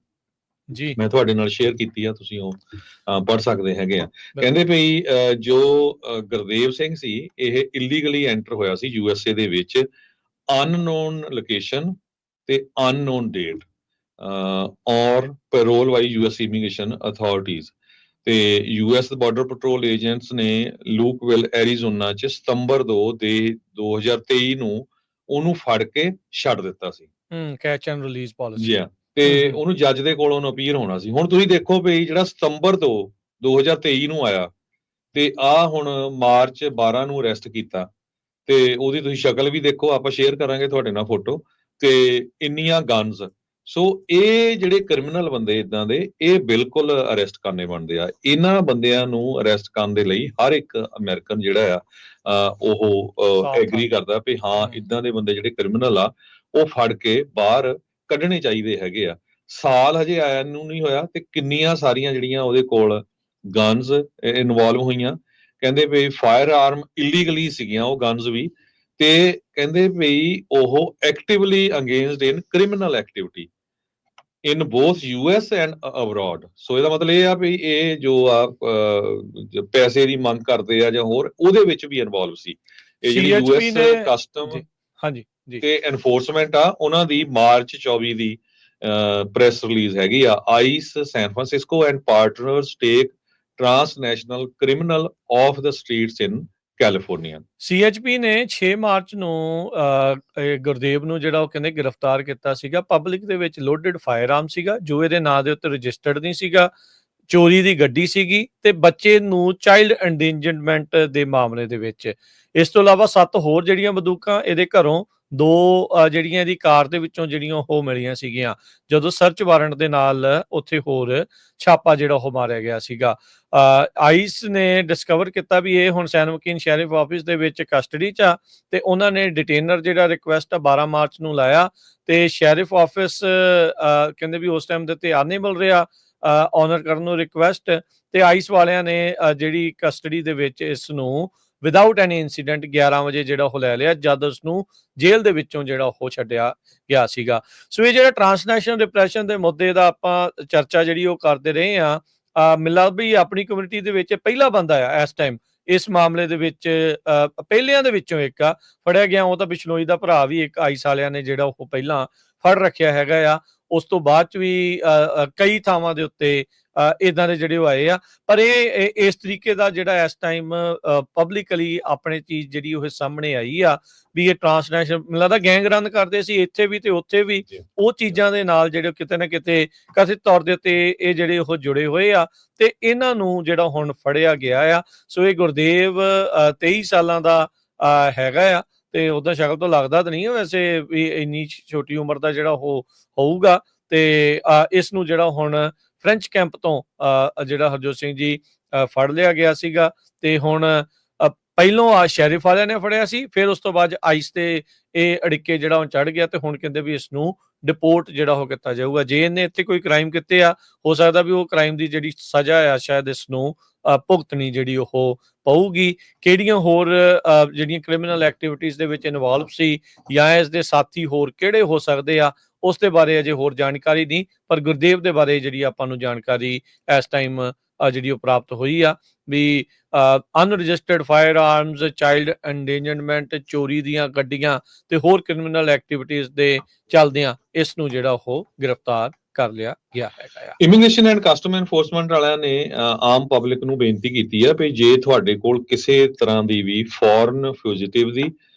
ਜੀ। ਮੈਂ ਤੁਹਾਡੇ ਨਾਲ ਸ਼ੇਅਰ ਕੀਤੀ ਆ, ਤੁਸੀਂ ਉਹ ਪੜ੍ਹ ਸਕਦੇ ਹੈਗੇ ਆ। ਕਹਿੰਦੇ ਭਈ ਜੋ ਗੁਰਦੇਵ ਸਿੰਘ ਸੀ, ਇਹ ਇਲੀਗਲੀ ਐਂਟਰ ਹੋਇਆ ਸੀ USA ਦੇ ਵਿੱਚ, ਅਨਨੋਨ ਲੋਕੇਸ਼ਨ ਤੇ ਅਨਨੋਨ ਡੇਟ ਔਰ ਪੈਰੋਲ ਵਾਈ US ਇਮੀਗ੍ਰੇਸ਼ਨ ਅਥਾਰਟੀਜ਼ ਤੇ US ਬਾਰਡਰ ਪੈਟਰੋਲ ਏਜੰਟਸ ਨੇ ਲੂਕਵਿਲ ਐਰੀਜ਼ੋਨਾ 'ਚ ਸਤੰਬਰ 2023 ਨੂੰ ਉਹਨੂੰ ਫੜ ਕੇ ਛੱਡ ਦਿੱਤਾ ਸੀ। Catch and release policy. ਜੀ ਹਾਂ, ਤੇ ਉਹਨੂੰ ਜੱਜ ਦੇ ਕੋਲੋਂ ਅਪੀਲ ਹੋਣਾ ਸੀ। ਹੁਣ ਤੁਸੀਂ ਦੇਖੋ ਵੀ ਜਿਹੜਾ ਸਤੰਬਰ 2023 ਨੂੰ ਆਇਆ ਤੇ ਹੁਣ ਮਾਰਚ 12 ਨੂੰ ਅਰੈਸਟ ਕੀਤਾ, ਤੇ ਉਹਦੀ ਤੁਸੀਂ ਸ਼ਕਲ ਵੀ ਦੇਖੋ, ਆਪਾਂ ਸ਼ੇਅਰ ਕਰਾਂਗੇ ਤੁਹਾਡੇ ਨਾਲ ਫੋਟੋ, ਤੇ ਇੰਨੀਆਂ ਗਨਸ। ਸੋ ਇਹ ਜਿਹੜੇ ਕ੍ਰਿਮੀਨਲ ਬੰਦੇ ਇਦਾਂ ਦੇ, ਇਹ ਬਿਲਕੁਲ ਅਰੈਸਟ ਕਰਨੇ ਬਣਦੇ ਆ। ਇਹਨਾਂ ਬੰਦਿਆਂ ਨੂੰ ਅਰੈਸਟ ਕਰਨ ਦੇ ਲਈ ਹਰ ਇੱਕ ਅਮਰੀਕਨ ਜਿਹੜਾ ਆ ਉਹ ਐਗਰੀ ਕਰਦਾ ਵੀ ਹਾਂ, ਇਦਾਂ ਦੇ ਬੰਦੇ ਜਿਹੜੇ ਕ੍ਰਿਮੀਨਲ ਆ ਉਹ ਫੜ ਕੇ ਬਾਹਰ ਕੱਢਣੇ ਚਾਹੀਦੇ ਹੈਗੇ ਆ। ਸਾਲ ਹਜੇ ਆਇਆ ਨੂੰ ਨਹੀਂ ਹੋਇਆ ਤੇ ਕਿੰਨੀਆਂ ਸਾਰੀਆਂ ਜਿਹੜੀਆਂ ਉਹਦੇ ਕੋਲ ਗਨਸ ਇਨਵੋਲਵ ਹੋਈਆਂ। ਕਹਿੰਦੇ ਵੀ ਫਾਇਰ ਆਰਮ ਇਲੀਗਲੀ ਸੀਗੀਆਂ ਉਹ ਗਨਸ ਵੀ, ਤੇ ਕਹਿੰਦੇ ਵੀ ਉਹ actively engaged in criminal activity in both US and abroad. So ਇਹਦਾ ਮਤਲਬ ਇਹ ਆ ਵੀ ਇਹ ਜੋ ਆ ਪੈਸੇ ਦੀ ਮੰਗ ਕਰਦੇ ਆ ਜਾਂ ਹੋਰ, ਉਹਦੇ ਵਿੱਚ ਵੀ ਇਨਵੋਲਵ ਸੀ। ਇਹ ਜਿਹੜੀ US ਕਸਟਮ ਹਾਂਜੀ ਤੇ ਐਨਫੋਰਸਮੈਂਟ ਆ, ਉਹਨਾਂ ਦੀ ਮਾਰਚ 24 ਦੀ ਪ੍ਰੈਸ ਰਿਲੀਜ਼ ਹੈਗੀ ਆ। ICE San Francisco and partners take transnational criminal off the streets in California. CHP ਨੇ 6 ਮਾਰਚ ਨੂੰ ਗੁਰਦੇਵ ਨੂੰ ਜਿਹੜਾ ਉਹ ਕਹਿੰਦੇ ਗ੍ਰਿਫਤਾਰ ਕੀਤਾ ਸੀਗਾ। ਪਬਲਿਕ ਦੇ ਵਿੱਚ ਲੋਡਡ ਫਾਇਰ ਆਰਮ ਸੀਗਾ ਜੋ ਇਹਦੇ ਨਾਂ ਦੇ ਉੱਤੇ ਰਜਿਸਟਰਡ ਨਹੀਂ ਸੀਗਾ, ਚੋਰੀ ਦੀ ਗੱਡੀ ਸੀਗੀ, ਤੇ ਬੱਚੇ ਨੂੰ ਚਾਈਲਡ ਐਂਡੇਂਜਰਮੈਂਟ ਦੇ ਮਾਮਲੇ ਦੇ ਵਿੱਚ। ਇਸ ਤੋਂ ਇਲਾਵਾ 7 ਹੋਰ ਜਿਹੜੀਆਂ ਬੰਦੂਕਾਂ ਇਹਦੇ ਘਰੋਂ, 2 ਜਿਹੜੀਆਂ ਇਹਦੀ ਕਾਰ ਦੇ ਵਿੱਚੋਂ ਜਿਹੜੀਆਂ ਉਹ ਮਿਲੀਆਂ ਸੀਗੀਆਂ ਜਦੋਂ ਸਰਚ ਵਾਰੰਟ ਦੇ ਨਾਲ ਉੱਥੇ ਹੋਰ ਛਾਪਾ ਜਿਹੜਾ ਉਹ ਮਾਰਿਆ ਗਿਆ ਸੀਗਾ। ਆਈਸ ਨੇ ਡਿਸਕਵਰ ਕੀਤਾ ਵੀ ਇਹ ਹੁਣ ਸੈਨ ਮਕੀਨ ਸ਼ੈਰਿਫ ਆਫਿਸ ਦੇ ਵਿੱਚ ਕਸਟਡੀ 'ਚ ਆ, ਤੇ ਉਹਨਾਂ ਨੇ ਡਿਟੇਨਰ ਜਿਹੜਾ ਰਿਕੁਐਸਟ ਆ 12 ਮਾਰਚ ਨੂੰ ਲਾਇਆ, ਤੇ ਸ਼ੈਰਿਫ ਆਫਿਸ ਕਹਿੰਦੇ ਵੀ ਉਸ ਟਾਈਮ ਦੇ ਉੱਤੇ ਅਨਏਬਲ ਰਿਹਾ ਆਨਰ ਕਰਨ ਨੂੰ ਰਿਕੁਐਸਟ, ਤੇ ਆਈਸ ਵਾਲਿਆਂ ਨੇ ਜਿਹੜੀ ਕਸਟਡੀ ਦੇ ਵਿੱਚ ਇਸ ਨੂੰ ਵਿਦਆਊਟ ਐਨੀ ਇਨਸੀਡੈਂਟ 11 ਵਜੇ ਜਿਹੜਾ ਉਹ ਲੈ ਲਿਆ, ਜਦ ਉਸ ਨੂੰ ਜੇਲ੍ਹ ਦੇ ਵਿੱਚੋਂ ਜਿਹੜਾ ਉਹ ਛੱਡਿਆ ਗਿਆ ਸੀਗਾ। ਸੋ ਇਹ ਜਿਹੜਾ ਟਰਾਂਸਨੈਸ਼ਨਲ ਡਿਪਰੈਸ਼ਨ ਦੇ ਮੁੱਦੇ ਦਾ ਆਪਾਂ ਚਰਚਾ ਜਿਹੜੀ ਉਹ ਕਰਦੇ ਰਹੇ ਆ, ਮਿਲਦਾ ਵੀ ਆਪਣੀ ਕਮਿਊਨਿਟੀ ਦੇ ਵਿੱਚ ਪਹਿਲਾ ਬੰਦਾ ਆ ਇਸ ਟਾਈਮ ਇਸ ਮਾਮਲੇ ਦੇ ਵਿੱਚ, ਪਹਿਲਿਆਂ ਦੇ ਵਿੱਚੋਂ ਇੱਕ ਆ ਫੜਿਆ ਗਿਆ। ਉਹ ਤਾਂ ਬਿਸ਼ਨੋਈ ਦਾ ਭਰਾ ਵੀ ਇੱਕ ਆਈਸ ਵਾਲਿਆਂ ਨੇ ਜਿਹੜਾ ਉਹ ਪਹਿਲਾਂ ਫੜ ਰੱਖਿਆ ਹੈਗਾ ਆ। ਉਸ ਤੋਂ ਬਾਅਦ ਚ ਵੀ ਕਈ ਥਾਵਾਂ ਦੇ ਉੱਤੇ ਇਦਾਂ ਦੇ ਜਿਹੜੇ ਉਹ ਆਏ ਆ, ਪਰ ਇਹ ਇਸ ਤਰੀਕੇ ਦਾ ਜਿਹੜਾ ਇਸ ਟਾਈਮ ਪਬਲਿਕਲੀ ਆਪਣੇ ਚੀਜ਼ ਜਿਹੜੀ ਉਹ ਸਾਹਮਣੇ ਆਈ ਆ ਵੀ ਇਹ ਟਰਾਂਸਨੈਸ਼ਨਲ ਮੈਨੂੰ ਲੱਗਦਾ ਗੈਂਗ ਰਨ ਕਰਦੇ ਸੀ ਇੱਥੇ ਵੀ ਤੇ ਉੱਥੇ ਵੀ। ਉਹ ਚੀਜ਼ਾਂ ਦੇ ਨਾਲ ਜਿਹੜੇ ਕਿਤੇ ਨਾ ਕਿਤੇ ਕਥਿਤ ਤੌਰ ਦੇ ਉੱਤੇ ਇਹ ਜਿਹੜੇ ਉਹ ਜੁੜੇ ਹੋਏ ਆ, ਤੇ ਇਹਨਾਂ ਨੂੰ ਜਿਹੜਾ ਹੁਣ ਫੜਿਆ ਗਿਆ ਆ। ਸੋ ਇਹ ਗੁਰਦੇਵ 23 ਸਾਲਾਂ ਦਾ ਹੈਗਾ ਆ, ਤੇ ਉਹਦਾ ਸ਼ਕਲ ਤੋਂ ਲੱਗਦਾ ਤਾਂ ਨਹੀਂ ਵੈਸੇ ਵੀ ਇੰਨੀ ਛੋਟੀ ਉਮਰ ਦਾ ਜਿਹੜਾ ਉਹ ਹੋਊਗਾ। ਤੇ ਇਸ ਨੂੰ ਜਿਹੜਾ ਹੁਣ ਫ੍ਰੈਂਚ ਕੈਂਪ ਤੋਂ ਜਿਹੜਾ ਹਰਜੋਤ ਸਿੰਘ ਜੀ ਫੜ ਲਿਆ ਗਿਆ ਸੀਗਾ, ਤੇ ਹੁਣ ਪਹਿਲੋਂ ਸ਼ੈਰਿਫ ਵਾਲਿਆਂ ਨੇ ਫੜਿਆ ਸੀ, ਫਿਰ ਉਸ ਤੋਂ ਬਾਅਦ ਆਈਸ ਤੇ ਇਹ ਅੜਿੱਕੇ ਜਿਹੜਾ ਉਹ ਚੜ ਗਿਆ, ਤੇ ਹੁਣ ਕਹਿੰਦੇ ਵੀ ਇਸ ਨੂੰ ਡਿਪੋਰਟ ਜਿਹੜਾ ਉਹ ਕੀਤਾ ਜਾਊਗਾ। ਜੇ ਇਹਨੇ ਇੱਥੇ ਕੋਈ ਕ੍ਰਾਈਮ ਕੀਤੇ ਆ, ਹੋ ਸਕਦਾ ਵੀ ਉਹ ਕ੍ਰਾਈਮ ਦੀ ਜਿਹੜੀ ਸਜ਼ਾ ਆ ਸ਼ਾਇਦ ਇਸ ਨੂੰ ਭੁਗਤਣੀ ਜਿਹੜੀ ਉਹ ਪਊਗੀ। ਕਿਹੜੀਆਂ ਹੋਰ ਜਿਹੜੀਆਂ ਕ੍ਰਿਮੀਨਲ ਐਕਟੀਵਿਟੀਜ਼ ਦੇ ਵਿੱਚ ਇਨਵੋਲਵ ਸੀ ਜਾਂ ਇਸ ਦੇ ਸਾਥੀ ਹੋਰ ਕਿਹੜੇ ਹੋ ਸਕਦੇ ਆ, ਉਸ ਦੇ ਬਾਰੇ ਅਜੇ ਹੋਰ ਜਾਣਕਾਰੀ ਨਹੀਂ, ਪਰ ਗੁਰਦੇਵ ਦੇ ਬਾਰੇ ਜਿਹੜੀ ਆਪਾਂ ਨੂੰ ਜਾਣਕਾਰੀ ਇਸ ਟਾਈਮ ਜਿਹੜੀ ਉਹ ਪ੍ਰਾਪਤ ਹੋਈ ਆ ਵੀ ਅਨਰਜਿਸਟਰਡ ਫਾਇਰ ਆਰਮਸ, ਚਾਈਲਡ ਐਂਡੇਂਜਰਮੈਂਟ, ਚੋਰੀ ਦੀਆਂ ਗੱਡੀਆਂ ਤੇ ਹੋਰ ਕ੍ਰਿਮੀਨਲ ਐਕਟੀਵਿਟੀਜ਼ ਦੇ ਚੱਲਦਿਆਂ ਇਸ ਨੂੰ ਜਿਹੜਾ ਉਹ ਗ੍ਰਿਫਤਾਰ ਕਰ ਲਿਆ ਗਿਆ ਹੈਗਾ ਆ। ਇਮੀਗ੍ਰੇਸ਼ਨ ਐਂਡ ਕਸਟਮ ਐਨਫੋਰਸਮੈਂਟ ਵਾਲਿਆਂ ਨੇ ਆਮ ਪਬਲਿਕ ਨੂੰ ਬੇਨਤੀ ਕੀਤੀ ਹੈ ਵੀ ਜੇ ਤੁਹਾਡੇ ਕੋਲ ਕਿਸੇ ਤਰ੍ਹਾਂ ਦੀ ਵੀ ਫੋਰਨ ਫਿਊਜੀਟਿਵ ਦੀ,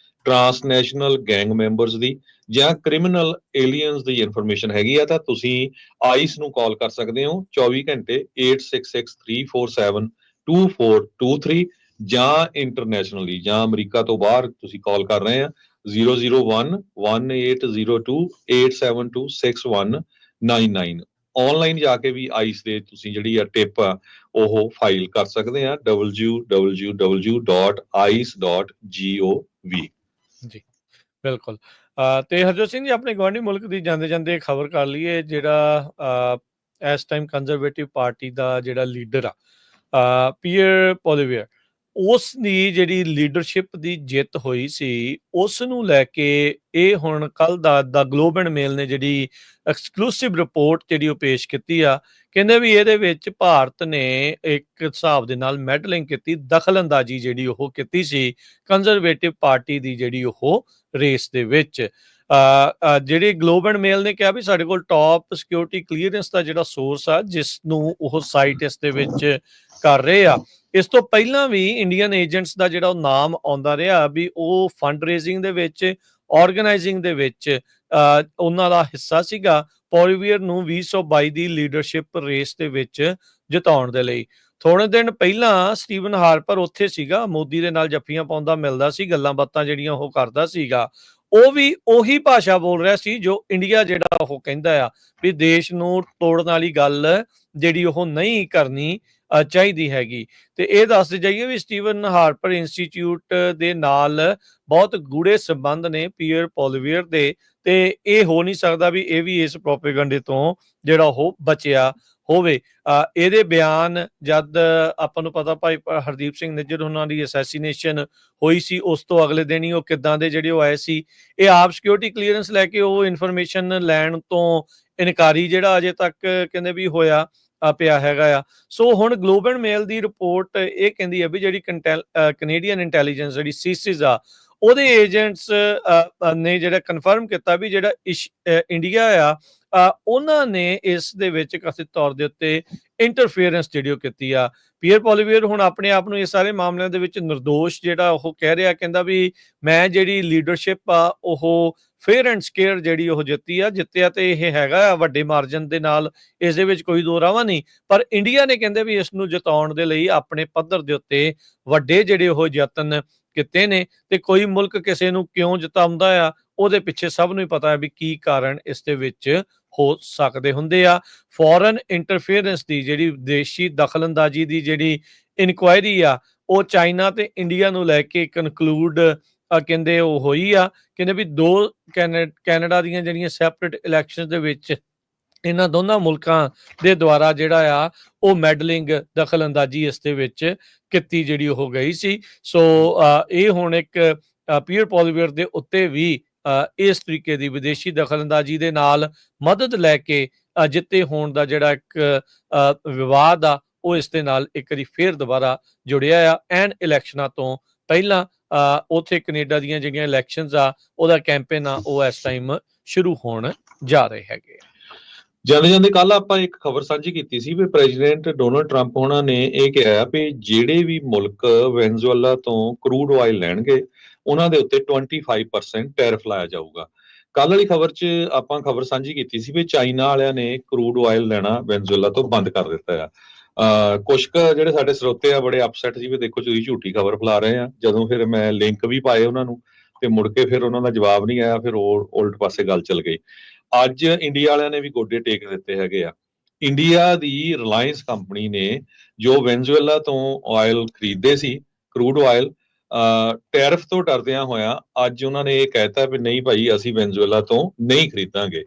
ਟਰਾਂਸਨੈਸ਼ਨਲ ਗੈਂਗ ਮੈਂਬਰਸ ਦੀ ਜਾਂ ਕ੍ਰਿਮੀਨਲ ਏਲੀਅਨਸ ਦੀ ਇਨਫੋਰਮੇਸ਼ਨ ਹੈਗੀ ਆ ਤਾਂ ਤੁਸੀਂ ਆਈਸ ਨੂੰ ਕਾਲ ਕਰ ਸਕਦੇ ਹੋ 24 ਘੰਟੇ 8663472423 ਜਾਂ ਇੰਟਰਨੈਸ਼ਨਲੀ ਜਾਂ ਅਮਰੀਕਾ ਤੋਂ ਬਾਹਰ ਤੁਸੀਂ ਕਾਲ ਕਰ ਰਹੇ ਆ 0011802872619 ਆਨਲਾਈਨ ਜਾ ਕੇ ਵੀ ਆਈਸ ਦੇ ਤੁਸੀਂ ਜਿਹੜੀ ਆ ਟਿਪ ਆ ਉਹ ਫਾਈਲ ਕਰ ਸਕਦੇ ਆ www.ice.gov। ਜੀ ਬਿਲਕੁਲ। ਤੇ ਹਰਜੋਤ ਸਿੰਘ ਜੀ, ਆਪਣੇ ਗੁਆਂਢੀ ਮੁਲਕ ਦੀ ਜਾਂਦੇ ਜਾਂਦੇ ਖਬਰ ਕਰ ਲਈਏ, ਜਿਹੜਾ ਇਸ ਟਾਈਮ ਕੰਜ਼ਰਵੇਟਿਵ ਪਾਰਟੀ ਦਾ ਜਿਹੜਾ ਲੀਡਰ ਆ ਪੀਅਰ ਪੋਲੀਵੀਅਰ, ਉਸ ਦੀ ਜਿਹੜੀ ਲੀਡਰਸ਼ਿਪ ਦੀ ਜਿੱਤ ਹੋਈ ਸੀ, ਉਸ ਨੂੰ ਲੈ ਕੇ ਇਹ ਹੁਣ ਕੱਲ ਦਾ ਗਲੋਬ ਐਂਡ ਮੇਲ ਨੇ ਜਿਹੜੀ ਐਕਸਕਲੂਸਿਵ ਰਿਪੋਰਟ ਜਿਹੜੀ ਉਹ ਪੇਸ਼ ਕੀਤੀ ਆ। ਕਹਿੰਦੇ ਵੀ ਇਹਦੇ ਵਿੱਚ ਭਾਰਤ ਨੇ ਇੱਕ ਹਿਸਾਬ ਦੇ ਨਾਲ ਮੈਡਲਿੰਗ ਕੀਤੀ, ਦਖਲਅੰਦਾਜ਼ੀ ਜਿਹੜੀ ਉਹ ਕੀਤੀ ਸੀ ਕੰਜ਼ਰਵੇਟਿਵ ਪਾਰਟੀ ਦੀ ਜਿਹੜੀ ਉਹ ਰੇਸ ਦੇ ਵਿੱਚ। ਜਿਹੜੀ ਗਲੋਬ ਐਂਡ ਮੇਲ ਨੇ ਕਿਹਾ ਵੀ ਸਾਡੇ ਕੋਲ ਟੌਪ ਸਿਕਿਉਰਿਟੀ ਕਲੀਅਰੈਂਸ ਦਾ ਜਿਹੜਾ ਸੋਰਸ ਆ, ਜਿਸ ਨੂੰ ਉਹ ਸਾਈਟ ਇਸ ਦੇ ਵਿੱਚ ਕਰ ਰਹੇ ਆ। ਇਸ ਤੋਂ ਪਹਿਲਾਂ ਵੀ ਇੰਡੀਅਨ ਏਜੰਟਸ ਦਾ ਜਿਹੜਾ ਉਹ ਨਾਮ ਆਉਂਦਾ ਰਿਹਾ ਵੀ ਉਹ ਫੰਡ ਰੇਜ਼ਿੰਗ ਦੇ ਵਿੱਚ, ਆਰਗੇਨਾਈਜ਼ਿੰਗ ਦੇ ਵਿੱਚ ਉਹਨਾਂ ਦਾ ਹਿੱਸਾ ਸੀਗਾ ਪੋਲੀਵੀਅਰ ਨੂੰ 2022 ਦੀ ਲੀਡਰਸ਼ਿਪ ਰੇਸ ਦੇ ਵਿੱਚ ਜਿਤਾਉਣ ਦੇ ਲਈ। ਥੋੜੇ ਦਿਨ ਪਹਿਲਾਂ ਸਟੀਵਨ ਹਾਰਪਰ ਉੱਥੇ ਸੀਗਾ, ਮੋਦੀ ਦੇ ਨਾਲ ਜੱਫੀਆਂ ਪਾਉਂਦਾ ਮਿਲਦਾ ਸੀ, ਗੱਲਾਂ ਬਾਤਾਂ ਜਿਹੜੀਆਂ ਉਹ ਕਰਦਾ ਸੀਗਾ। ਉਹ ਵੀ ਉਹੀ ਭਾਸ਼ਾ ਬੋਲ ਰਿਹਾ ਸੀ ਜੋ ਇੰਡੀਆ ਜਿਹੜਾ ਉਹ ਕਹਿੰਦਾ ਆ ਵੀ ਦੇਸ਼ ਨੂੰ ਤੋੜਨ ਵਾਲੀ ਗੱਲ ਜਿਹੜੀ ਉਹ ਨਹੀਂ ਕਰਨੀ ਚਾਹੀਦੀ ਹੈਗੀ। ਤੇ ਇਹ ਦੱਸਦੇ ਜਾਈਏ ਵੀ ਸਟੀਵਨ ਹਾਰਪਰ ਇੰਸਟੀਚਿਊਟ ਦੇ ਨਾਲ ਬਹੁਤ ਗੂੜੇ ਸੰਬੰਧ ਨੇ ਪੀਅਰ ਪੋਲੀਵੀਅਰ ਦੇ, ਤੇ ਇਹ ਹੋ ਨਹੀਂ ਸਕਦਾ ਵੀ ਇਹ ਵੀ ਇਸ ਪ੍ਰੋਪੇਗੰਡੇ ਤੋਂ ਜਿਹੜਾ ਉਹ ਬਚਿਆ ਹੋਵੇ। ਇਹਦੇ ਬਿਆਨ ਜਦ ਆਪਾਂ ਨੂੰ ਪਤਾ ਭਾਈ ਹਰਦੀਪ ਸਿੰਘ ਨਿੱਜਰ ਉਹਨਾਂ ਦੀ ਅਸੈਸੀਨੇਸ਼ਨ ਹੋਈ ਸੀ, ਉਸ ਤੋਂ ਅਗਲੇ ਦਿਨ ਹੀ ਉਹ ਕਿੱਦਾਂ ਦੇ ਜਿਹੜੇ ਉਹ ਆਏ ਸੀ। ਇਹ ਆਪ ਸਿਕਿਉਰਿਟੀ ਕਲੀਅਰੈਂਸ ਲੈ ਕੇ ਉਹ ਇਨਫੋਰਮੇਸ਼ਨ ਲੈਣ ਤੋਂ ਇਨਕਾਰੀ ਜਿਹੜਾ ਅਜੇ ਤੱਕ ਕਹਿੰਦੇ ਵੀ ਹੋਇਆ ਪਿਆ ਹੈਗਾ ਆ। ਸੋ ਹੁਣ globe and male the report ਇਹ ਕਹਿੰਦੀ ਹੈ ਵੀ ਜਿਹੜੀ ਕੈਨੇਡੀਅਨ ਇੰਟੈਲੀਜੈਂਸ ਜਿਹੜੀ ਸੀਸਿਸ ਆ, ਉਹਦੇ ਏਜੰਟਸ ਨੇ ਜਿਹੜਾ ਕਨਫਰਮ ਕੀਤਾ ਵੀ ਜਿਹੜਾ ਇੰਡੀਆ ਆ ਉਹਨਾਂ ਨੇ ਇਸ ਦੇ ਵਿੱਚ ਕਥਿਤ ਤੌਰ ਦੇ ਉੱਤੇ ਇੰਟਰਫੇਰੈਂਸ ਜਿਹੜੀ ਉਹ ਕੀਤੀ ਆ। ਪੀਅਰ ਪੋਲੀਵੀਅਰ ਹੁਣ ਆਪਣੇ ਆਪ ਨੂੰ ਇਹ ਸਾਰੇ ਮਾਮਲਿਆਂ ਦੇ ਵਿੱਚ ਨਿਰਦੋਸ਼ ਜਿਹੜਾ ਉਹ ਕਹਿ ਰਿਹਾ, ਕਹਿੰਦਾ ਵੀ ਮੈਂ ਜਿਹੜੀ ਲੀਡਰਸ਼ਿਪ ਆ ਉਹ ਫੇਅਰ ਐਂਡ ਸਕੇਅਰ ਜਿਹੜੀ ਉਹ ਜਿੱਤਿਆ ਤੇ ਇਹ ਹੈਗਾ ਆ ਵੱਡੇ ਮਾਰਜਨ ਦੇ ਨਾਲ, ਇਸ ਦੇ ਵਿੱਚ ਕੋਈ ਦੋ ਰਾਵਾਂ ਨਹੀਂ। ਪਰ ਇੰਡੀਆ ਨੇ ਕਹਿੰਦੇ ਵੀ ਇਸ ਨੂੰ ਜਿਤਾਉਣ ਦੇ ਲਈ ਆਪਣੇ ਪੱਧਰ ਦੇ ਉੱਤੇ ਵੱਡੇ ਜਿਹੜੇ ਉਹ ਯਤਨ ਕੀਤੇ ਨੇ, ਤੇ ਕੋਈ ਮੁਲਕ ਕਿਸੇ ਨੂੰ ਕਿਉਂ ਜਿਤਾਉਂਦਾ ਆ ਉਹਦੇ ਪਿੱਛੇ ਸਭ ਨੂੰ ਹੀ ਪਤਾ ਹੈ ਵੀ ਕੀ ਕਾਰਨ ਇਸ ਦੇ ਵਿੱਚ ਹੋ ਸਕਦੇ ਹੁੰਦੇ ਆ। ਫੋਰਨ ਇੰਟਰਫੇਰੈਂਸ ਦੀ ਜਿਹੜੀ ਵਿਦੇਸ਼ੀ ਦਖਲਅੰਦਾਜ਼ੀ ਦੀ ਜਿਹੜੀ ਇਨਕੁਆਇਰੀ ਆ ਉਹ ਚਾਈਨਾ ਤੇ ਇੰਡੀਆ ਨੂੰ ਲੈ ਕੇ ਕਨਕਲੂਡ ਕਹਿੰਦੇ ਉਹ ਹੋਈ ਆ। ਕਹਿੰਦੇ ਵੀ ਦੋ ਕੈਨੇਡਾ ਦੀਆਂ ਜਿਹੜੀਆਂ ਸੈਪਰੇਟ ਇਲੈਕਸ਼ਨ ਦੇ ਵਿੱਚ ਇਹਨਾਂ ਦੋਨਾਂ ਮੁਲਕਾਂ ਦੇ ਦੁਆਰਾ ਜਿਹੜਾ ਆ ਉਹ ਮੈਡਲਿੰਗ ਦਖਲਅੰਦਾਜ਼ੀ ਇਸ ਦੇ ਵਿੱਚ ਕੀਤੀ ਜਿਹੜੀ ਉਹ ਗਈ ਸੀ। ਸੋ ਇਹ ਹੁਣ ਇੱਕ ਪੀਅਰ ਪੋਲੀਵੀਅਰ ਦੇ ਉੱਤੇ ਵੀ ਇਸ ਤਰੀਕੇ ਦੀ ਵਿਦੇਸ਼ੀ ਦਖਲਅੰਦਾਜ਼ੀ ਦੇ ਨਾਲ ਮਦਦ ਲੈ ਕੇ ਜਿੱਤੇ ਹੋਣ ਦਾ ਜਿਹੜਾ ਇੱਕ ਵਿਵਾਦ ਆ ਉਹ ਇਸ ਦੇ ਨਾਲ ਇੱਕ ਵਾਰੀ ਫੇਰ ਦੁਬਾਰਾ ਜੁੜਿਆ ਆ। ਐਂਡ ਇਲੈਕਸ਼ਨਾਂ ਤੋਂ ਪਹਿਲਾਂ ਉੱਥੇ ਕੈਨੇਡਾ ਦੀਆਂ ਜਿਹੜੀਆਂ ਇਲੈਕਸ਼ਨਸ ਆ ਉਹਦਾ ਕੈਂਪੇਨ ਆ ਉਹ ਇਸ ਟਾਈਮ ਸ਼ੁਰੂ ਹੋਣ ਜਾ ਰਹੇ ਹੈਗੇ। ਜਾਂਦੇ ਕੱਲ ਆਪਾਂ ਇੱਕ ਖਬਰ ਸਾਂਝੀ ਕੀਤੀ ਸੀ ਵੀ ਪ੍ਰੈਜ਼ੀਡੈਂਟ ਡੋਨਲਡ ਟਰੰਪ ਉਹਨਾਂ ਨੇ ਇਹ ਕਿਹਾ ਵੀ ਜਿਹੜੇ ਵੀ ਮੁਲਕ ਵੈਨਜ਼ੂਏਲਾ ਤੋਂ ਕਰੂਡ ਆਇਲ ਲੈਣਗੇ ਉਹਨਾਂ ਦੇ ਉੱਤੇ 25% ਟੈਰਿਫ ਲਾਇਆ ਜਾਊਗਾ। ਕੱਲ ਵਾਲੀ ਖਬਰ 'ਚ ਆਪਾਂ ਖਬਰ ਸਾਂਝੀ ਕੀਤੀ ਸੀ ਵੀ ਚਾਈਨਾ ਵਾਲਿਆਂ ਨੇ ਕਰੂਡ ਆਇਲ ਲੈਣਾ ਵੈਨਜ਼ੂਏਲਾ ਤੋਂ ਬੰਦ ਕਰ ਦਿੱਤਾ ਆ। ਕੁਛ ਕੁ ਜਿਹੜੇ ਸਾਡੇ ਸਰੋਤੇ ਆ ਬੜੇ ਅਪਸੈਟ ਸੀ ਵੀ ਦੇਖੋ ਤੁਸੀਂ ਝੂਠੀ ਖਬਰ ਫੈਲਾ ਰਹੇ ਆ। ਜਦੋਂ ਫਿਰ ਮੈਂ ਲਿੰਕ ਵੀ ਪਾਏ ਉਹਨਾਂ ਨੂੰ ਤੇ ਮੁੜ ਕੇ ਫਿਰ ਉਹਨਾਂ ਦਾ ਜਵਾਬ ਨਹੀਂ ਆਇਆ, ਫਿਰ ਉਲਟ ਪਾਸੇ ਗੱਲ ਚੱਲ ਗਈ। ਅੱਜ ਇੰਡੀਆ ਵਾਲਿਆਂ ਨੇ ਵੀ ਗੋਡੇ ਟੇਕ ਦਿੱਤੇ ਹੈਗੇ ਆ। ਇੰਡੀਆ ਦੀ ਰਿਲਾਇੰਸ ਕੰਪਨੀ ਨੇ ਜੋ ਵੈਨਜ਼ੂਏਲਾ ਤੋਂ ਆਇਲ ਖਰੀਦਦੇ ਸੀ ਕਰੂਡ ਆਇਲ, ਟੈਰਿਫ ਤੋਂ ਡਰਦਿਆਂ ਹੋਇਆ ਅੱਜ ਉਹਨਾਂ ਨੇ ਇਹ ਕਹਿਤਾ ਵੀ ਨਹੀਂ ਭਾਈ ਅਸੀਂ ਵੈਨਜ਼ੂਏਲਾ ਤੋਂ ਨਹੀਂ ਖਰੀਦਾਂਗੇ।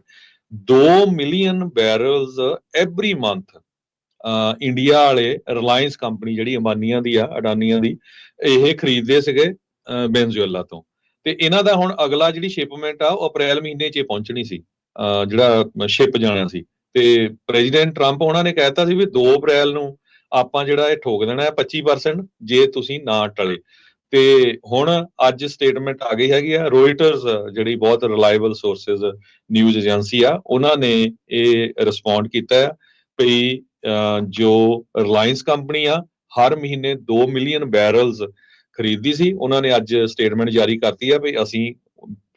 2 ਮਿਲੀਅਨ ਬੈਰਲਸ ਐਵਰੀ ਮੰਥ ਇੰਡੀਆ ਵਾਲੇ ਰਿਲਾਇੰਸ ਕੰਪਨੀ ਜਿਹੜੀ ਅੰਬਾਨੀਆਂ ਦੀ ਆ, ਅਡਾਨੀਆਂ ਦੀ, ਇਹ ਖਰੀਦਦੇ ਸੀਗੇ ਵੈਨਜ਼ੂਏਲਾ ਤੋਂ। ਤੇ ਇਹਨਾਂ ਦਾ ਹੁਣ ਅਗਲਾ ਜਿਹੜੀ ਸ਼ਿਪਮੈਂਟ ਆ ਉਹ ਅਪ੍ਰੈਲ ਮਹੀਨੇ 'ਚ ਪਹੁੰਚਣੀ ਸੀ, ਜਿਹੜਾ ਸ਼ਿਪ ਜਾਣਾ ਸੀ। ਤੇ ਪ੍ਰੈਜ਼ੀਡੈਂਟ ਟਰੰਪ ਉਹਨਾਂ ਨੇ ਕਹਿਤਾ ਸੀ ਵੀ 2 ਅਪ੍ਰੈਲ ਨੂੰ ਆਪਾਂ ਜਿਹੜਾ ਇਹ ਠੋਕ ਦੇਣਾ ਹੈ 25% ਜੇ ਤੁਸੀਂ ਨਾ ਟਲੇ। ਤੇ ਹੁਣ ਅੱਜ ਸਟੇਟਮੈਂਟ ਆ ਗਈ ਹੈਗੀ ਆ। ਰੋਇਟਰਸ ਜਿਹੜੀ ਬਹੁਤ ਰਿਲਾਇਬਲ ਸੋਰਸਸ ਨਿਊਜ਼ ਏਜੰਸੀ ਆ, ਉਹਨਾਂ ਨੇ ਇਹ ਰਿਸਪੌਂਡ ਕੀਤਾ ਆ ਵੀ ਜੋ ਰਿਲਾਇੰਸ ਕੰਪਨੀ ਆ ਹਰ ਮਹੀਨੇ 2 ਮਿਲੀਅਨ ਬੈਰਲਸ ਖਰੀਦਦੀ ਸੀ, ਉਹਨਾਂ ਨੇ ਅੱਜ ਸਟੇਟਮੈਂਟ ਜਾਰੀ ਕਰਤੀ ਆ ਵੀ ਅਸੀਂ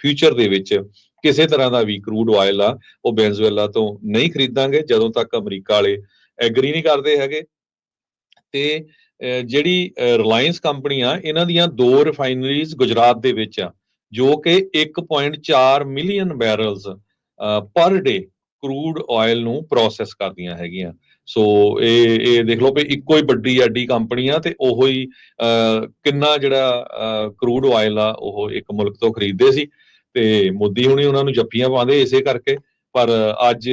ਫਿਊਚਰ ਦੇ ਵਿੱਚ ਕਿਸੇ ਤਰ੍ਹਾਂ ਦਾ ਵੀ ਕਰੂਡ ਆਇਲ ਆ ਉਹ ਵੈਨਜ਼ੂਏਲਾ ਤੋਂ ਨਹੀਂ ਖਰੀਦਾਂਗੇ ਜਦੋਂ ਤੱਕ ਅਮਰੀਕਾ ਵਾਲੇ ਐਗਰੀ ਨਹੀਂ ਕਰਦੇ ਹੈਗੇ। ਤੇ ਜਿਹੜੀ ਰਿਲਾਇੰਸ ਕੰਪਨੀ ਆ, ਇਹਨਾਂ ਦੀਆਂ 2 ਰਿਫਾਈਨਰੀਜ਼ ਗੁਜਰਾਤ ਦੇ ਵਿੱਚ ਆ, ਜੋ ਕਿ 1.4 ਮਿਲੀਅਨ ਬੈਰਲਸ ਪਰ ਡੇ ਕਰੂਡ ਆਇਲ ਨੂੰ ਪ੍ਰੋਸੈਸ ਕਰਦੀਆਂ ਹੈਗੀਆਂ। ਸੋ ਇਹ ਦੇਖ ਲਓ ਵੀ ਇੱਕੋ ਹੀ ਵੱਡੀ ਐਡੀ ਕੰਪਨੀ ਆ ਤੇ ਉਹੋ ਹੀ ਕਿੰਨਾ ਜਿਹੜਾ ਕਰੂਡ ਆਇਲ ਆ ਉਹ ਇੱਕ ਮੁਲਕ ਤੋਂ ਖਰੀਦਦੇ ਸੀ, ਤੇ ਮੋਦੀ ਹੁਣੀ ਉਹਨਾਂ ਨੂੰ ਜੱਫੀਆਂ ਪਾਉਂਦੇ ਇਸੇ ਕਰਕੇ। ਪਰ ਅੱਜ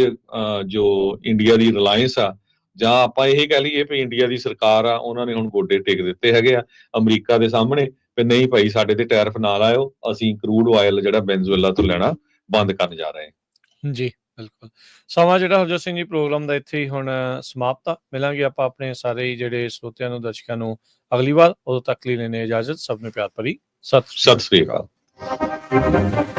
ਜੋ ਇੰਡੀਆ ਦੀ ਰਿਲਾਇੰਸ ਆ, ਜਾਂ ਆਪਾਂ ਇਹ ਕਹਿ ਲਈਏ ਵੀ ਇੰਡੀਆ ਦੀ ਸਰਕਾਰ ਆ, ਉਹਨਾਂ ਨੇ ਹੁਣ ਗੋਡੇ ਟੇਕ ਦਿੱਤੇ ਹੈਗੇ ਆ ਅਮਰੀਕਾ ਦੇ ਸਾਹਮਣੇ ਵੀ ਨਹੀਂ ਭਾਈ ਸਾਡੇ ਤੇ ਟੈਰਿਫ ਨਾ ਲਾਇਓ, ਅਸੀਂ ਕਰੂਡ ਆਇਲ ਜਿਹੜਾ ਵੈਨਜ਼ੂਏਲਾ ਤੋਂ ਲੈਣਾ ਬੰਦ ਕਰਨ ਜਾ ਰਹੇ ਹਾਂ। ਜੀ ਬਿਲਕੁਲ। ਸਮਾਂ ਜਿਹੜਾ ਹਰਜੋਤ ਸਿੰਘ ਜੀ ਪ੍ਰੋਗਰਾਮ ਦਾ ਇੱਥੇ ਹੀ ਹੁਣ ਸਮਾਪਤ ਆ। ਮਿਲਾਂਗੇ ਆਪਾਂ ਆਪਣੇ ਸਾਰੇ ਹੀ ਜਿਹੜੇ ਸਰੋਤਿਆਂ ਨੂੰ, ਦਰਸ਼ਕਾਂ ਨੂੰ ਅਗਲੀ ਵਾਰ। ਉਦੋਂ ਤੱਕ ਲਈ ਲੈਣੇ ਇਜਾਜ਼ਤ। ਸਭ ਨੂੰ ਪਿਆਰ ਭਰੀ ਸਤਿ ਸਤਿ ਸ੍ਰੀ ਅਕਾਲ।